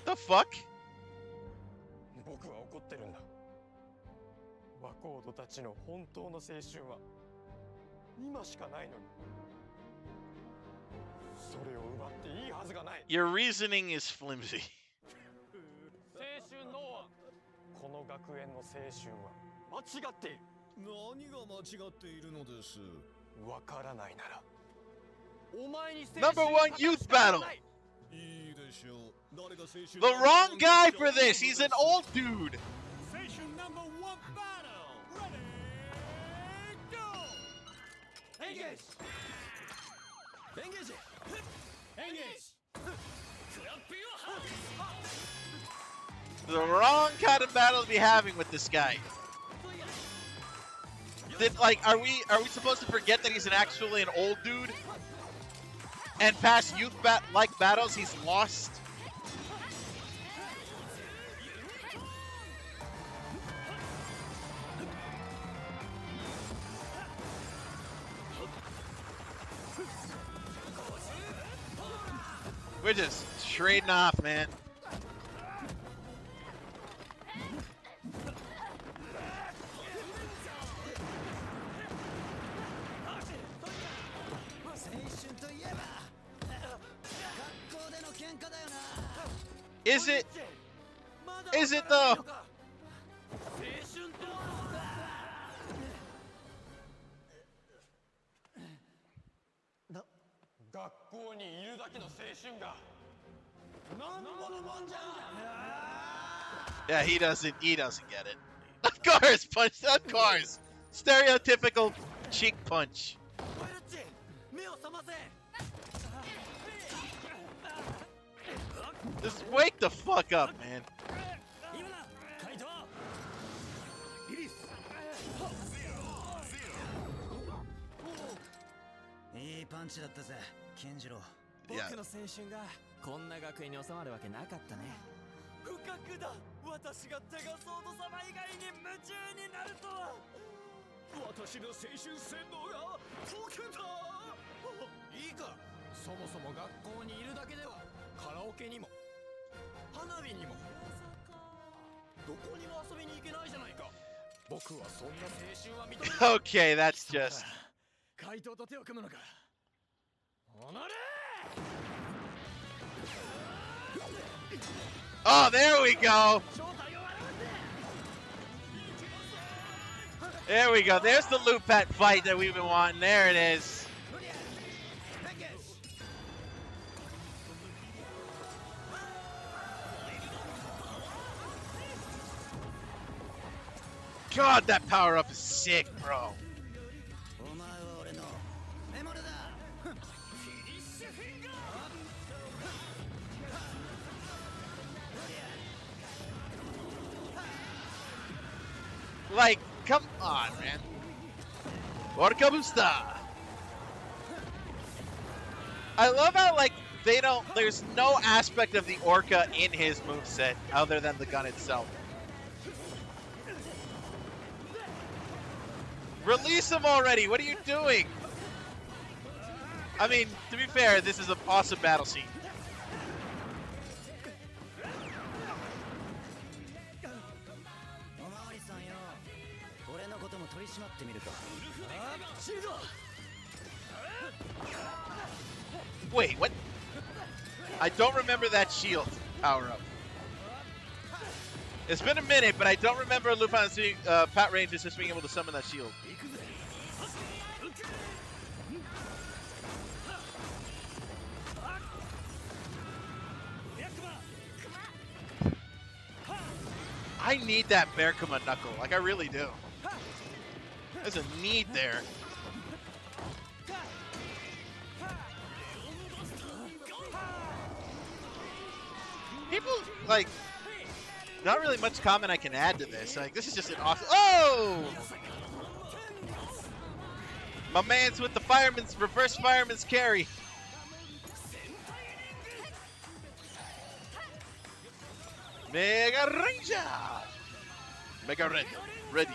S3: The fuck?
S2: 僕は怒ってるんだ。ワコードたちの本当の青春は今しかないのに。それを奪っていいはずがない。
S3: Your reasoning is flimsy.
S2: 青春のはこの学園の青春は間違っている。
S10: 何が間違っているのです。
S2: わからないならお前に
S3: Number one youth battle.
S10: いいでしょう。誰が青春
S3: The wrong guy for this. He's an old dude.
S10: 青春 number one battle. Ready, go.
S2: Engage. Engage.
S10: Engage.
S3: The wrong kind of battle to be having with this guy. Are we supposed to forget that he's actually an old dude? And past youth like battles he's lost? We're just trading off, man. Is it? Is it though?
S2: 学校にいるだけの青春がなんぼのもんじゃ。
S3: Yeah, he doesn't get it. Of course, punch. Of course, stereotypical cheek punch. Just wake the fuck up, man.
S4: いいパンチだったぜ、健次郎。
S6: 僕の青春がこんな学園に収まるわけなかったね。
S2: 不覚だ。私が手がソード様以外に夢中になるとは。
S10: 私の青春洗脳が解けた。
S2: いいか、そもそも学校にいるだけではカラオケにも花火にもどこにも遊びに行けないじゃないか。僕はそんな青春は認めない。
S3: Okay, that's just.
S2: 怪盗と手を組むのか。おのれ。
S3: Oh, there we go. There we go. There's the Lupat fight that we've been wanting. There it is. God, that power up is sick, bro. Like, come on, man. Orca Busta. I love how, like, they don't, there's no aspect of the Orca in his moveset other than the gun itself. Release him already. What are you doing? I mean, to be fair, this is an awesome battle scene. Wait, what? I don't remember that shield power up. It's been a minute, but I don't remember Lupin's Pat Rangers just being able to summon that shield. I need that Berkuma knuckle. Like, I really do. There's a need there. People, like, not really much comment I can add to this. Like, this is just an awesome... Oh! My man's with the fireman's, reverse fireman's carry. Mega Ranger! Mega Red, ready.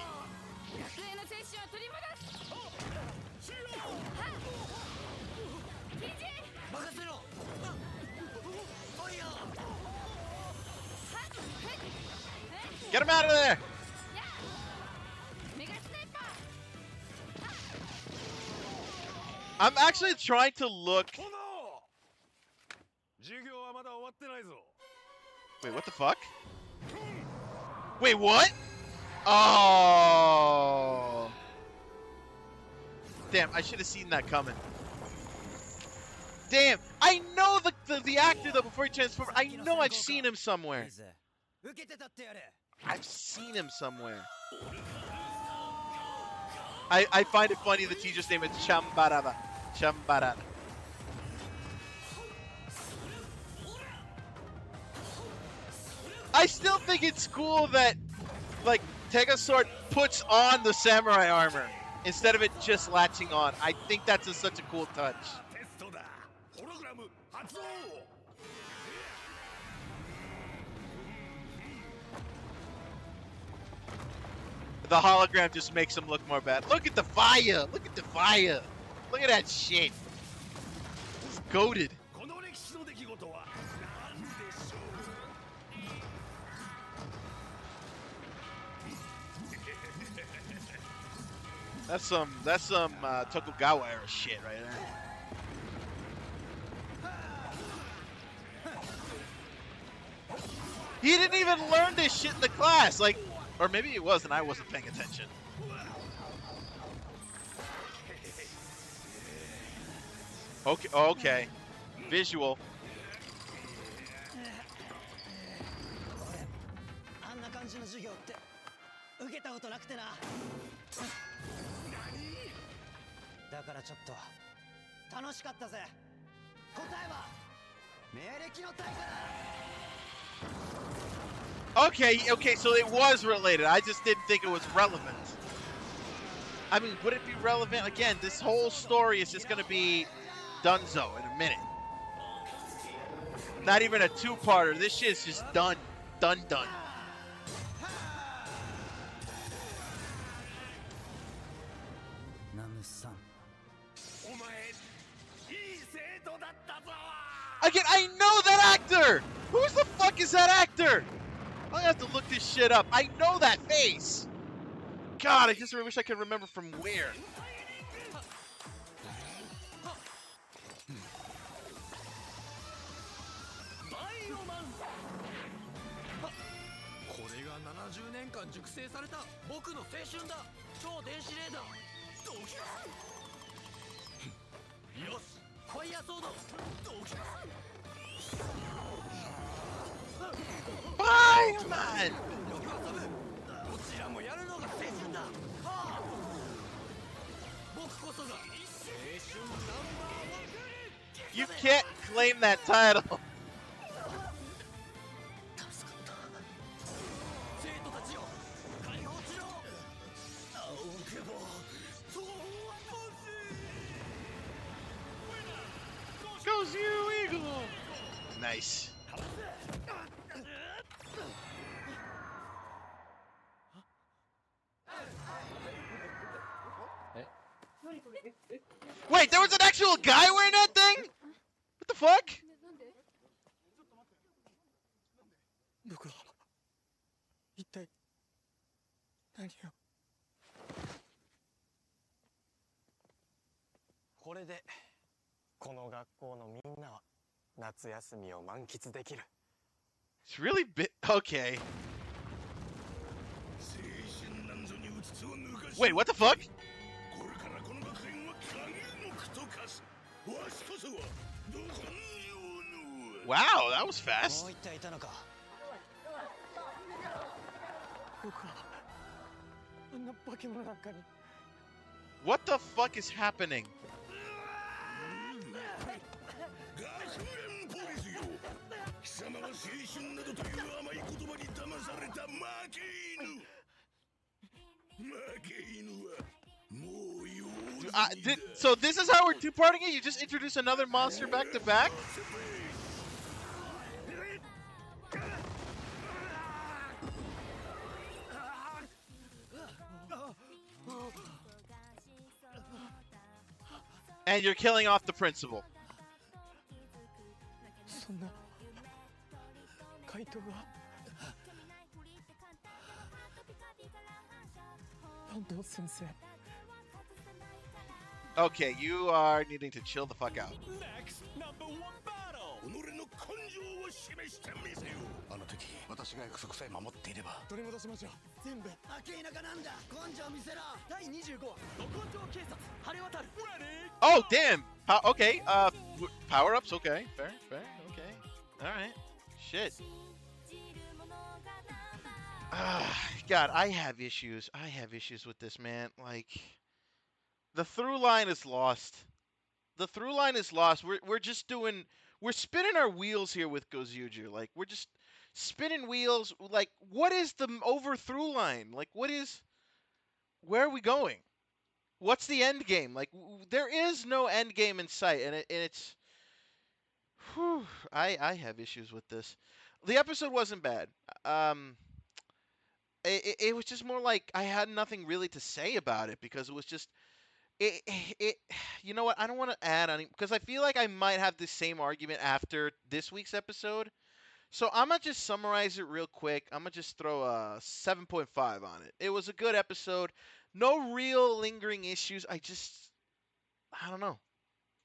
S3: Get him out of there! I'm actually trying to look... Wait, what the fuck? Wait, what? Oh! Damn, I should have seen that coming. Damn, I know the actor though before he transformed. I know I've seen him somewhere. I've seen him somewhere. I find it funny the teacher's name is Chambarada. Chambarada. I still think it's cool that, like, Tegasword puts on the samurai armor instead of it just latching on. I think that's such a cool touch. The hologram just makes him look more bad. Look at the fire! Look at the fire! Look at that shit! This is goated. That's some Tokugawa era shit right there. He didn't even learn this shit in the class, like, or maybe it was and I wasn't paying attention. Okay, okay. Visual. Okay, so it was related. I just didn't think it was relevant. I mean, would it be relevant? Again, this whole story is just going to be donezo in a minute. Not even a two-parter. This shit's just done. Done. Again, I know that actor! Who the fuck is that actor? I have to look this shit up. I know that face! God, I just wish I could remember from where. Fireman! You can't claim that title. Goes you, Eagle! Nice. Wait, there was an actual guy wearing that thing? What the fuck? It's really bit okay. Wait, what the fuck? Wow, that was fast.
S2: 僕はあんな化け物なんかに。
S3: What the fuck is happening?
S10: 貴様は青春などという甘い言葉に騙された負け犬。負け犬はもう用済みだ。
S3: So this is how we're two-parting it? You just introduce another monster back to back? And you're killing off the principal.
S2: そんな回答が。パント先生。
S3: Okay, you are needing to chill the fuck out.
S10: Next, number one battle. 己の根性を示してみせよ。あの時、私が約束さえ守っていれば。
S2: 取り戻しましょう。全部。
S6: 明い中なんだ。根性見せろ。第25話。ど根性警察。晴れ渡る。
S3: Oh, damn. Okay, power-ups, okay. Fair, okay. Alright. Shit. God, I have issues. I have issues with this, man. Like, the through line is lost. The through line is lost. We're just doing... We're spinning our wheels here with Gozuju. Like, we're just spinning wheels. Like, what is the over through line? Like, what is... Where are we going? What's the end game? Like, there is no end game in sight, and it's... Whew, I have issues with this. The episode wasn't bad. It was just more like I had nothing really to say about it because it was just... You know what? I don't want to add on because I feel like I might have the same argument after this week's episode. So I'm going to just summarize it real quick. I'm going to just throw a 7.5 on it. It was a good episode. No real lingering issues. I don't know.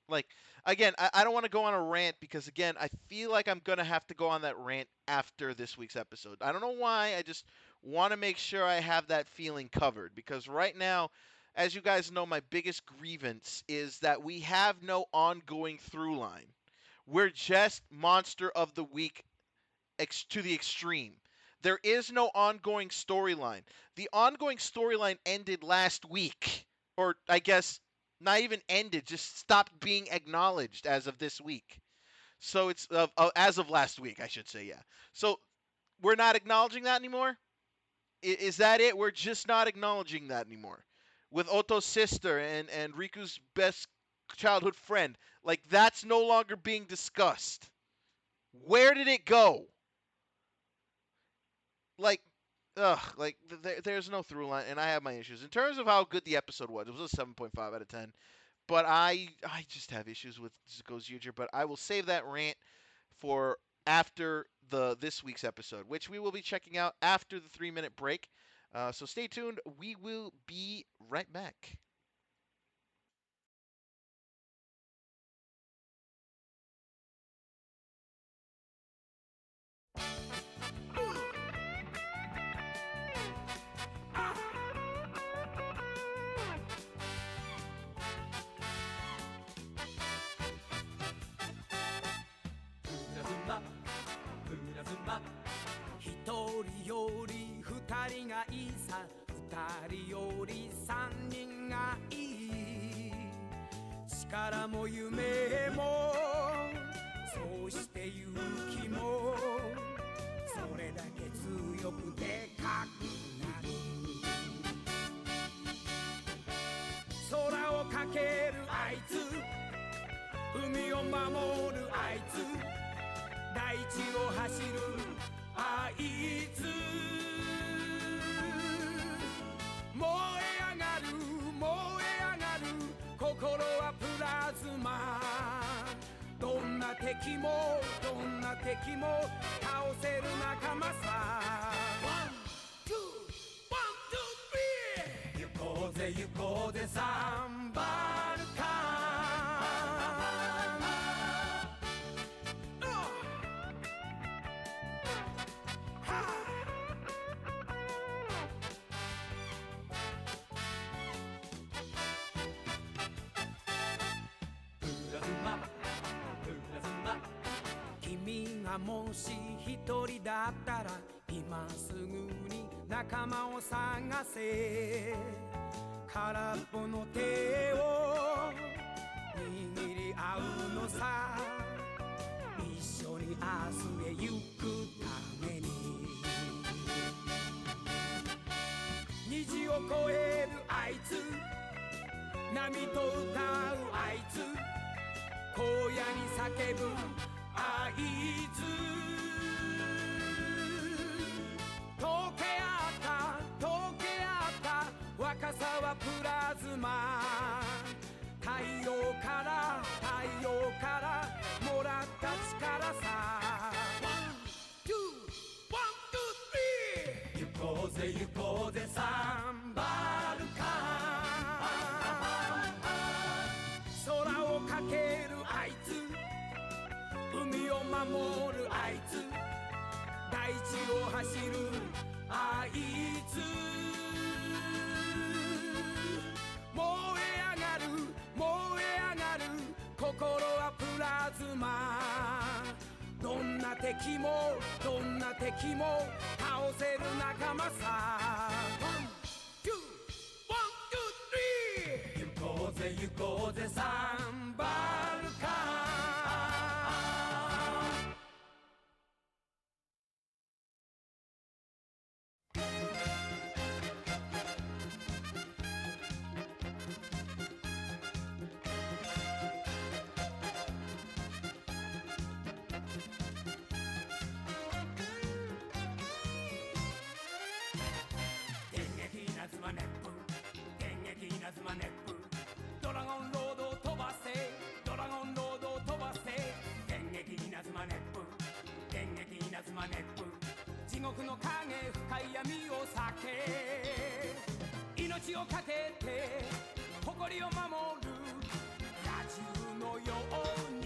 S3: Like, again, I don't want to go on a rant because, again, I feel like I'm going to have to go on that rant after this week's episode. I don't know why. I just want to make sure I have that feeling covered because right now, as you guys know, my biggest grievance is that we have no ongoing through line. We're just Monster of the Week to the extreme. There is no ongoing storyline. The ongoing storyline ended last week. Or, I guess, not even ended, just stopped being acknowledged as of this week. So it's, as of last week, I should say, yeah. So, we're not acknowledging that anymore? Is that it? We're just not acknowledging that anymore. With Oto's sister and Riku's best childhood friend. Like, that's no longer being discussed. Where did it go? Like, there's no through line, and I have my issues. In terms of how good the episode was, it was a 7.5 out of 10. But I just have issues with Gozuju, but I will save that rant for after this week's episode, which we will be checking out after the 3-minute break. So stay tuned. We will be right back.
S15: 仲間を探せ空っぽの手を握り合うのさ一緒に明日へ行くために虹を越えるあいつ波と歌うあいつ荒野に叫ぶあいつ溶け合った若さはプラズマ太陽からもらった力さ行こうぜ行こうぜサンバルカ空をかけるあいつ海を守るあいつ大地を走るあいつ燃え上がる心はプラズマどんな敵も倒せる仲間さ行こうぜサンバルカドラゴンロードを飛ばせ電撃稲妻熱風電撃稲妻熱風地獄の影深い闇を避け命をかけて誇りを守る野獣のように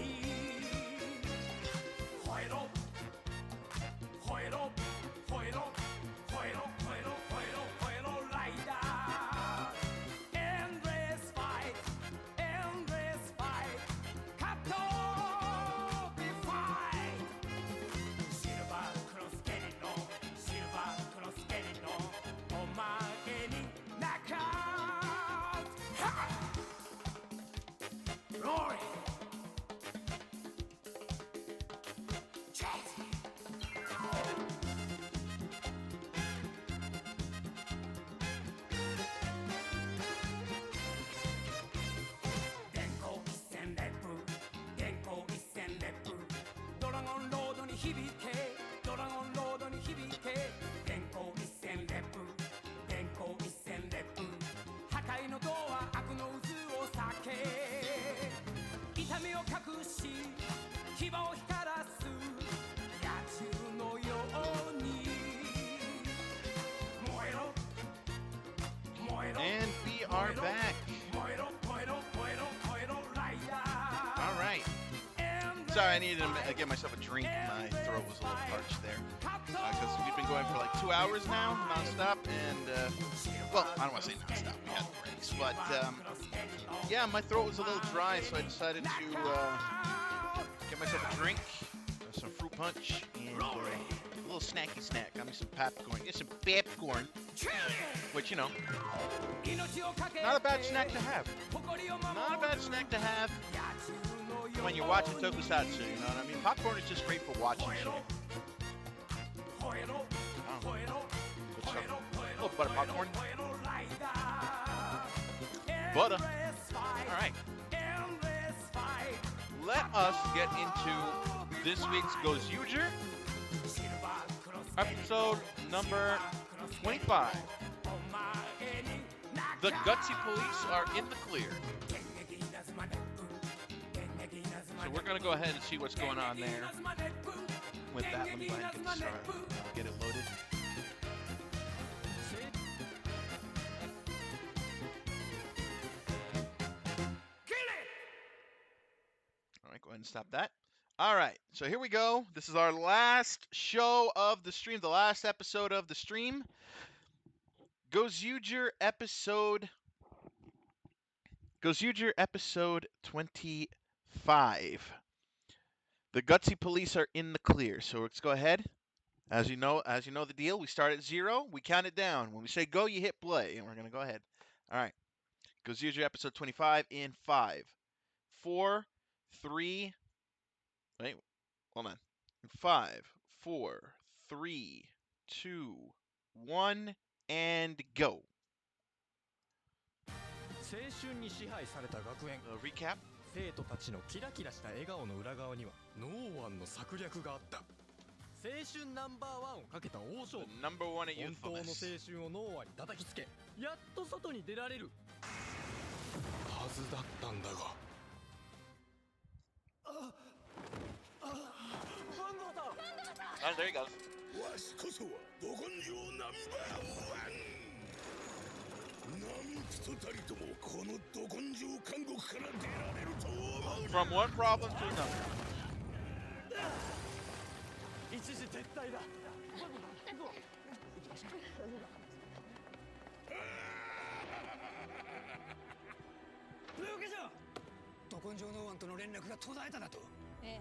S15: 吠えろ吠えろ吠えろ吠えろ吠えろ吠えろライダー響けドラゴンロードに響け電光一閃烈風電光一閃烈風破壊のドア悪の渦を避け痛みを隠し牙を光らす野獣のように燃えろ燃えろ
S3: And we are back.
S15: 燃えろ燃えろ燃えろ燃えろライダー
S3: All right. Sorry, I needed to get myself a drink. My throat was a little parched there. Because we've been going for like 2 hours now, nonstop. And, well, I don't want to say nonstop. We had breaks. But, yeah, my throat was a little dry, so I decided to get myself a drink, some fruit punch, and a little snacky snack. Got me some popcorn. Get some popcorn. Which, you know, not a bad snack to have. Not a bad snack to have when you're watching tokusatsu, you know what I mean? Popcorn is just great for watching shit. Oh. Good stuff. A little butter popcorn. Butter. Alright. Let us get into this week's Gozyuger. Episode number 25. The Gutsy Police are in the clear. So we're going to go ahead and see what's going on there. With that, let me go ahead and get started. I'll get it loaded. All right, go ahead and stop that. All right, so here we go. This is our last show of the stream, the last episode of the stream. Gozyuger episode 25. The Gutsy Police are in the clear, so let's go ahead As you know the deal. We start at 0. We count it down. When we say go, you hit play, and we're gonna go ahead. All right. Goes your episode 25 in 5, 4, 3. Wait, hold on. 5, 4, 3, 2, 1, and go.
S2: 青春に支配された学園
S3: recap
S2: 生徒たちのキラキラした笑顔の裏側にはノーワンの策略があった青春ナンバーワンをかけた大勝負本当の青春をノーワンに叩きつけやっと外に出られるはずだったんだが
S3: Oh, there he goes.
S10: わしこそはど根性ナンバーワンなんとたりともこのど根性監獄から出られると思う
S3: From one problem to another.
S2: 一時撤退だ
S11: ルーケ長ど根性ノーワンとの連絡が途絶えただと
S16: ええ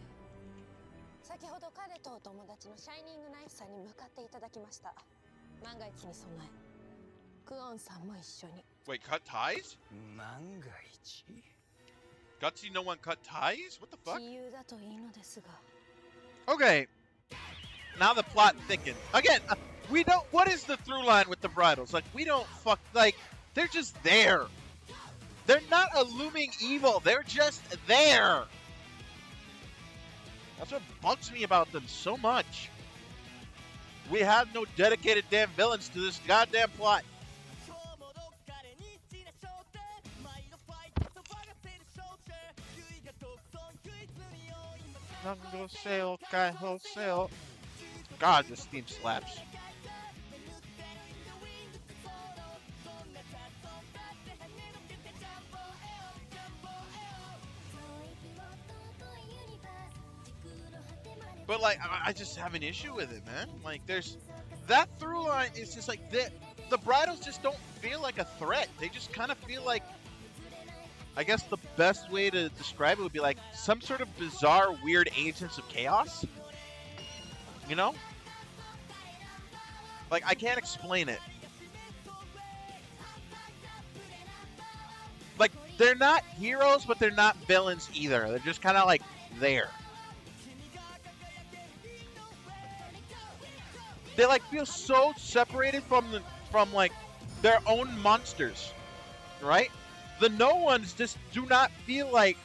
S16: 先ほど彼とお友達のシャイニングナイフさんに向かっていただきました万が一に備えクオンさんも一緒に
S3: Wait, cut ties?
S11: 万が一
S3: Gutsy, no one cut ties? What the fuck?
S16: 親友だといいのですが
S3: Okay. Now the plot thickens. Again, we don't... What is the through line with the bridals? Like, we don't fuck... Like, they're just there. They're not a looming evil. They're just there. That's what bugs me about them so much. We have no dedicated damn villains to this goddamn plot. God, this theme slaps. But like, I just have an issue with it, man. Like, there's that through line is just like the bridals just don't feel like a threat. They just kind of feel like, I guess the best way to describe it would be like some sort of bizarre, weird agents of chaos. You know? Like, I can't explain it. Like, they're not heroes, but they're not villains either. They're just kind of like there. They like feel so separated from like their own monsters, right? The no ones just do not feel like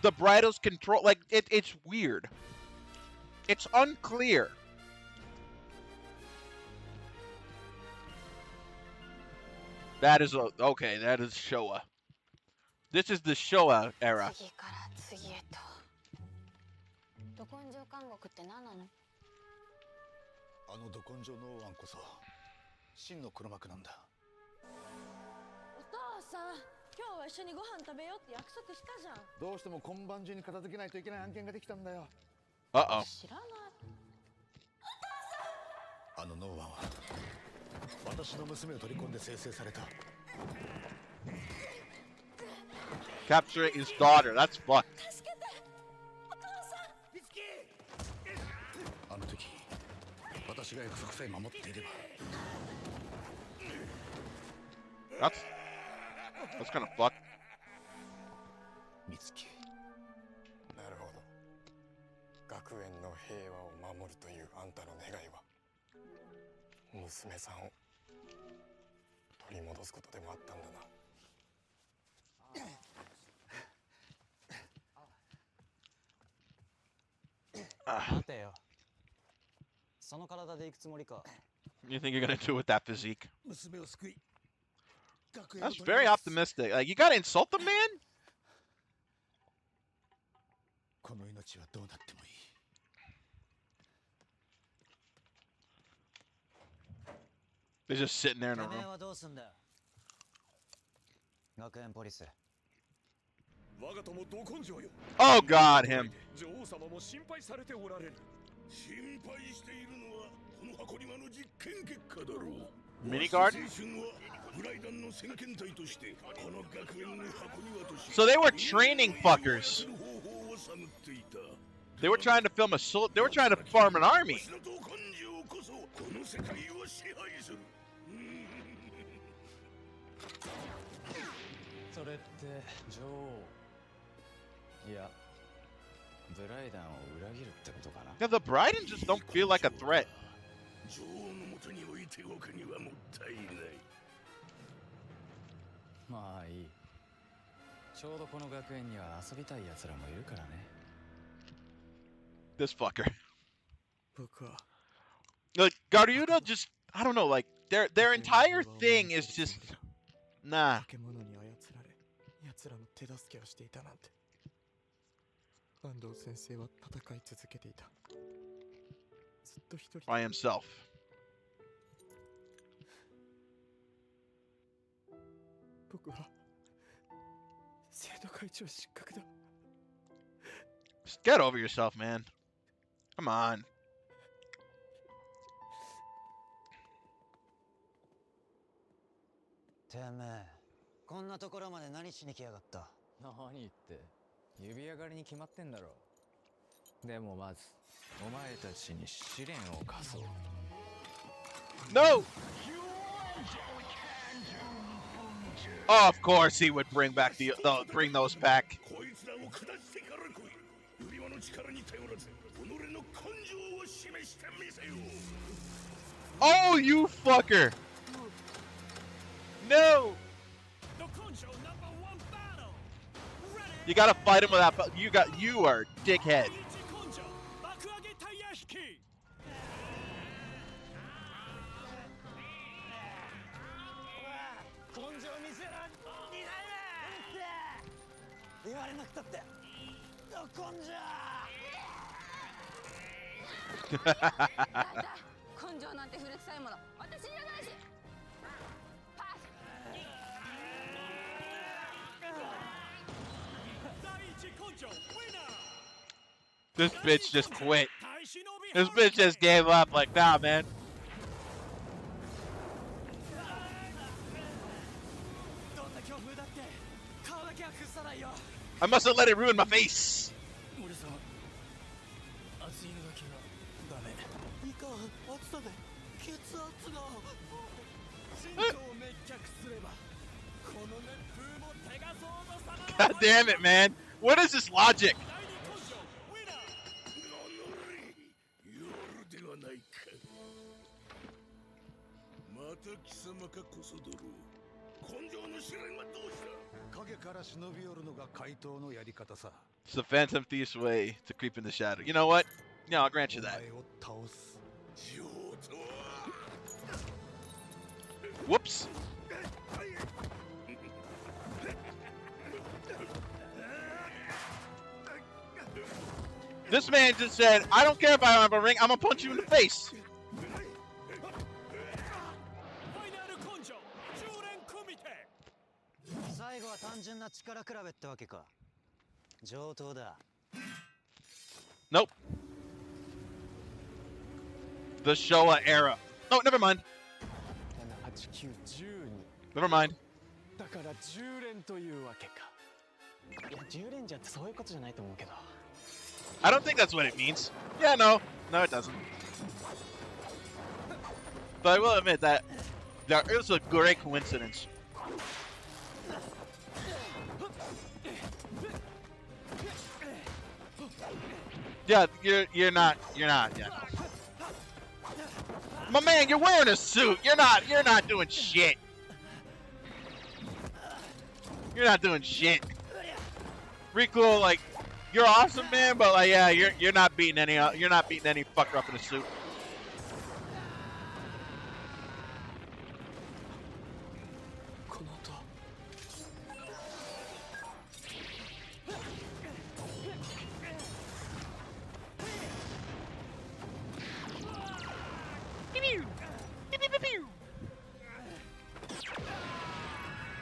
S3: the bridals control. Like it's weird. It's unclear. That is okay. That is Showa. This is the Showa era.
S16: 次から次へとど根性監獄って何なの
S14: あのど根性ノーワンこそ真の黒幕なんだ
S5: お父さん今日は一緒にご飯食べようって約束したじゃん
S14: どうしても今晩中に片付けないといけない案件ができたんだよ
S5: 知らない
S14: あのノーワンは私の娘を取り込んで生成された
S3: Capturing his daughter. That's fucked.
S5: 助けてお父さん
S14: 美月あの時私が約束さえ守っていれば
S3: That's kind of fucked.
S14: 美月
S2: なるほど学園の平和を守るというあんたの願いは娘さんを取り戻すことでもあったんだな
S4: 待てよその体で行くつもりか
S3: You think you're gonna do it with that physique?
S14: 娘を救い
S3: That's very optimistic. Like, you gotta insult the man?
S14: この命はどうなってもいい
S3: They're just sitting there in a room.
S4: てめえはどうすんだよ学園ポリス
S10: 我が友ど根性よ
S3: Oh God, him.
S10: 女王様も心配されておられる心配しているのはこの箱庭の実験結果だろう
S3: Mini garden?
S10: 青春はブライダンの先見隊としてこの学園を箱庭とし
S3: So they were training fuckers. They were trying to film they were trying to farm an army.
S1: こそこの世界を支配する。
S17: それって女王いやブライダンを裏切るってことかな。
S3: Yeah, the Bryden just don't feel like a threat.
S1: 女王のもとに置いておくにはもったいない。
S17: まあいい。ちょうどこの学園には遊びたい奴らもいるからね。
S3: This fucker.
S2: 僕は
S3: Like Garuda just I don't know, like their entire thing is just nah.
S2: 化け物に操られ奴らの手助けをしていたなんて。坂東先生は戦い続けていた。ずっと一人
S3: By himself.
S2: 僕は生徒会長失格だ。
S3: Just get over yourself, man. Come on.
S4: てめえこんなところまで何しに来やがった。
S17: 何言って指上がりに決まってんだろ。でもまずお前たちに試練を課そう。
S3: No! Oh, of course he would bring back bring those back.
S1: こいつらを下してから来い。指輪の力に頼らず己の根性を示してみせよ。
S3: Oh, you fucker! No! You gotta fight him without. You are a dickhead. This bitch just quit. This bitch just gave up. Like, nah, man. I must have let it ruin my face.
S2: いかん暑さで血圧が。
S3: God damn it, man. What is this logic?
S1: 夜ではないか。また貴様かこそ泥。根性の試練はどうした。
S14: 影から忍び寄るのが怪盗のやり方さ。
S3: It's the Phantom Thief's way to creep in the shadow. You know what? Yeah, I'll grant you that. Whoops. This man just said, I don't care if I have a ring, I'm gonna punch you in the face.
S4: 最後は単純な力比べってわけか。上等だ。
S3: Nope. The Showa era. Oh, never mind.
S2: 7、8、9、12。
S3: Never mind.
S2: だから10連というわけか。いや10連じゃってそういうことじゃないと思うけど。
S3: I don't think that's what it means. Yeah, no. No, it doesn't. But I will admit that it was a great coincidence. Yeah, you're not. Yeah, no. My man, you're wearing a suit. You're not doing shit. You're not doing shit. Rico, like, you're awesome, man, but like, yeah, you're not beating any fucker up in a suit.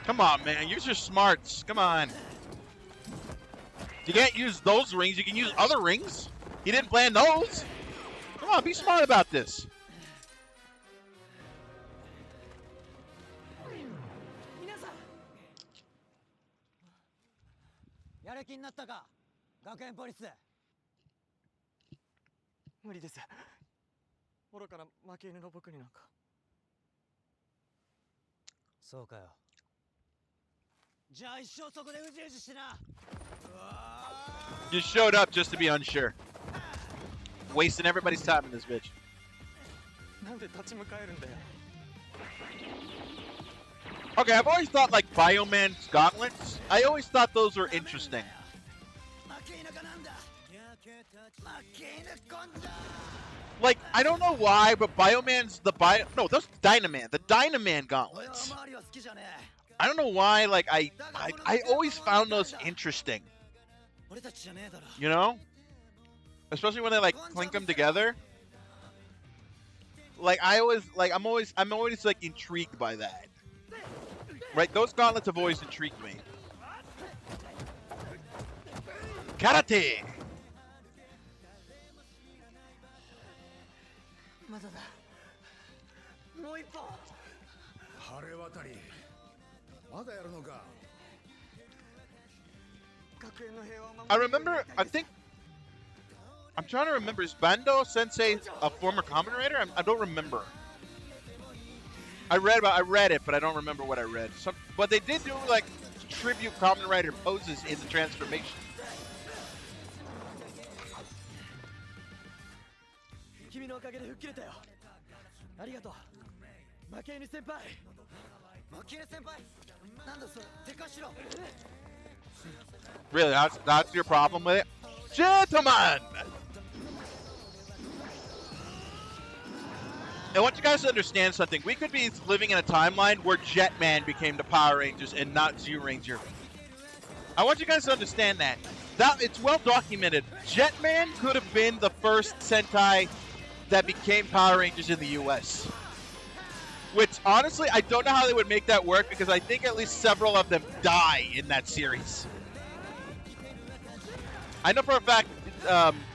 S3: Come on, man. Use your smarts. Come on. You can't use those rings. You can use other rings. He didn't plan those. Come on, be smart about this.
S4: 皆さんやる気になったか。学園ポリス。
S2: 無理です。
S6: 愚かな負け犬の僕になんか。
S4: そうかよ。じゃあ一生そこでうじうじしてな。
S3: You showed up just to be unsure. Wasting everybody's time in this bitch.
S6: なんで立ち向かえるんだよ。
S3: Okay, I've always thought like Bioman's gauntlets. I always thought those were interesting. Like, I don't know why, but Bioman's the no, that's Dynaman. The Dynaman gauntlets. I don't know why, like I always found those interesting. You know? Especially when they like clink them together. Like I'm always like intrigued by that. Right? Those gauntlets have always intrigued me. Karate!
S2: まだだ。もう一本。晴れ渡り。まだやるのか。
S3: I remember, I think, I'm trying to remember, is Bando Sensei a former Kamen Rider? I don't remember. I read it, but I don't remember what I read. But they did do like tribute Kamen Rider poses in the transformation.
S6: 君のおかげで吹っ切れたよ。ありがとう。負け犬先輩。負け犬先輩。なんだそれ。でかしろ。
S3: Really, that's your problem with it? Gentlemen! I want you guys to understand something. We could be living in a timeline where Jetman became the Power Rangers and not Zyuranger. I want you guys to understand that. It's well documented. Jetman could have been the first Sentai that became Power Rangers in the US. Which, honestly, I don't know how they would make that work because I think at least several of them die in that series. I know for a fact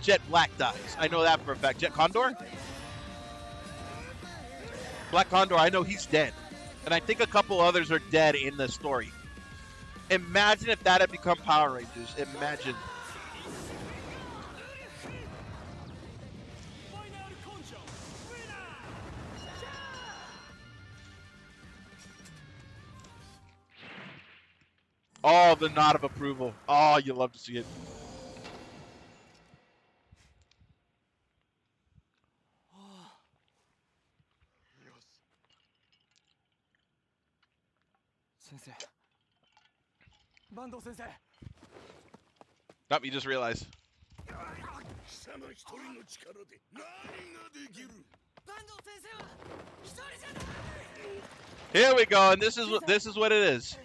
S3: Jet Black dies. I know that for a fact. Jet Condor? Black Condor, I know he's dead. And I think a couple others are dead in the story. Imagine if that had become Power Rangers. Imagine. Oh, the nod of approval. Oh, you love to see it. Nope, you just realized. Here we go, and this is what it is.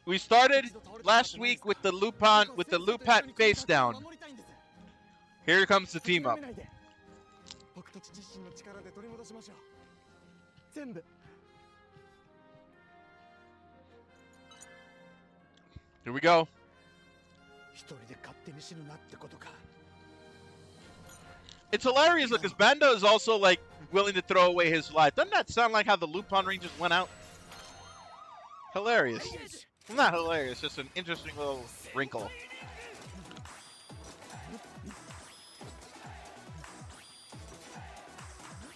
S3: We started last week with the Lupin face down. Here comes the team up. Here we go. It's hilarious because Bando is also like willing to throw away his life. Doesn't that sound like how the Lupin Rangers went out? Hilarious. Well, not hilarious, just an interesting little wrinkle.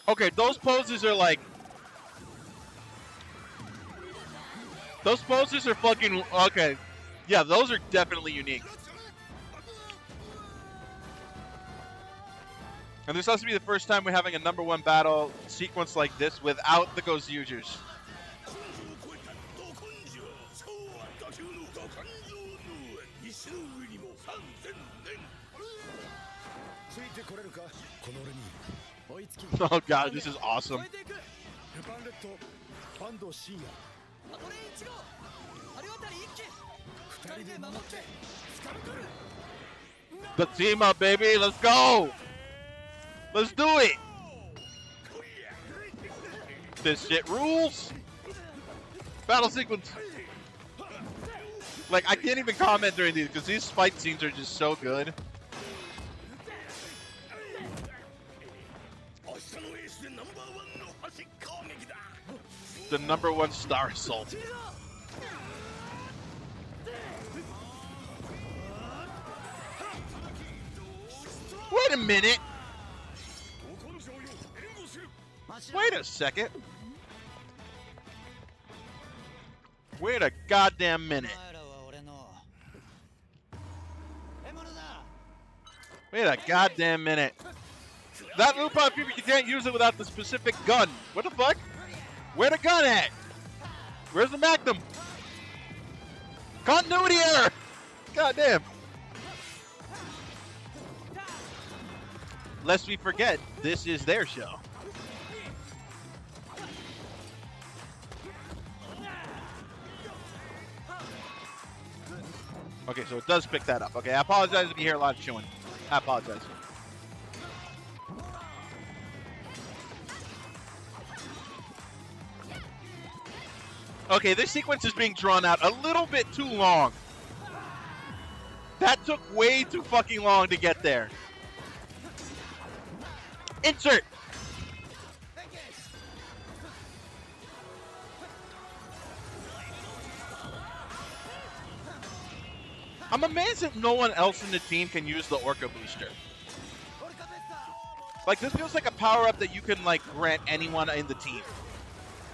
S3: Okay, those poses are like... Those poses are fucking... Okay. Yeah, those are definitely unique. And this has to be the first time we're having a #1 battle sequence like this without the Ghost Users. Oh god, this is awesome. The team up, baby, let's go! Let's do it! This shit rules! Battle sequence! Like, I can't even comment during these because these fight scenes are just so good. The #1 Star Assault. Wait a minute. Wait a second. Wait a goddamn minute. Wait a goddamn minute. That Lupin Fury, you can't use it without the specific gun. What the fuck? Where the gun at? Where's the Magnum? Continuity error! Goddamn. Lest we forget, this is their show. Okay, so it does pick that up. Okay, I apologize if you hear a lot of chewing. I apologize. Okay, this sequence is being drawn out a little bit too long. That took way too fucking long to get there. Insert! I'm amazed that no one else in the team can use the Orca booster. Like, this feels like a power-up that you can, like, grant anyone in the team.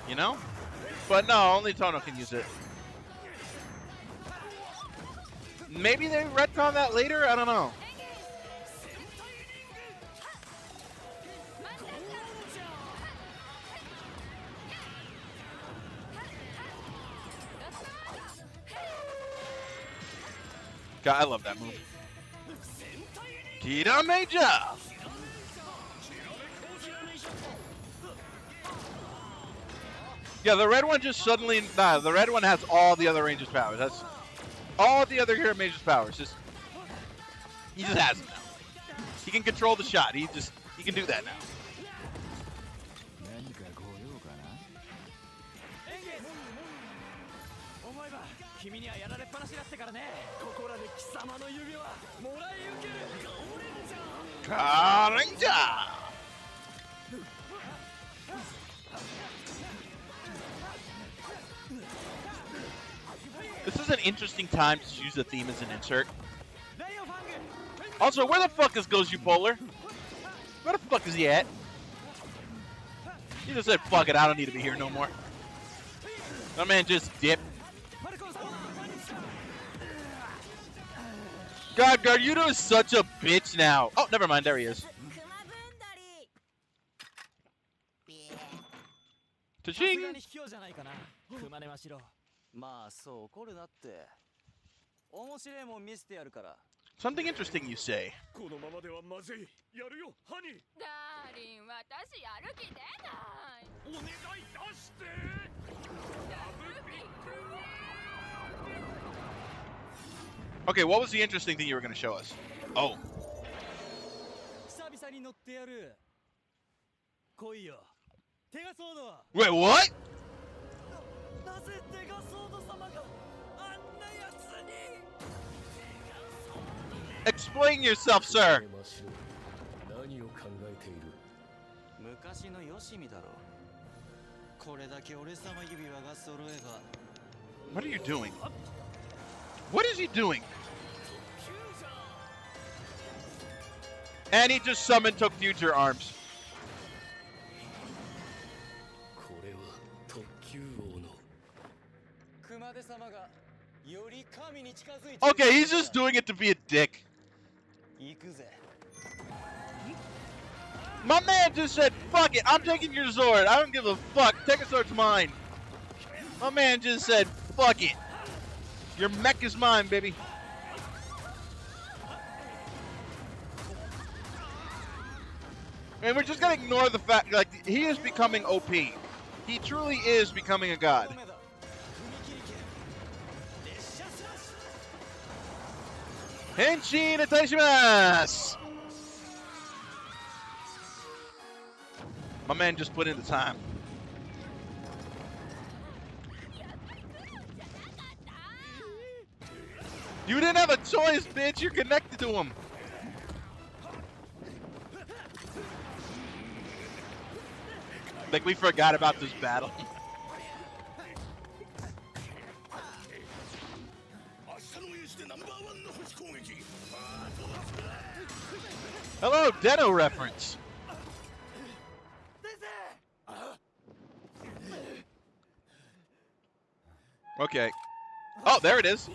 S3: You know? But no, only Tono can use it. Maybe they retcon that later? I don't know. God, I love that move. Kira Major! Yeah, the red one just suddenly... Nah, the red one has all the other Ranger's powers. That's all the other Hero Major's powers. He just has them now. He can control the shot. He can do that now. Ranger! This is an interesting time to use the theme as an insert. Also, where the fuck is Goju Polar? Where the fuck is he at? He just said, fuck it, I don't need to be here no more. That man just dipped. God, Garyudo is such a bitch now. Oh, never mind, there he is. Ta-ching! Something interesting you say. Okay, what was the interesting thing you were going to show us? Oh. Wait, what? Explain yourself, sir. What are you doing? What is he doing? And he just summoned took future arms. Okay, he's just doing it to be a dick. My man just said, fuck it, I'm taking your sword. I don't give a fuck. Take a sword's mine. My man just said, fuck it. Your mech is mine, baby. And we're just gonna ignore the fact, like, he is becoming OP. He truly is becoming a god. Henshin itashimasu! My man just put in the time. You didn't have a choice, bitch. You're connected to him. Like we forgot about this battle. Hello, Deno reference. Okay. Oh, there it is.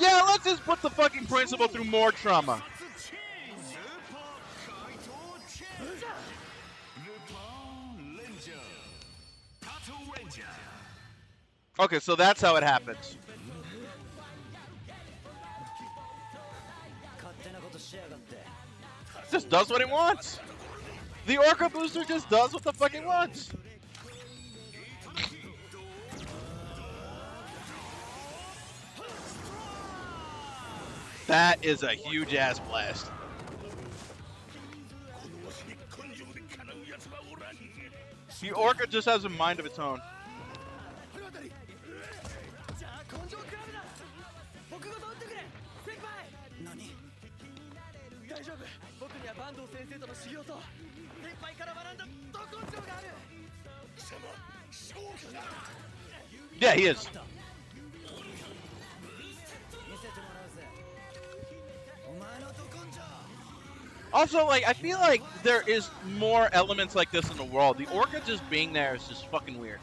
S3: Yeah, let's just put the fucking principal through more trauma. Okay, so that's how it happens. Just does what it wants. The Orca Booster just does what the fuck it wants. That is a huge ass blast. The Orca just has a mind of its own.
S6: 大丈夫、僕には坂東先生との修行と先輩から学んだど根性がある。貴様、正気だ。
S3: Yeah, he is. Also, like, I feel like there is more elements like this in the world. The Orca just being there is just fucking weird.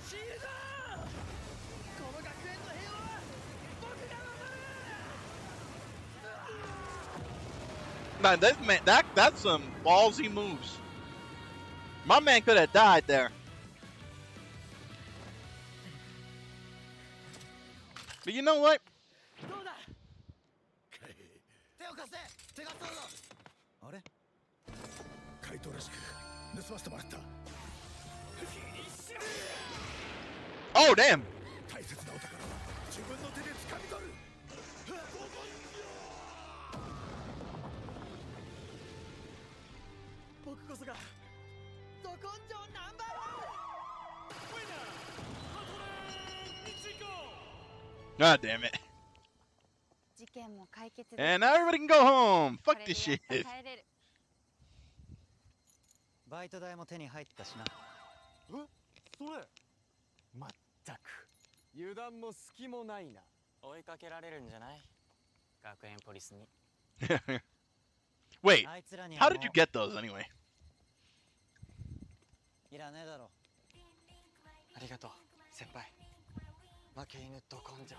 S3: Nah, this man, that's some ballsy moves. My man could have died there. But you know what?
S6: 手を貸せ、手がそうだ。あれ？
S10: 怪盗らしく盗ませてもらった。
S3: Oh damn!
S10: 大切なお宝は自分の手で掴み取る。
S6: 僕こそがど根性ナンバーワン。
S3: God damn it.
S18: 事件も解決
S3: And now everybody can go home. Fuck this shit.
S4: バイト代も手に入ったしな。
S2: え、それ。まったく。油断も隙もないな。
S6: 追いかけられるんじゃない？学園ポリスに。
S3: Wait, how did you get those anyway?
S6: いらねえだろ。ありがとう、先輩。負け犬ど根性。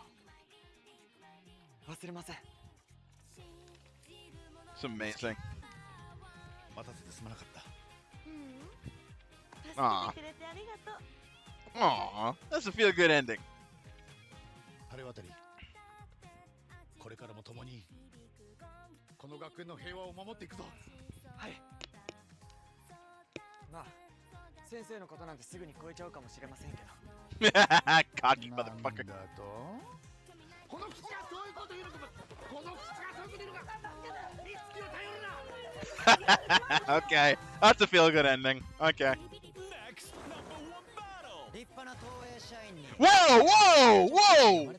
S6: 忘れません。
S3: It's amazing.
S14: 待たせてすまなかった。
S3: Aw. Aw, that's a feel-good ending.
S14: 晴れ渡り。これからも共にこの学園の平和を守っていくぞ。
S6: はい。まあ、先生のことなんてすぐに超えちゃうかもしれませんけど。
S3: Cocky motherfucker.
S14: この口がそういうこと言うのか。この口がそういうこと言うのか。リスキを頼るな。
S3: Okay, that's a feel-good ending. Okay. Whoa, whoa, whoa!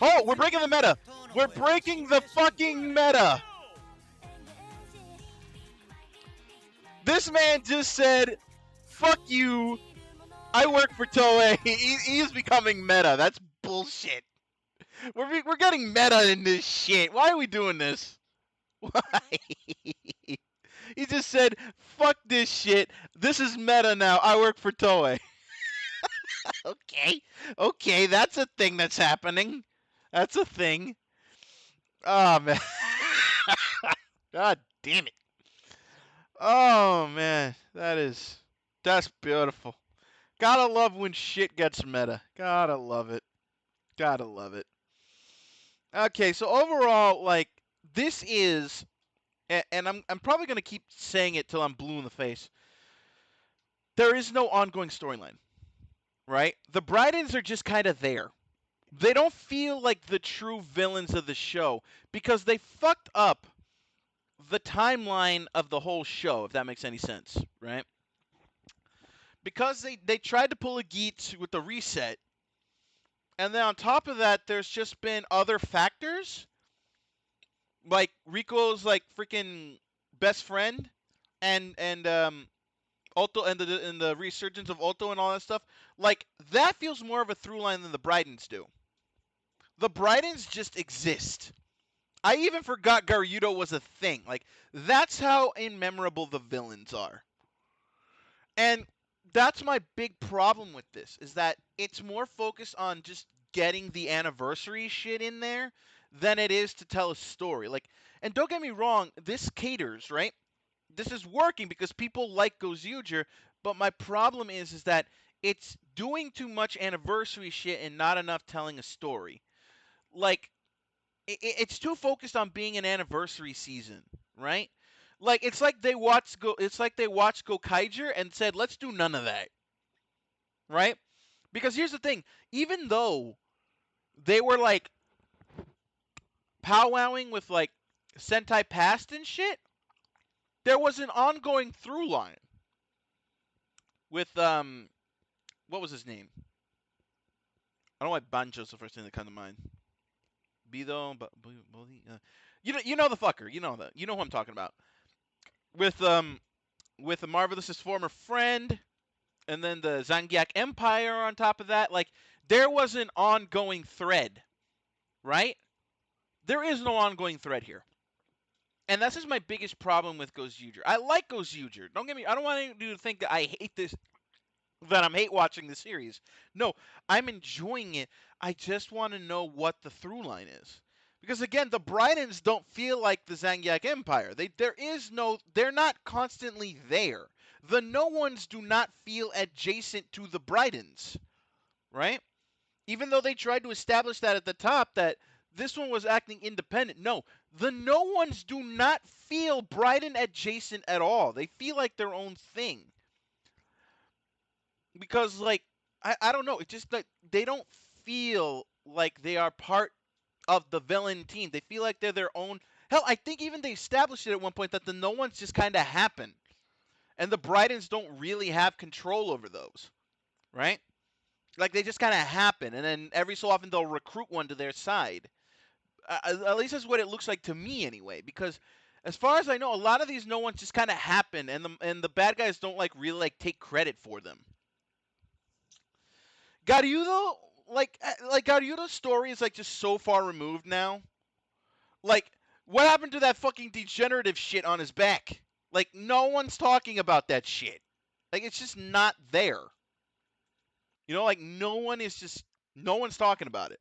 S3: Oh, we're breaking the meta. We're breaking the fucking meta. This man just said, "Fuck you. I work for Toei." He is becoming meta. That's bullshit. We're getting meta in this shit. Why are we doing this? Why? He just said, "Fuck this shit. This is meta now. I work for Toei." Okay. Okay, that's a thing that's happening. That's a thing. Oh, man. God damn it. Oh, man. That's beautiful. Gotta love when shit gets meta. Gotta love it. Gotta love it. Okay, so overall, like, this is, and I'm probably gonna keep saying it till I'm blue in the face. There is no ongoing storyline, right? The Brydens are just kind of there. They don't feel like the true villains of the show because they fucked up the timeline of the whole show, if that makes any sense, right? Because they tried to pull a Geats with the reset, and then on top of that, there's just been other factors, like Rico's like freaking best friend, and Ulto and the resurgence of Ulto and all that stuff, like that feels more of a through line than the Brydens do. The Brydens just exist. I even forgot Garyudo was a thing. Like that's how immemorable the villains are. And that's my big problem with this, is that it's more focused on just getting the anniversary shit in there than it is to tell a story. Like, and don't get me wrong, this caters, right? This is working because people like Gozyuger, but my problem is that it's doing too much anniversary shit and not enough telling a story. Like, it's too focused on being an anniversary season, right? Like it's like they watched Gokaiger and said, "Let's do none of that." Right? Because here's the thing, even though they were like powwowing with like Sentai Past and shit, there was an ongoing through line with what was his name? I don't know why Banjo's the first thing that comes to mind. Bido, you know the fucker, you know who I'm talking about. With the Marvelous's former friend, and then the Zangiak Empire on top of that, like there was an ongoing thread, right? There is no ongoing thread here. And that's just my biggest problem with Gozyuger. I like Gozyuger. Don't get me, I don't want you to think that I hate this, that I'm hate watching the series. No, I'm enjoying it. I just want to know what the through line is. Because again, the Brydens don't feel like the Zangiak Empire. They're not constantly there. The no ones do not feel adjacent to the Brydens, right? Even though they tried to establish that at the top, that this one was acting independent. No, the no ones do not feel Bryden adjacent at all. They feel like their own thing. Because, like, I don't know. It's just that they don't feel like they are part of the villain team. They feel like they're their own. Hell, I think even they established it at one point that the no ones just kind of happen. And the Brydens don't really have control over those. Right? Like, they just kind of happen. And then every so often they'll recruit one to their side. At least that's what it looks like to me anyway. Because as far as I know, a lot of these no ones just kind of happen. And the bad guys don't, like, really, like, take credit for them. Garyudo, like Garyudo's story is like just so far removed now. Like, what happened to that fucking degenerative shit on his back? Like, no one's talking about that shit. Like, it's just not there. You know, like no one's talking about it.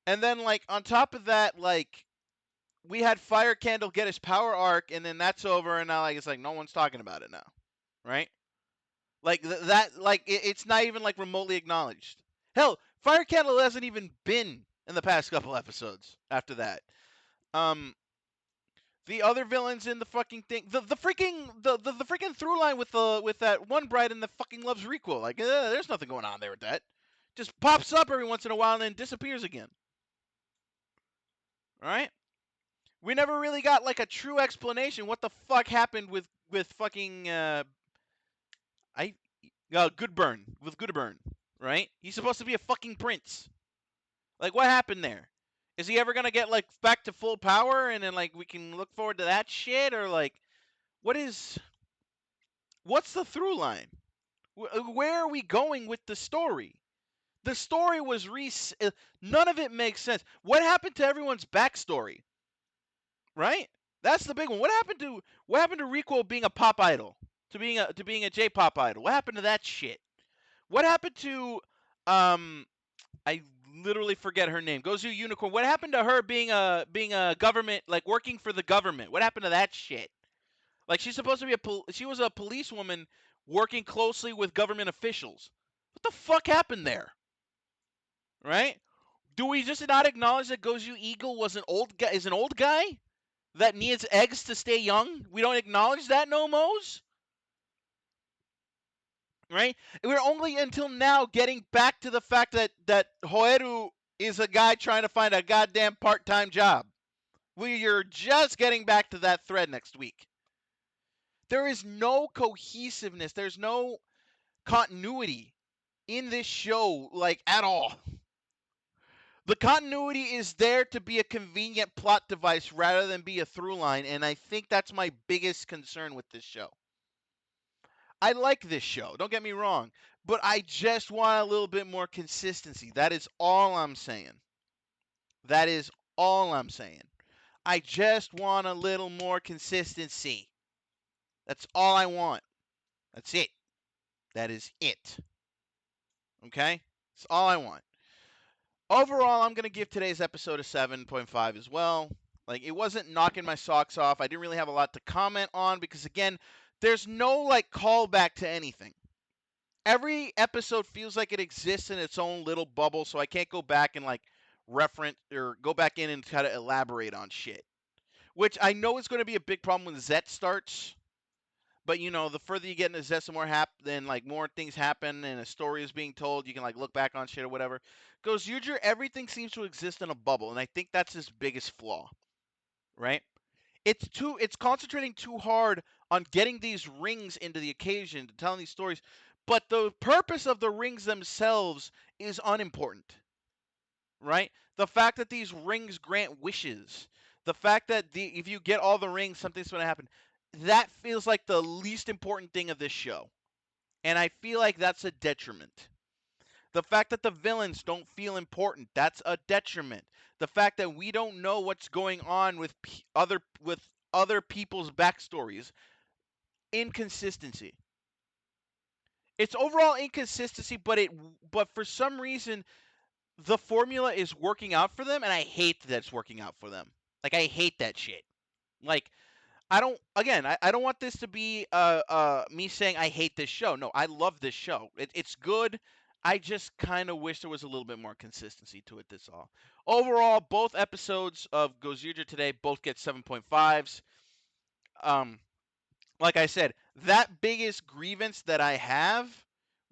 S3: And then like on top of that, like we had Fire Candle get his power arc, and then that's over, and now like it's like no one's talking about it now, right? Like it's not even like remotely acknowledged. Hell, Fire Candle hasn't even been in the past couple episodes after that. The other villains in the fucking thing, the freaking through line with that one Bryden that fucking loves Rico. Like, there's nothing going on there with that. Just pops up every once in a while and then disappears again. All right? We never really got like a true explanation what the fuck happened with fucking Goodburn, right? He's supposed to be a fucking prince. Like, what happened there? Is he ever gonna get like back to full power and then like we can look forward to that shit, or like what's the through line? Where are we going with the story? The story was none of it makes sense. What happened to everyone's backstory? Right? That's the big one. What happened to Rico being a pop idol? To being a J-pop idol? What happened to that shit? What happened to I literally forget her name. Gozu Unicorn. What happened to her being a government, like working for the government? What happened to that shit? Like she's supposed to be she was a policewoman working closely with government officials. What the fuck happened there? Right? Do we just not acknowledge that Gozu Eagle was an old guy that needs eggs to stay young? We don't acknowledge that, no mos? Right? We're only until now getting back to the fact that Hoeru is a guy trying to find a goddamn part-time job. We're just getting back to that thread next week. There is no cohesiveness. There's no continuity in this show, like, at all. The continuity is there to be a convenient plot device rather than be a through line, and I think that's my biggest concern with this show. I like this show. Don't get me wrong, but I just want a little bit more consistency. That is all I'm saying. That is all I'm saying. I just want a little more consistency. That's all I want. That's it. That is it. Okay? That's all I want. Overall, I'm going to give today's episode a 7.5 as well. Like, it wasn't knocking my socks off. I didn't really have a lot to comment on because, again, there's no, like, callback to anything. Every episode feels like it exists in its own little bubble, so I can't go back and, like, reference or go back in and try to elaborate on shit. Which I know is going to be a big problem when Zet starts. But, you know, the further you get into Zet, more then, like, more things happen and a story is being told. You can, like, look back on shit or whatever. Gozuger, everything seems to exist in a bubble, and I think that's his biggest flaw, right? It's concentrating too hard on getting these rings into the occasion, to telling these stories, but the purpose of the rings themselves is unimportant, right? The fact that these rings grant wishes, the fact that if you get all the rings, something's going to happen, that feels like the least important thing of this show. And I feel like that's a detriment. The fact that the villains don't feel important, that's a detriment. The fact that we don't know what's going on with other people's backstories, inconsistency. It's overall inconsistency, but for some reason the formula is working out for them, and I hate that it's working out for them. Like, I hate that shit. Like, I don't want this to be me saying I hate this show. No, I love this show. It's good. I just kind of wish there was a little bit more consistency to it, that's all. Overall, both episodes of Gozuger today both get 7.5s. Like I said, that biggest grievance that I have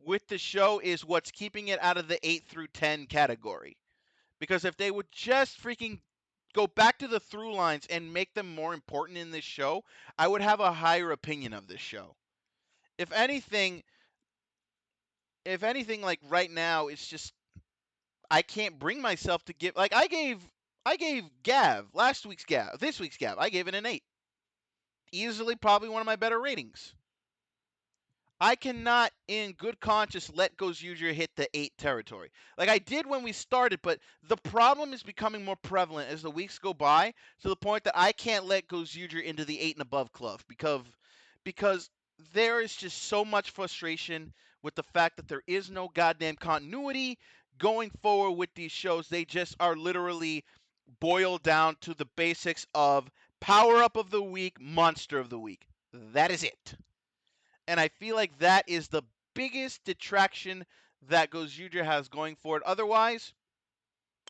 S3: with the show is what's keeping it out of the 8 through 10 category. Because if they would just freaking go back to the through lines and make them more important in this show, I would have a higher opinion of this show. If anything, like right now, it's just I can't bring myself to give. Like, I gave Gav this week's Gav, I gave it an 8. Easily, probably one of my better ratings. I cannot, in good conscience, let Gozuger hit the 8 territory. Like I did when we started, but the problem is becoming more prevalent as the weeks go by, to the point that I can't let Gozuger into the 8 and above club because there is just so much frustration with the fact that there is no goddamn continuity going forward with these shows. They just are literally boiled down to the basics of power up of the week, monster of the week. That is it. And I feel like that is the biggest detraction that Gozuger has going for it. Otherwise,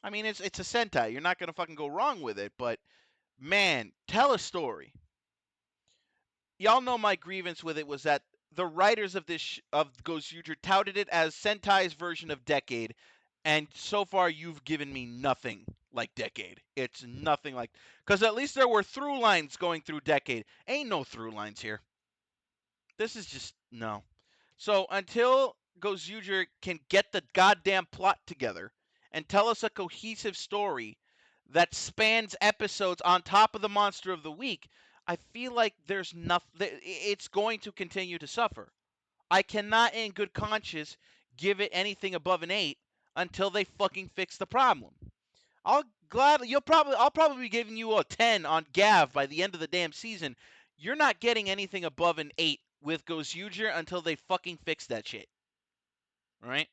S3: I mean, it's a Sentai. You're not going to fucking go wrong with it. But, man, tell a story. Y'all know my grievance with it was that the writers of of Gozuger touted it as Sentai's version of Decade. And so far, you've given me nothing like Decade. It's nothing like... Because at least there were through lines going through Decade. Ain't no through lines here. This is just, no. So until Gozuger can get the goddamn plot together and tell us a cohesive story that spans episodes on top of the monster of the week, I feel like there's nothing. It's going to continue to suffer. I cannot, in good conscience, give it anything above an 8 until they fucking fix the problem. I'll probably be giving you a 10 on Gav by the end of the damn season. You're not getting anything above an 8 with Gozuger until they fucking fix that shit. Right?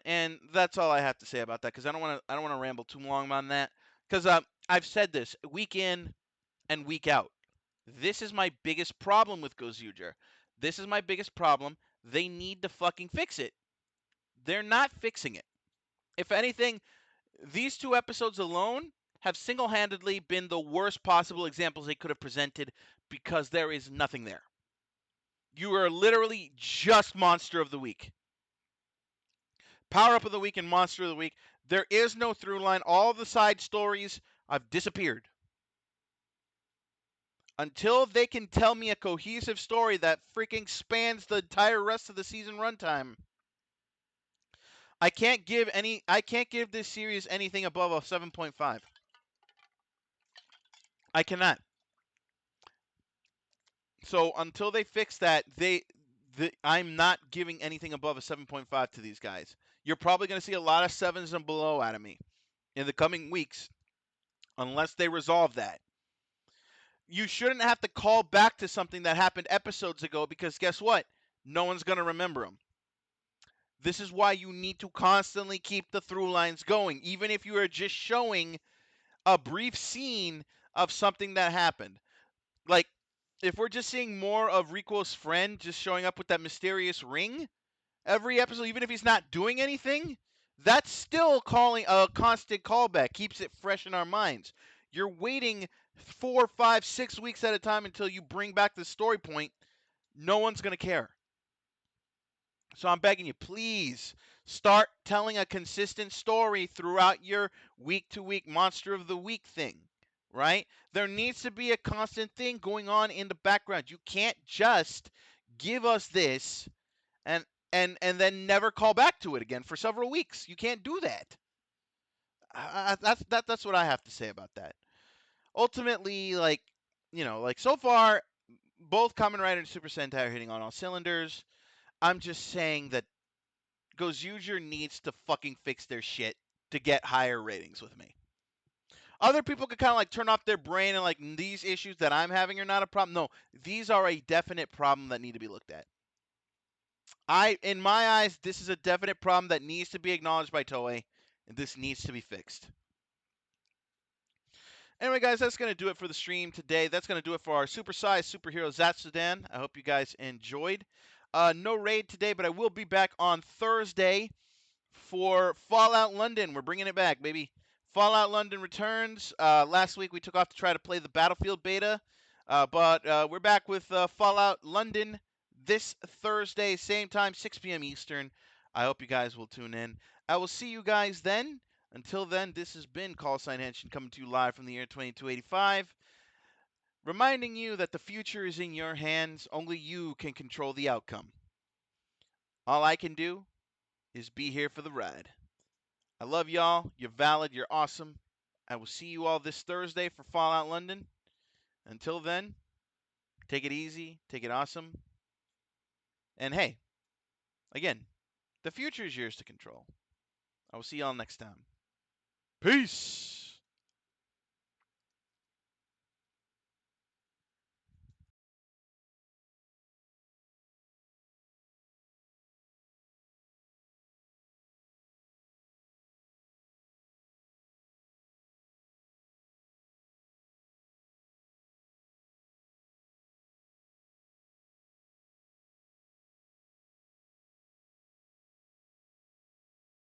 S3: And that's all I have to say about that, because I don't want to ramble too long on that, because I've said this week in and week out. This is my biggest problem with Gozuger. This is my biggest problem. They need to fucking fix it. They're not fixing it. If anything, these 2 episodes alone have single-handedly been the worst possible examples they could have presented, because there is nothing there. You are literally just Monster of the Week. Power Up of the Week and Monster of the Week. There is no through line. All the side stories have disappeared. Until they can tell me a cohesive story that freaking spans the entire rest of the season runtime, I can't give this series anything above a 7.5. I cannot. So until they fix that, I'm not giving anything above a 7.5 to these guys. You're probably going to see a lot of 7s and below out of me in the coming weeks, unless they resolve that. You shouldn't have to call back to something that happened episodes ago, because guess what? No one's going to remember them. This is why you need to constantly keep the through lines going, even if you are just showing a brief scene of something that happened. Like, if we're just seeing more of Rico's friend just showing up with that mysterious ring every episode, even if he's not doing anything, that's still calling a constant callback, keeps it fresh in our minds. You're waiting 4, 5, 6 weeks at a time until you bring back the story point. No one's going to care. So I'm begging you, please start telling a consistent story throughout your week-to-week Monster of the Week thing, right? There needs to be a constant thing going on in the background. You can't just give us this and then never call back to it again for several weeks. You can't do that. That's what I have to say about that. Ultimately, like, so far, both Kamen Rider and Super Sentai are hitting on all cylinders. I'm just saying that Gozuger needs to fucking fix their shit to get higher ratings with me. Other people could kind of like turn off their brain and like, these issues that I'm having are not a problem. No, these are a definite problem that need to be looked at. In my eyes, this is a definite problem that needs to be acknowledged by Toei, and this needs to be fixed. Anyway, guys, that's going to do it for the stream today. That's going to do it for our supersized superhero Zatsudan. I hope you guys enjoyed. No raid today, but I will be back on Thursday for Fallout London. We're bringing it back, baby. Fallout London returns. Last week we took off to try to play the Battlefield beta, but we're back with Fallout London this Thursday, same time, 6 p.m. Eastern. I hope you guys will tune in. I will see you guys then. Until then, this has been Call Sign Henshin coming to you live from the year 2285, reminding you that the future is in your hands. Only you can control the outcome. All I can do is be here for the ride. I love y'all. You're valid. You're awesome. I will see you all this Thursday for Fallout London. Until then, take it easy. Take it awesome. And hey, again, the future is yours to control. I will see y'all next time. Peace.